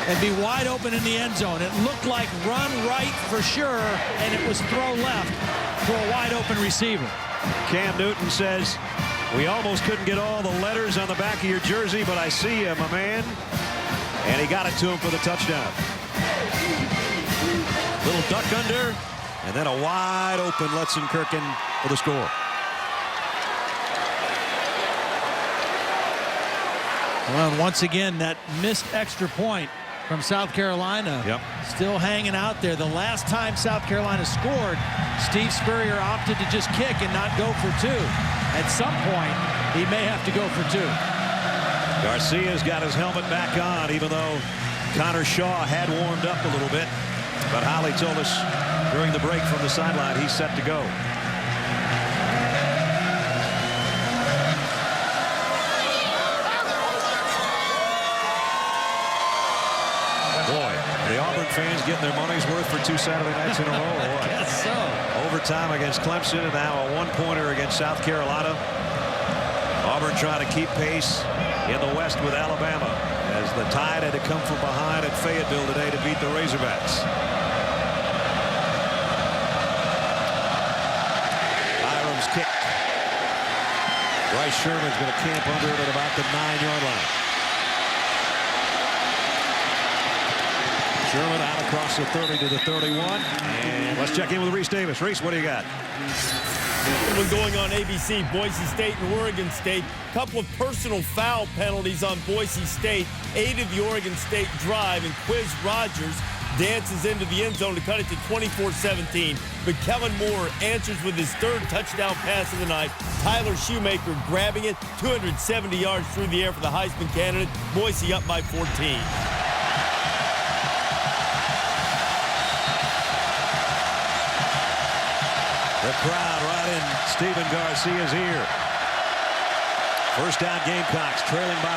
and be wide open in the end zone. It looked like run right for sure, and it was throw left for a wide open receiver. Cam Newton says, we almost couldn't get all the letters on the back of your jersey, but I see you, my man. And he got it to him for the touchdown. Little duck under, and then a wide open Lutzenkirchen for the score. Well, once again, that missed extra point from South Carolina. Yep. Still hanging out there. The last time South Carolina scored, Steve Spurrier opted to just kick and not go for 2. At some point, he may have to go for 2. Garcia's got his helmet back on, even though Connor Shaw had warmed up a little bit. But Holly told us during the break from the sideline he's set to go. Boy, the Auburn fans getting their money's worth for 2 Saturday nights in a row, or what? I guess so. Overtime against Clemson, and now a 1-pointer against South Carolina. Auburn trying to keep pace in the West with Alabama, as the Tide had to come from behind at Fayetteville today to beat the Razorbacks. Byram's kick. Bryce Sherman's going to camp under it at about the 9-yard line. Sherman out across the 30 to the 31. And let's check in with Reese Davis. Reese, what do you got? Going on ABC, Boise State and Oregon State. Couple of personal foul penalties on Boise State. Aided the Oregon State drive, and Quiz Rogers dances into the end zone to cut it to 24-17. But Kellen Moore answers with his third touchdown pass of the night. Tyler Shoemaker grabbing it 270 yards through the air for the Heisman candidate. Boise up by 14. The crowd right in Stephen Garcia's ear. First down, Gamecocks trailing by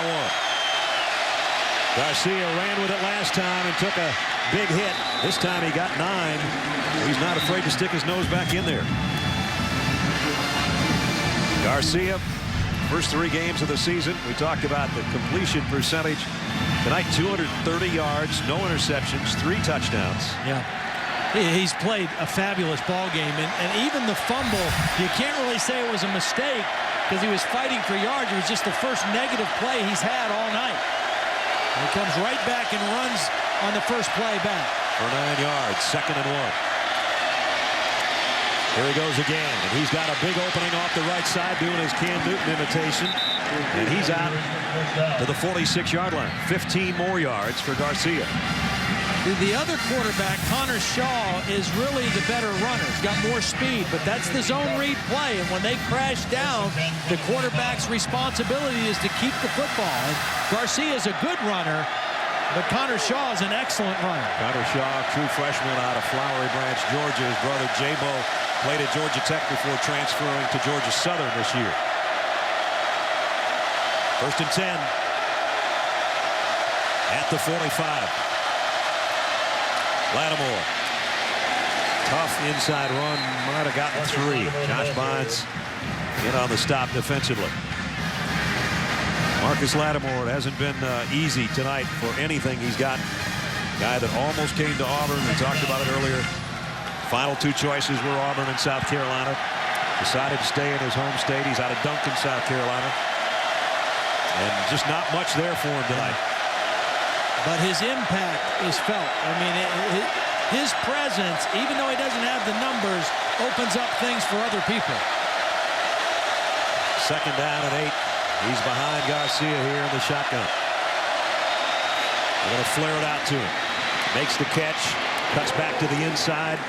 1. Garcia ran with it last time and took a big hit. This time he got 9. He's not afraid to stick his nose back in there. Garcia, first 3 games of the season. We talked about the completion percentage. Tonight, 230 yards, no interceptions, 3 touchdowns. Yeah. He's played a fabulous ball game, and even the fumble, you can't really say it was a mistake because he was fighting for yards. It was just the first negative play he's had all night. And he comes right back and runs on the first play back. For 9 yards, 2nd and 1. Here he goes again, and he's got a big opening off the right side doing his Cam Newton imitation. And he's out to the 46-yard line. 15 more yards for Garcia. The other quarterback, Connor Shaw, is really the better runner. He's got more speed, but that's the zone read play. And when they crash down, the quarterback's responsibility is to keep the football. And Garcia is a good runner, but Connor Shaw is an excellent runner. Connor Shaw, true freshman out of Flowery Branch, Georgia. His brother J-Bo played at Georgia Tech before transferring to Georgia Southern this year. 1st and 10 at the 45. Lattimore. Tough inside run. Might have gotten 3. Josh Bynes in on the stop defensively. Marcus Lattimore, it hasn't been easy tonight for anything he's got. Guy that almost came to Auburn. We talked about it earlier. Final 2 choices were Auburn and South Carolina. Decided to stay in his home state. He's out of Duncan, South Carolina. And just not much there for him tonight. But his impact is felt. I mean, his presence, even though he doesn't have the numbers, opens up things for other people. 2nd down and 8. He's behind Garcia here in the shotgun. They're going to flare it out to him. Makes the catch, cuts back to the inside.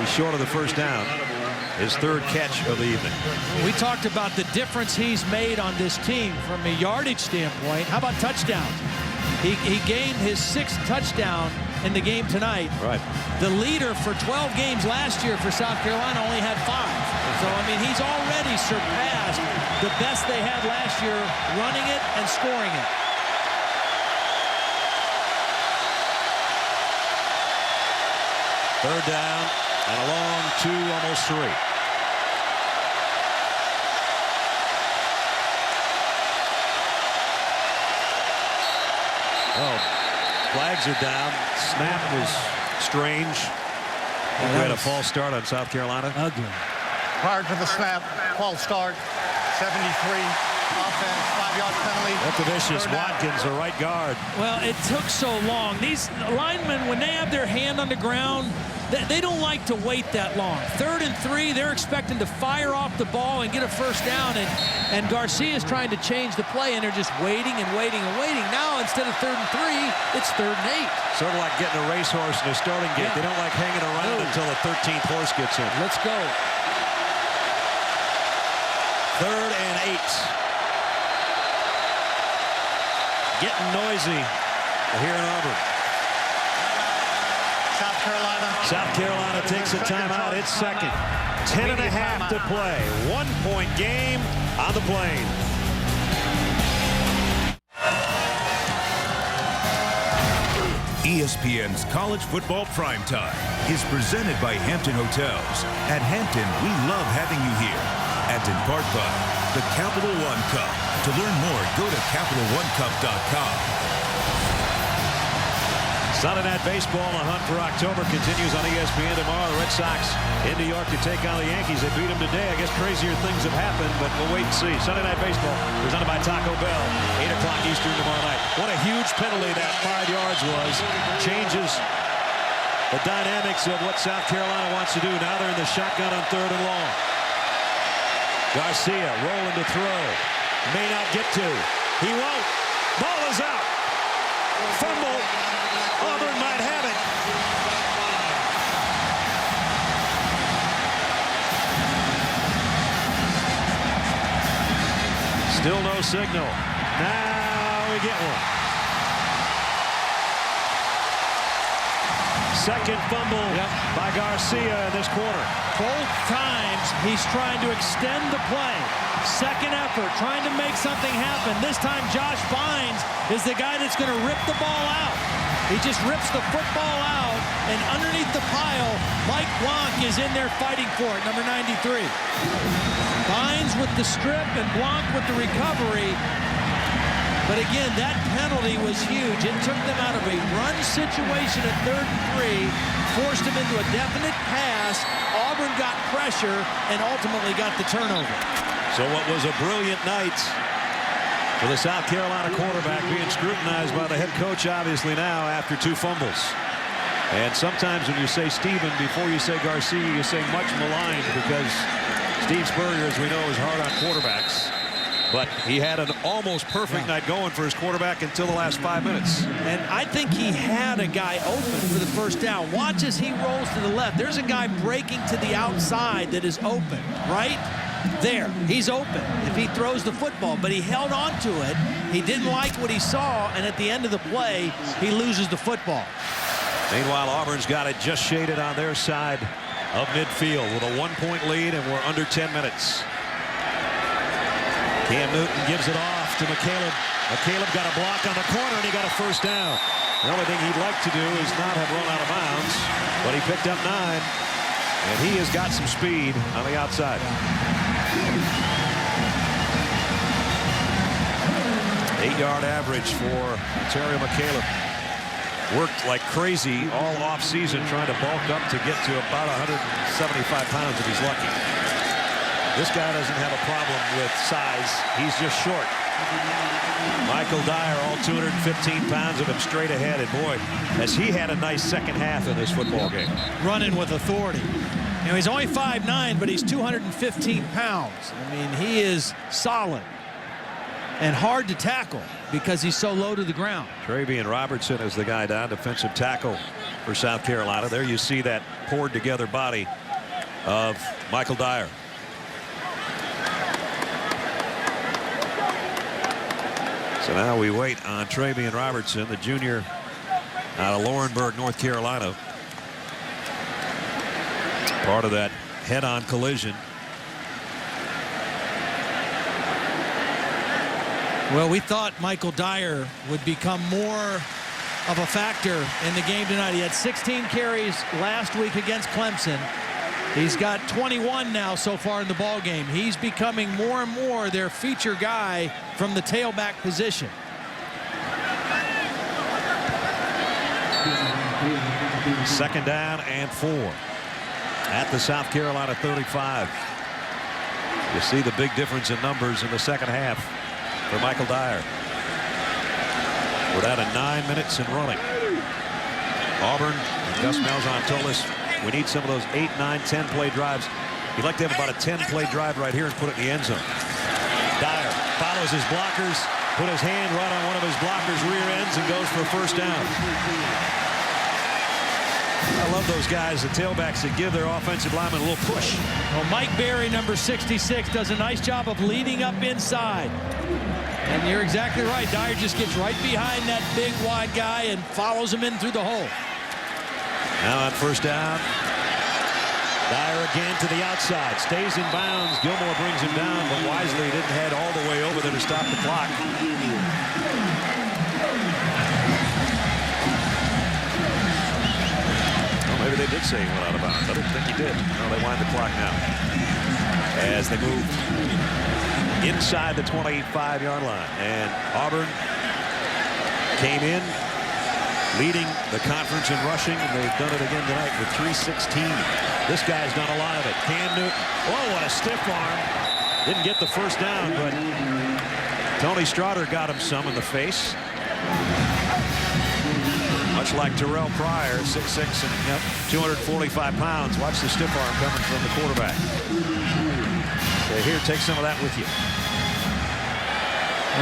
He's short of the first down. His 3rd catch of the evening. We talked about the difference he's made on this team from a yardage standpoint. How about touchdowns? He gained his 6th touchdown in the game tonight. Right. The leader for 12 games last year for South Carolina only had 5. So, I mean, he's already surpassed the best they had last year running it and scoring it. Third down and a long 2, almost 3. Oh, flags are down. Snap was strange. We had a false start on South Carolina. Ugly. Prior to the snap, false start, 73. Offense, 5-yard penalty. Vicious. Watkins, the right guard. Well, it took so long. These linemen, when they have their hand on the ground, they don't like to wait that long. 3rd and 3, they're expecting to fire off the ball and get a first down, and Garcia is trying to change the play, and they're just waiting and waiting and waiting. Now, instead of 3rd and 3, it's 3rd and 8. Sort of like getting a racehorse in a starting gate. Yeah. They don't like hanging around until the 13th horse gets in. Let's go. 3rd and 8. Getting noisy here in Auburn. South Carolina takes a timeout. It's 2nd. 10.5 to play. 1-point game on the Plains. ESPN's College Football Primetime is presented by Hampton Hotels. At Hampton, we love having you here. And in part by the Capital One Cup. To learn more, go to CapitalOneCup.com. Sunday Night Baseball, a hunt for October, continues on ESPN tomorrow. The Red Sox in New York to take on the Yankees. They beat them today. I guess crazier things have happened, but we'll wait and see. Sunday Night Baseball presented by Taco Bell, 8 o'clock Eastern tomorrow night. What a huge penalty that 5 yards was. Changes the dynamics of what South Carolina wants to do. Now they're in the shotgun on 3rd and long. Garcia rolling to throw. May not get to. He won't. Ball is out. Fumble. Auburn might have it. Still no signal. Now we get one. Second fumble by Garcia in this quarter. Both times he's trying to extend the play. Second effort, trying to make something happen. This time Josh Bynes is the guy that's going to rip the ball out. He just rips the football out, and underneath the pile, Mike Blanc is in there fighting for it, number 93. Bynes with the strip and Blanc with the recovery. But again, that penalty was huge. It took them out of a run situation at 3rd and 3, forced them into a definite pass. Auburn got pressure and ultimately got the turnover. So what was a brilliant night for the South Carolina quarterback being scrutinized by the head coach, obviously, now after 2 fumbles. And sometimes when you say Stephen before you say Garcia, you say much maligned, because Steve Spurrier, as we know, is hard on quarterbacks. But he had an almost perfect night going for his quarterback until the last 5 minutes. And I think he had a guy open for the first down. Watch as he rolls to the left. There's a guy breaking to the outside that is open, right? There, he's open if he throws the football, but he held on to it. He didn't like what he saw, and at the end of the play, he loses the football. Meanwhile, Auburn's got it just shaded on their side of midfield with a 1-point lead, and we're under 10 minutes. Cam Newton gives it off to McCaleb. McCaleb got a block on the corner, and he got a first down. The only thing he'd like to do is not have run out of bounds, but he picked up 9, and he has got some speed on the outside. 8-yard average for Terry McCaleb. Worked like crazy all off-season trying to bulk up to get to about 175 pounds if he's lucky. This guy doesn't have a problem with size. He's just short. Michael Dyer, all 215 pounds of him straight ahead. And boy, has he had a nice second half in this football game. Running with authority. You know, he's only 5'9", but he's 215 pounds. I mean, he is solid and hard to tackle because he's so low to the ground. Travian Robertson is the guy down, defensive tackle for South Carolina. There you see that poured together body of Michael Dyer. So now we wait on Travian Robertson, the junior out of Laurinburg, North Carolina. Part of that head-on collision. Well, we thought Michael Dyer would become more of a factor in the game tonight. He had 16 carries last week against Clemson. He's got 21 now so far in the ball game. He's becoming more and more their feature guy from the tailback position. Second down and 4 at the South Carolina 35. You see the big difference in numbers in the second half for Michael Dyer. We're down to 9 minutes and running. Auburn, Gus Malzahn told us we need some of those 8, 9, 10 play drives. You'd like to have about a 10-play drive right here and put it in the end zone. Dyer follows his blockers, put his hand right on one of his blockers' rear ends and goes for a first down. I love those guys, the tailbacks, that give their offensive linemen a little push. Well, Mike Berry, number 66, does a nice job of leading up inside. And you're exactly right. Dyer just gets right behind that big, wide guy and follows him in through the hole. Now on first down, Dyer again to the outside. Stays in bounds. Gilmore brings him down, but wisely didn't head all the way over there to stop the clock. Maybe they did say he went out of bounds. I don't think he did. No, they wind the clock now as they move inside the 25-yard line. And Auburn came in leading the conference in rushing, and they've done it again tonight with 316. This guy's done a lot of it. Cam Newton. Oh, what a stiff arm. Didn't get the first down, but Tony Straughter got him some in the face. Much like Terrell Pryor, 6'6" and 245 pounds. Watch the stiff arm coming from the quarterback. So here, take some of that with you.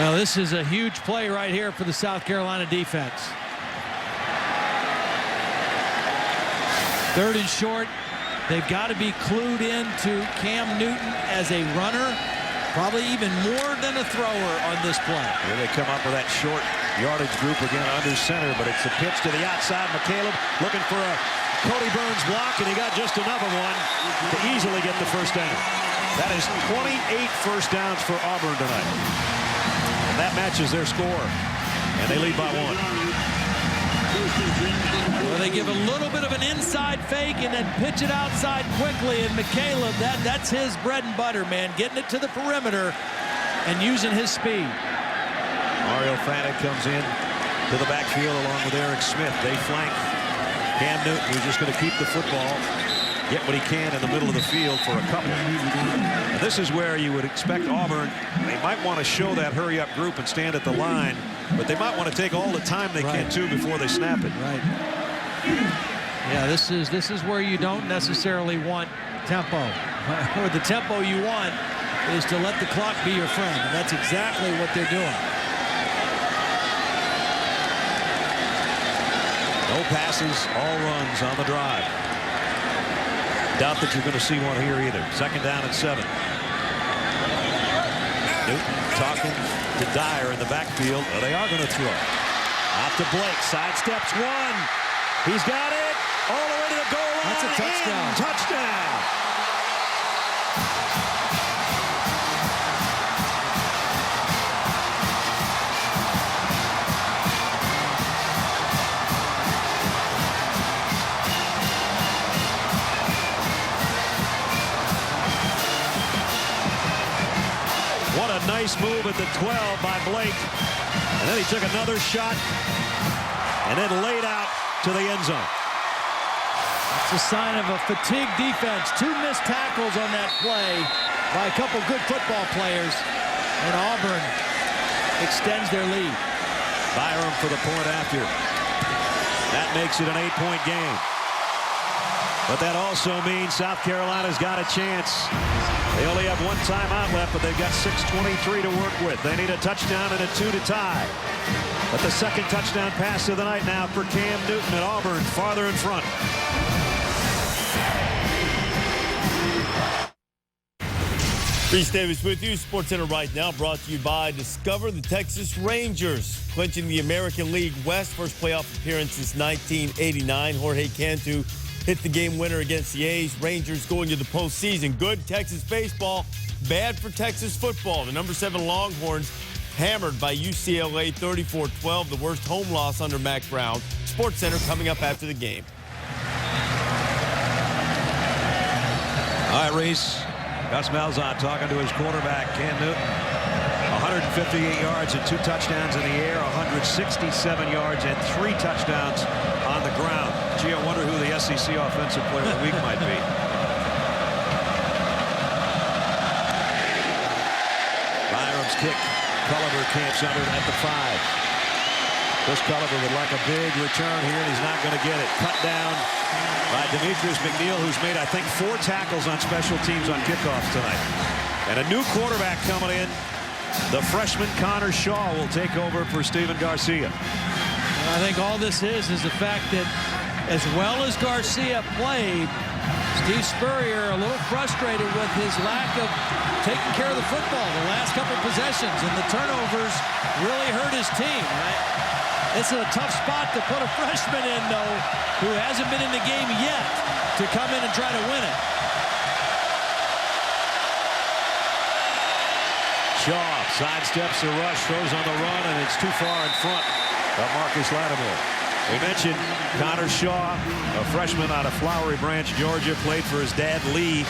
Well, this is a huge play right here for the South Carolina defense. 3rd and short. They've got to be clued in to Cam Newton as a runner, probably even more than a thrower on this play. Here they come up with that short yardage group again under center, but it's a pitch to the outside. McCaleb looking for a Cody Burns block, and he got just another one to easily get the first down. That is 28 first downs for Auburn tonight. And that matches their score, and they lead by 1. Well, they give a little bit of an inside fake and then pitch it outside quickly, and McCaleb, that's his bread and butter, man, getting it to the perimeter and using his speed. Mario Fanta comes in to the backfield along with Eric Smith. They flank Cam Newton, who's just going to keep the football, get what he can in the middle of the field for a couple. And this is where you would expect Auburn. They might want to show that hurry-up group and stand at the line, but they might want to take all the time they can, too, before they snap it. Right. Yeah, this is where you don't necessarily want tempo. Or the tempo you want is to let the clock be your friend, and that's exactly what they're doing. No passes, all runs on the drive. Doubt that you're going to see one here either. 2nd down and 7. Newton talking to Dyer in the backfield. Well, they are going to throw. Out to Blake. Sidesteps one. He's got it. All the way to the goal line. That's a touchdown. Touchdown. What a nice move at the 12 by Blake. And then he took another shot and then laid out to the end zone. It's a sign of a fatigued defense. 2 missed tackles on that play by a couple good football players. And Auburn extends their lead. Byram for the point after. That makes it an 8-point game. But that also means South Carolina's got a chance. They only have 1 timeout left, but they've got 6:23 to work with. They need a touchdown and a 2 to tie. But the 2nd touchdown pass of the night now for Cam Newton, at Auburn farther in front. Reese Davis with you. SportsCenter right now brought to you by Discover the Texas Rangers, clinching the American League West, first playoff appearance since 1989. Jorge Cantu hit the game winner against the A's. Rangers going to the postseason. Good Texas baseball, bad for Texas football. The number 7 Longhorns hammered by UCLA 34-12, the worst home loss under Mac Brown. SportsCenter coming up after the game. All right, Reese. Gus Malzahn talking to his quarterback, Cam Newton. 158 yards and 2 touchdowns in the air, 167 yards and 3 touchdowns on the ground. Gee, I wonder who the SEC Offensive Player of the Week might be. Byram's kick. Culliver camps under at the 5. Chris Culliver would like a big return here, and he's not going to get it. Cut down by Demetrius McNeil, who's made, I think, 4 tackles on special teams on kickoffs tonight. And a new quarterback coming in. The freshman Connor Shaw will take over for Steven Garcia. And I think all this is the fact that as well as Garcia played, Steve Spurrier a little frustrated with his lack of taking care of the football the last couple possessions, and the turnovers really hurt his team. Right? It's a tough spot to put a freshman in, though, who hasn't been in the game yet, to come in and try to win it. Shaw sidesteps the rush, throws on the run, and it's too far in front of Marcus Lattimore. We mentioned Connor Shaw, a freshman out of Flowery Branch, Georgia, played for his dad, Lee,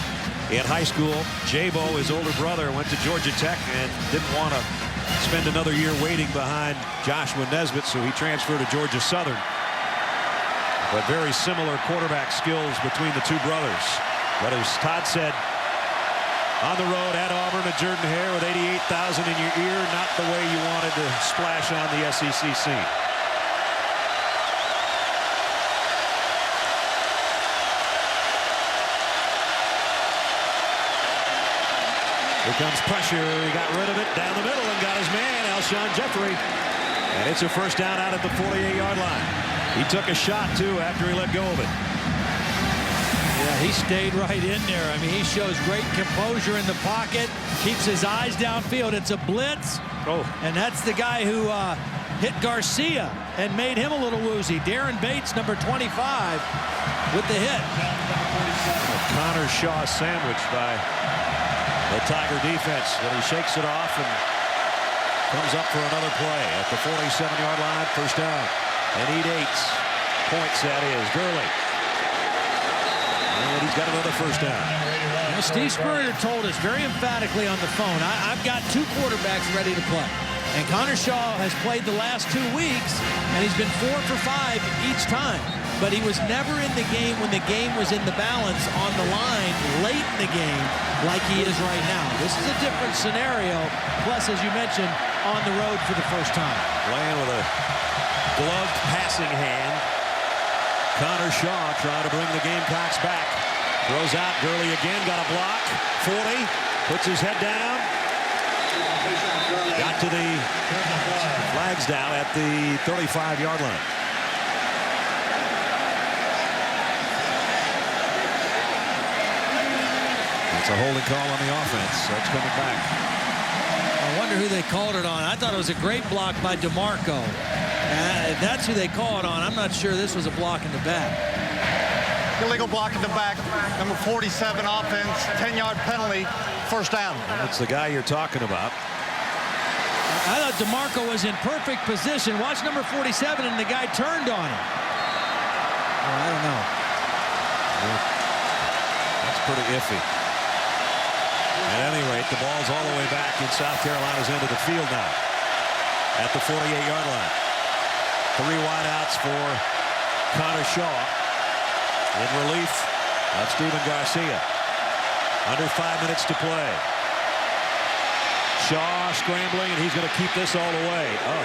in high school. Jabo, his older brother, went to Georgia Tech and didn't want to spend another year waiting behind Joshua Nesbitt, so he transferred to Georgia Southern. But very similar quarterback skills between the two brothers. But as Todd said, on the road at Auburn, at Jordan-Hare with 88,000 in your ear, not the way you wanted to splash on the SEC scene. Here comes pressure. He got rid of it down the middle and got his man, Alshon Jeffrey. And it's a first down out at the 48-yard line. He took a shot, too, after he let go of it. Yeah, he stayed right in there. I mean, he shows great composure in the pocket, keeps his eyes downfield. It's a blitz. Oh. And that's the guy who hit Garcia and made him a little woozy. Darren Bates, number 25, with the hit. Connor Shaw sandwiched by the Tiger defense. Then he shakes it off and comes up for another play at the 47-yard line. First down. And he needs points, that is. Gurley. And he's got another first down. Well, Steve Spurrier told us very emphatically on the phone, I've got two quarterbacks ready to play. And Connor Shaw has played the last 2 weeks, and he's been 4 for 5 each time. But he was never in the game when the game was in the balance on the line late in the game like he is right now. This is a different scenario. Plus, as you mentioned, on the road for the first time. Playing with a gloved passing hand. Connor Shaw trying to bring the Gamecocks back. Throws out. Gurley again. Got a block. 40. Puts his head down. Got to the flags down at the 35-yard line. It's a holding call on the offense. That's coming back. I wonder who they called it on. I thought it was a great block by DeMarco. If that's who they call it on, I'm not sure this was a block in the back. Illegal block in the back. Number 47 offense. 10-yard penalty. First down. That's the guy you're talking about. I thought DeMarco was in perfect position. Watch number 47, and the guy turned on him. Oh, I don't know. That's pretty iffy. At any rate, the ball's all the way back in South Carolina's end of the field now. At the 48-yard line. 3 wideouts for Connor Shaw. In relief of Steven Garcia. Under 5 minutes to play. Shaw scrambling, and he's going to keep this all the way. Oh,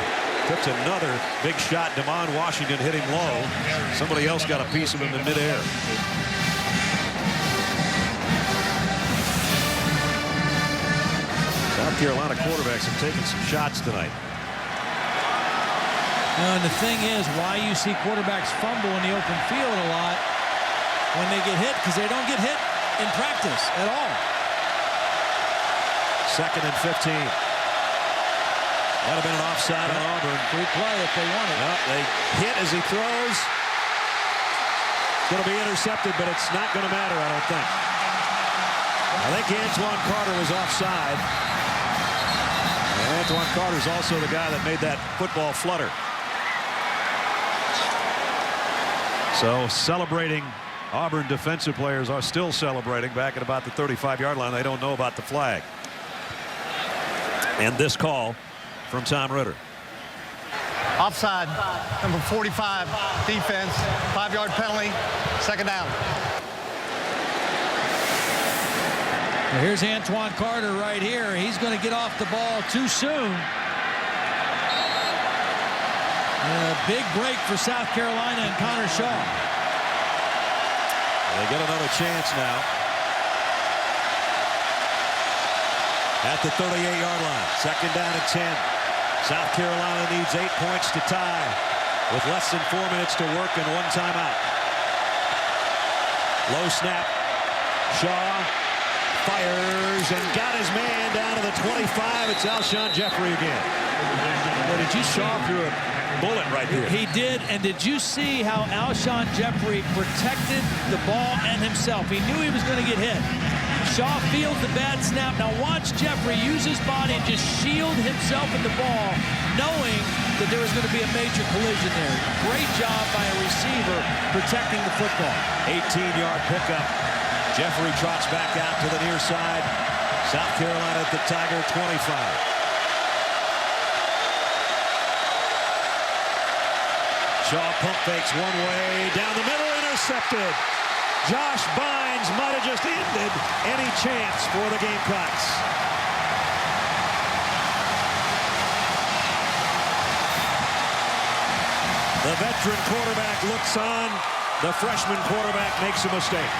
puts another big shot. Damon Washington hit him low. Somebody else got a piece of him in midair. South Carolina quarterbacks have taken some shots tonight. And the thing is, why you see quarterbacks fumble in the open field a lot when they get hit, because they don't get hit in practice at all. 2nd and 15. That'd have been an offside on Auburn. Free play if they want it. Well, they hit as he throws. It's going to be intercepted, but it's not going to matter, I don't think. I think Antoine Carter was offside. And Antoine Carter's also the guy that made that football flutter. So celebrating, Auburn defensive players are still celebrating back at about the 35-yard line. They don't know about the flag. And this call from Tom Ritter. Offside. Number 45 defense. 5-yard penalty. Second down. Well, here's Antoine Carter right here. He's going to get off the ball too soon. A big break for South Carolina and Connor Shaw. They get another chance now. At the 38-yard line. 2nd down and 10. South Carolina needs 8 points to tie with less than 4 minutes to work and 1 timeout. Low snap. Shaw fires and got his man down to the 25. It's Alshon Jeffrey again. Well, did you Shaw threw a bullet right there? He did, and did you see how Alshon Jeffrey protected the ball and himself? He knew he was going to get hit. Shaw fields the bad snap. Now watch Jeffrey use his body and just shield himself in the ball, knowing that there was going to be a major collision there. Great job by a receiver protecting the football. 18-yard pickup Jeffrey trots back out to the near side. South Carolina at the Tiger 25. Shaw pump fakes one way, down the middle, intercepted. Josh Bynes might have just ended any chance for the Gamecocks. The veteran quarterback looks on. The freshman quarterback makes a mistake.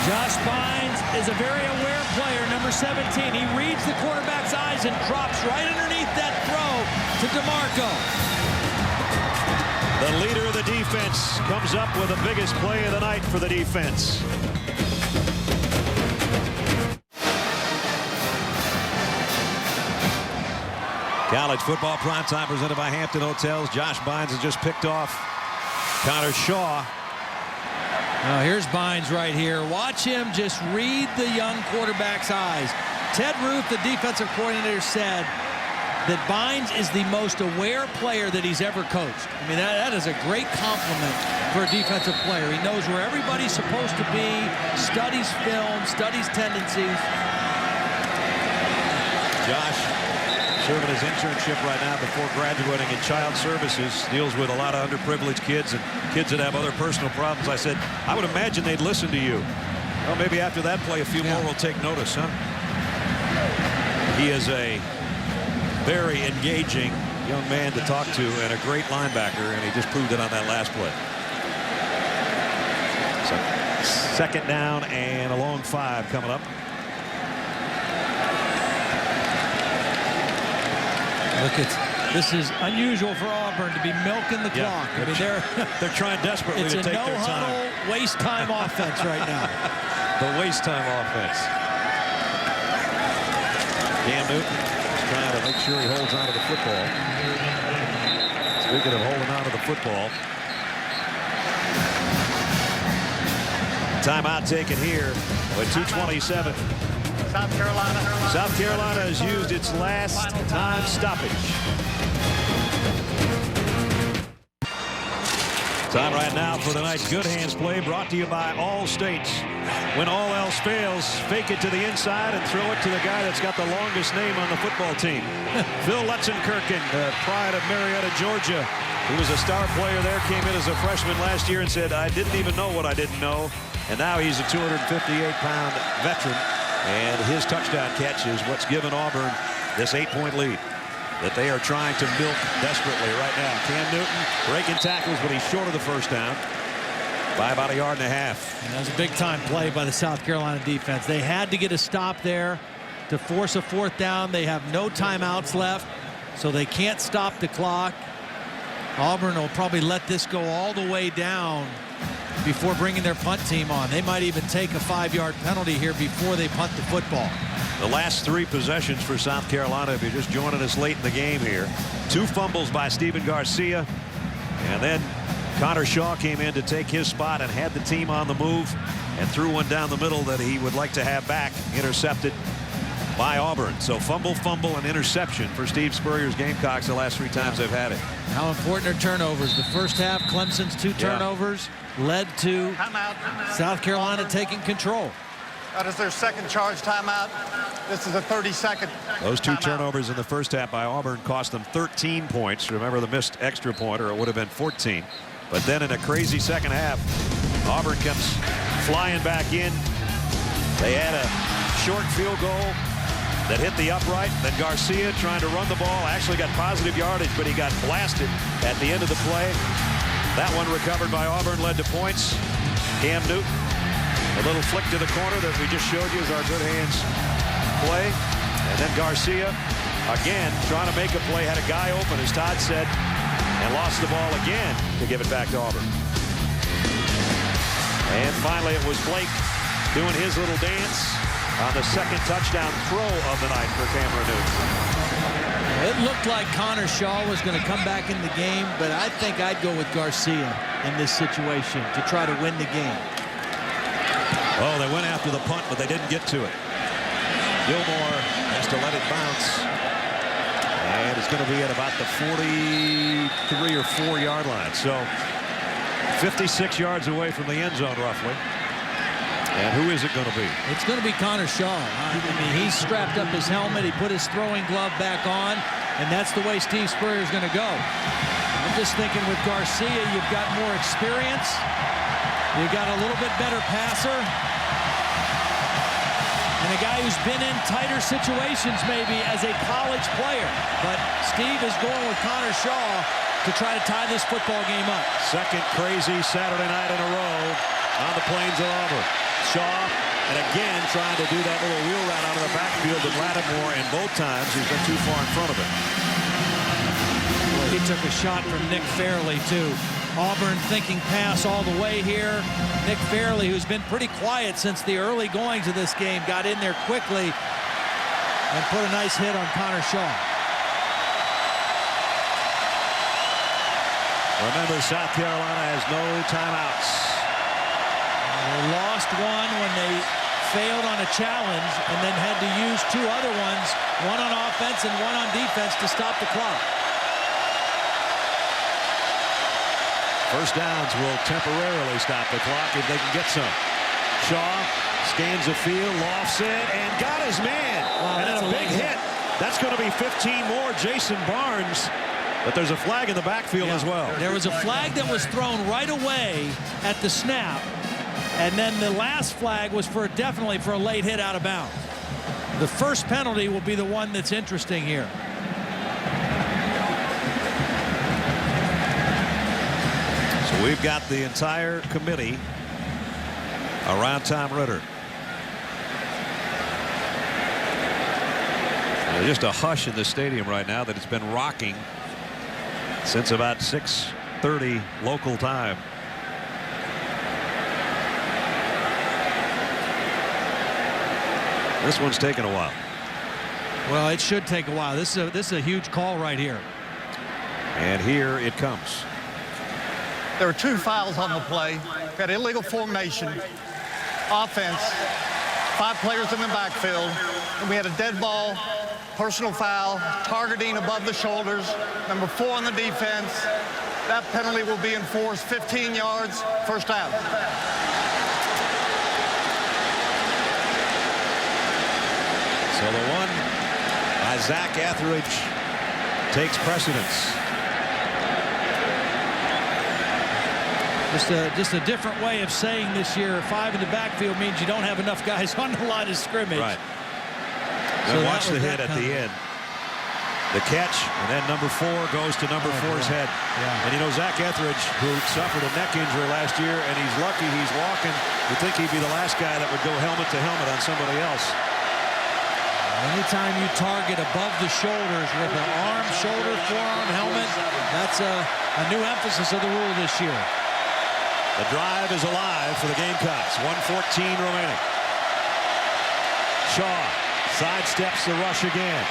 Josh Bynes is a very aware player, number 17. He reads the quarterback's eyes and drops right underneath that throw to DeMarco. The leader of the defense comes up with the biggest play of the night for the defense. College football primetime presented by Hampton Hotels. Josh Bynes has just picked off Connor Shaw. Now here's Bynes right here. Watch him just read the young quarterback's eyes. Ted Ruth, the defensive coordinator, said that Bynes is the most aware player that he's ever coached. I mean, that is a great compliment for a defensive player. He knows where everybody's supposed to be, studies film, studies tendencies. Josh serving his internship right now before graduating in child services, deals with a lot of underprivileged kids and kids that have other personal problems. I said, I would imagine they'd listen to you. Well, maybe after that play, a few more will take notice, huh? He is a very engaging young man to talk to and a great linebacker, and he just proved it on that last play. So, second down and a long 5 coming up. Look, this is unusual for Auburn to be milking the clock. I mean, they're trying desperately to take their time. It's a no-huddle, waste-time offense right now. The waste-time offense. Cam Newton is trying to make sure he holds on to the football. Speaking of holding on to the football. Timeout taken here with 2:27. South Carolina has used its last time stoppage. Time right now for the night's Good Hands play, brought to you by All States. When all else fails, fake it to the inside and throw it to the guy that's got the longest name on the football team. Phil Lutzenkirchen, the pride of Marietta, Georgia. He was a star player there, came in as a freshman last year and said, I didn't even know what I didn't know. And now he's a 258-pound veteran. And his touchdown catch is what's given Auburn this 8-point lead that they are trying to milk desperately right now. Cam Newton breaking tackles, but he's short of the first down by about 1.5 yards. That was a big-time play by the South Carolina defense. They had to get a stop there to force a 4th down. They have no timeouts left, so they can't stop the clock. Auburn will probably let this go all the way down before bringing their punt team on. They might even take a 5-yard penalty here before they punt the football. The last 3 possessions for South Carolina, if you're just joining us late in the game here. 2 fumbles by Stephen Garcia, and then Connor Shaw came in to take his spot and had the team on the move and threw one down the middle that he would like to have back, intercepted by Auburn. So fumble, and interception for Steve Spurrier's Gamecocks the last 3 times they've had it. How important are turnovers? The first half, Clemson's 2 turnovers led to South Carolina taking control. That is their second charge timeout. This is a 30-second Those 2 timeout. turnovers in the first half by Auburn cost them 13 points. Remember the missed extra point, or it would have been 14. But then in a crazy second half, Auburn comes flying back in. They had a short field goal that hit the upright. Then Garcia trying to run the ball, actually got positive yardage, but he got blasted at the end of the play. That one recovered by Auburn, led to points. Cam Newton, a little flick to the corner that we just showed you is our Good Hands play. And then Garcia, again, trying to make a play, had a guy open, as Todd said, and lost the ball again to give it back to Auburn. And finally, it was Blake doing his little dance on the second touchdown throw of the night for Cameron Newton. It looked like Connor Shaw was going to come back in the game, but I think I'd go with Garcia in this situation to try to win the game. Oh, they went after the punt, but they didn't get to it. Gilmore has to let it bounce. And it's going to be at about the 43 or 4 yard line. So 56 yards away from the end zone, roughly. And who is it going to be? It's going to be Connor Shaw. I mean, he strapped up his helmet. He put his throwing glove back on. And that's the way Steve Spurrier is going to go. I'm just thinking with Garcia, you've got more experience. You've got a little bit better passer. And a guy who's been in tighter situations maybe as a college player. But Steve is going with Connor Shaw to try to tie this football game up. Second crazy Saturday night in a row on the plains of Auburn. Shaw, and again trying to do that little wheel route out of the backfield with Lattimore, and both times he's been too far in front of him. He took a shot from Nick Fairley, too. Auburn thinking pass all the way here. Nick Fairley, who's been pretty quiet since the early goings of this game, got in there quickly and put a nice hit on Connor Shaw. Remember, South Carolina has no timeouts. They lost one when they failed on a challenge and then had to use 2 other ones, one on offense and one on defense, to stop the clock. First downs will temporarily stop the clock if they can get some. Shaw scans the field, lofts it, and got his man. Wow, and then a big hit. That's going to be 15 more. Jason Barnes. But there's a flag in the backfield as well. There was a flag that was thrown right away at the snap. And then the last flag was definitely for a late hit out of bounds. The first penalty will be the one that's interesting here. So we've got the entire committee around Tom Ritter. There's just a hush in the stadium right now that it's been rocking since about 6:30 local time. This one's taken a while. Well, it should take a while. This is a huge call right here. And here it comes. There were 2 fouls on the play. We had illegal formation, offense, 5 players in the backfield, and we had a dead ball, personal foul, targeting above the shoulders, number 4 on the defense. That penalty will be enforced, 15 yards, first down. So the one by Zach Etheridge takes precedence. Just a different way of saying this year, 5 in the backfield means you don't have enough guys on the line of scrimmage. Right. So Then watch the hit at the end. The catch, and then number 4 goes to number 4's head. Yeah. And you know, Zach Etheridge, who suffered a neck injury last year, and he's lucky he's walking. You'd think he'd be the last guy that would go helmet to helmet on somebody else. Anytime you target above the shoulders with an arm, shoulder, forearm, helmet, that's a new emphasis of the rule this year. The drive is alive for the Gamecocks. 1:14 remaining. Shaw sidesteps the rush again.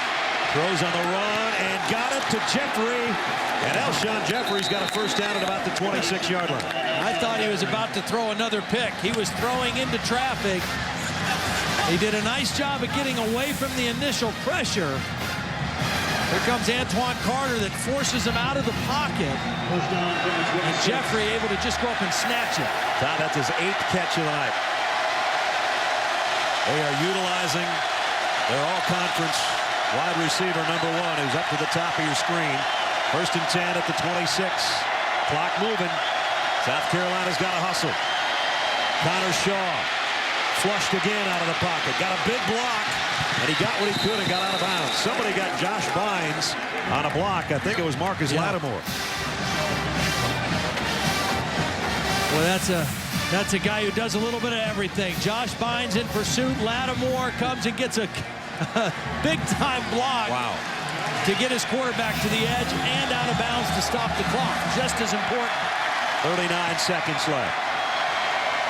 Throws on the run and got it to Jeffrey. And Alshon Jeffrey's got a first down at about the 26-yard line. I thought he was about to throw another pick. He was throwing into traffic. He did a nice job of getting away from the initial pressure. Here comes Antoine Carter that forces him out of the pocket. And Jeffrey able to just go up and snatch it. Todd, that's his 8th catch of the night. They are utilizing their all-conference wide receiver number 1, who's up to the top of your screen. 1st and 10 at the 26. Clock moving. South Carolina's got to hustle. Connor Shaw flushed again out of the pocket. Got a big block, and he got what he could and got out of bounds. Somebody got Josh Bynes on a block. I think it was Marcus Lattimore. Well, that's a guy who does a little bit of everything. Josh Bynes in pursuit. Lattimore comes and gets a big-time block. Wow. To get his quarterback to the edge and out of bounds to stop the clock. Just as important. 39 seconds left.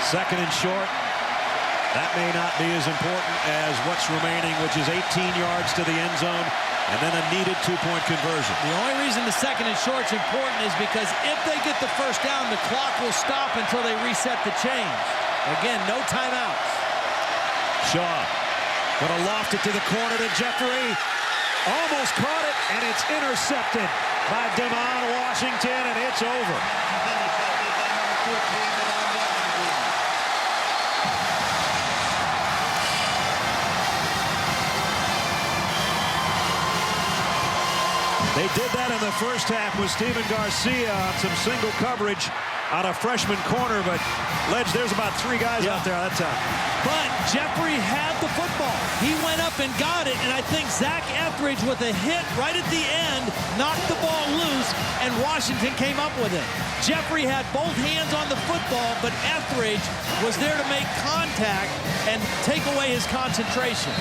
2nd and short. That may not be as important as what's remaining, which is 18 yards to the end zone, and then a needed 2-point conversion. The only reason the 2nd and short's important is because if they get the first down, the clock will stop until they reset the chains. Again, no timeouts. Shaw gonna loft it to the corner to Jeffrey. Almost caught it, and it's intercepted by Demond Washington, and it's over. They did that in the first half with Steven Garcia on some single coverage on a freshman corner, but Ledge, there's about 3 guys out there that time. But Jeffrey had the football. He went up and got it, and I think Zach Etheridge with a hit right at the end knocked the ball loose, and Washington came up with it. Jeffrey had both hands on the football, but Etheridge was there to make contact and take away his concentration.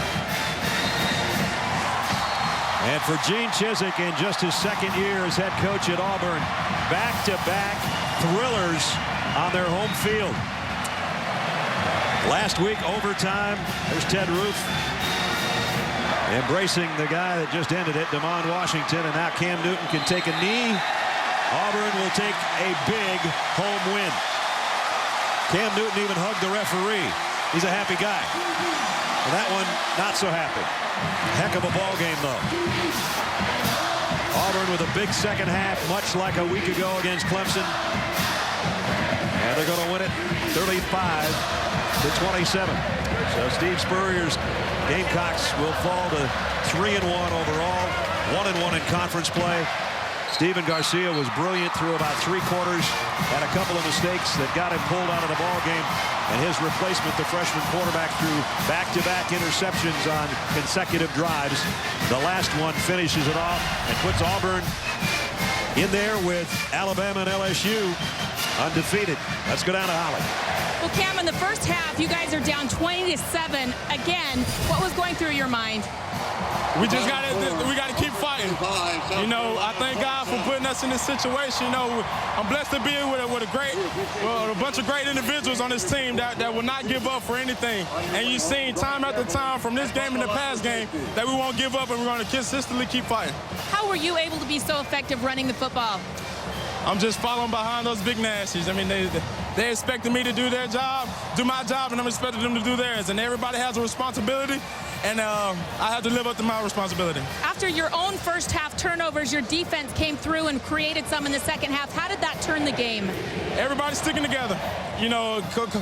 And for Gene Chizik, in just his second year as head coach at Auburn, back-to-back thrillers on their home field. Last week, overtime, there's Ted Roof embracing the guy that just ended it, Demond Washington, and now Cam Newton can take a knee. Auburn will take a big home win. Cam Newton even hugged the referee. He's a happy guy. And that one, not so happy. Heck of a ball game, though. Auburn with a big second half, much like a week ago against Clemson. And they're going to win it 35-27. So Steve Spurrier's Gamecocks will fall to 3-1 overall, 1-1 in conference play. Steven Garcia was brilliant through about 3 quarters, had a couple of mistakes that got him pulled out of the ball game, and his replacement, the freshman quarterback, threw back-to-back interceptions on consecutive drives. The last one finishes it off and puts Auburn in there with Alabama and LSU undefeated. Let's go down to Holly. Well, Cam, in the first half, you guys are down 20-7. Again, what was going through your mind? We just got to keep fighting. You know, I thank God for putting us in this situation. You know, I'm blessed to be with a bunch of great individuals on this team that will not give up for anything. And you've seen time after time from this game and the past game that we won't give up, and we're going to consistently keep fighting. How were you able to be so effective running the football? I'm just following behind those big nasties. I mean, they expected me to do their job, do my job, and I'm expecting them to do theirs. And everybody has a responsibility, and I have to live up to my responsibility. After your own first half turnovers, your defense came through and created some in the second half. How did that turn the game? Everybody's sticking together. You know, Coach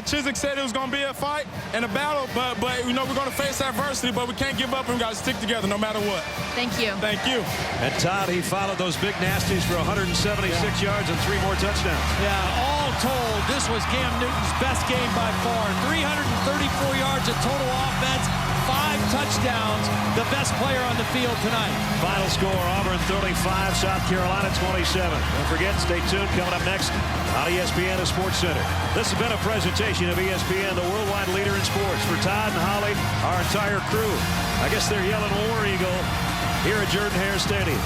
Chizik said it was going to be a fight and a battle, but you know, we're going to face adversity, but we can't give up, and we got to stick together no matter what. Thank you. Thank you. And Todd, he followed those big nasties for 176 yards and 3 more touchdowns. Yeah, all told, this was Cam Newton's best game by far. 334 yards of total offense, 5 touchdowns, the best player on the field tonight. Final score, Auburn 35, South Carolina 27. Don't forget, stay tuned, coming up next on ESPN Sports Center. This has been a presentation of ESPN, the worldwide leader in sports. For Todd and Holly, our entire crew, I guess they're yelling War Eagle here at Jordan-Hare Stadium.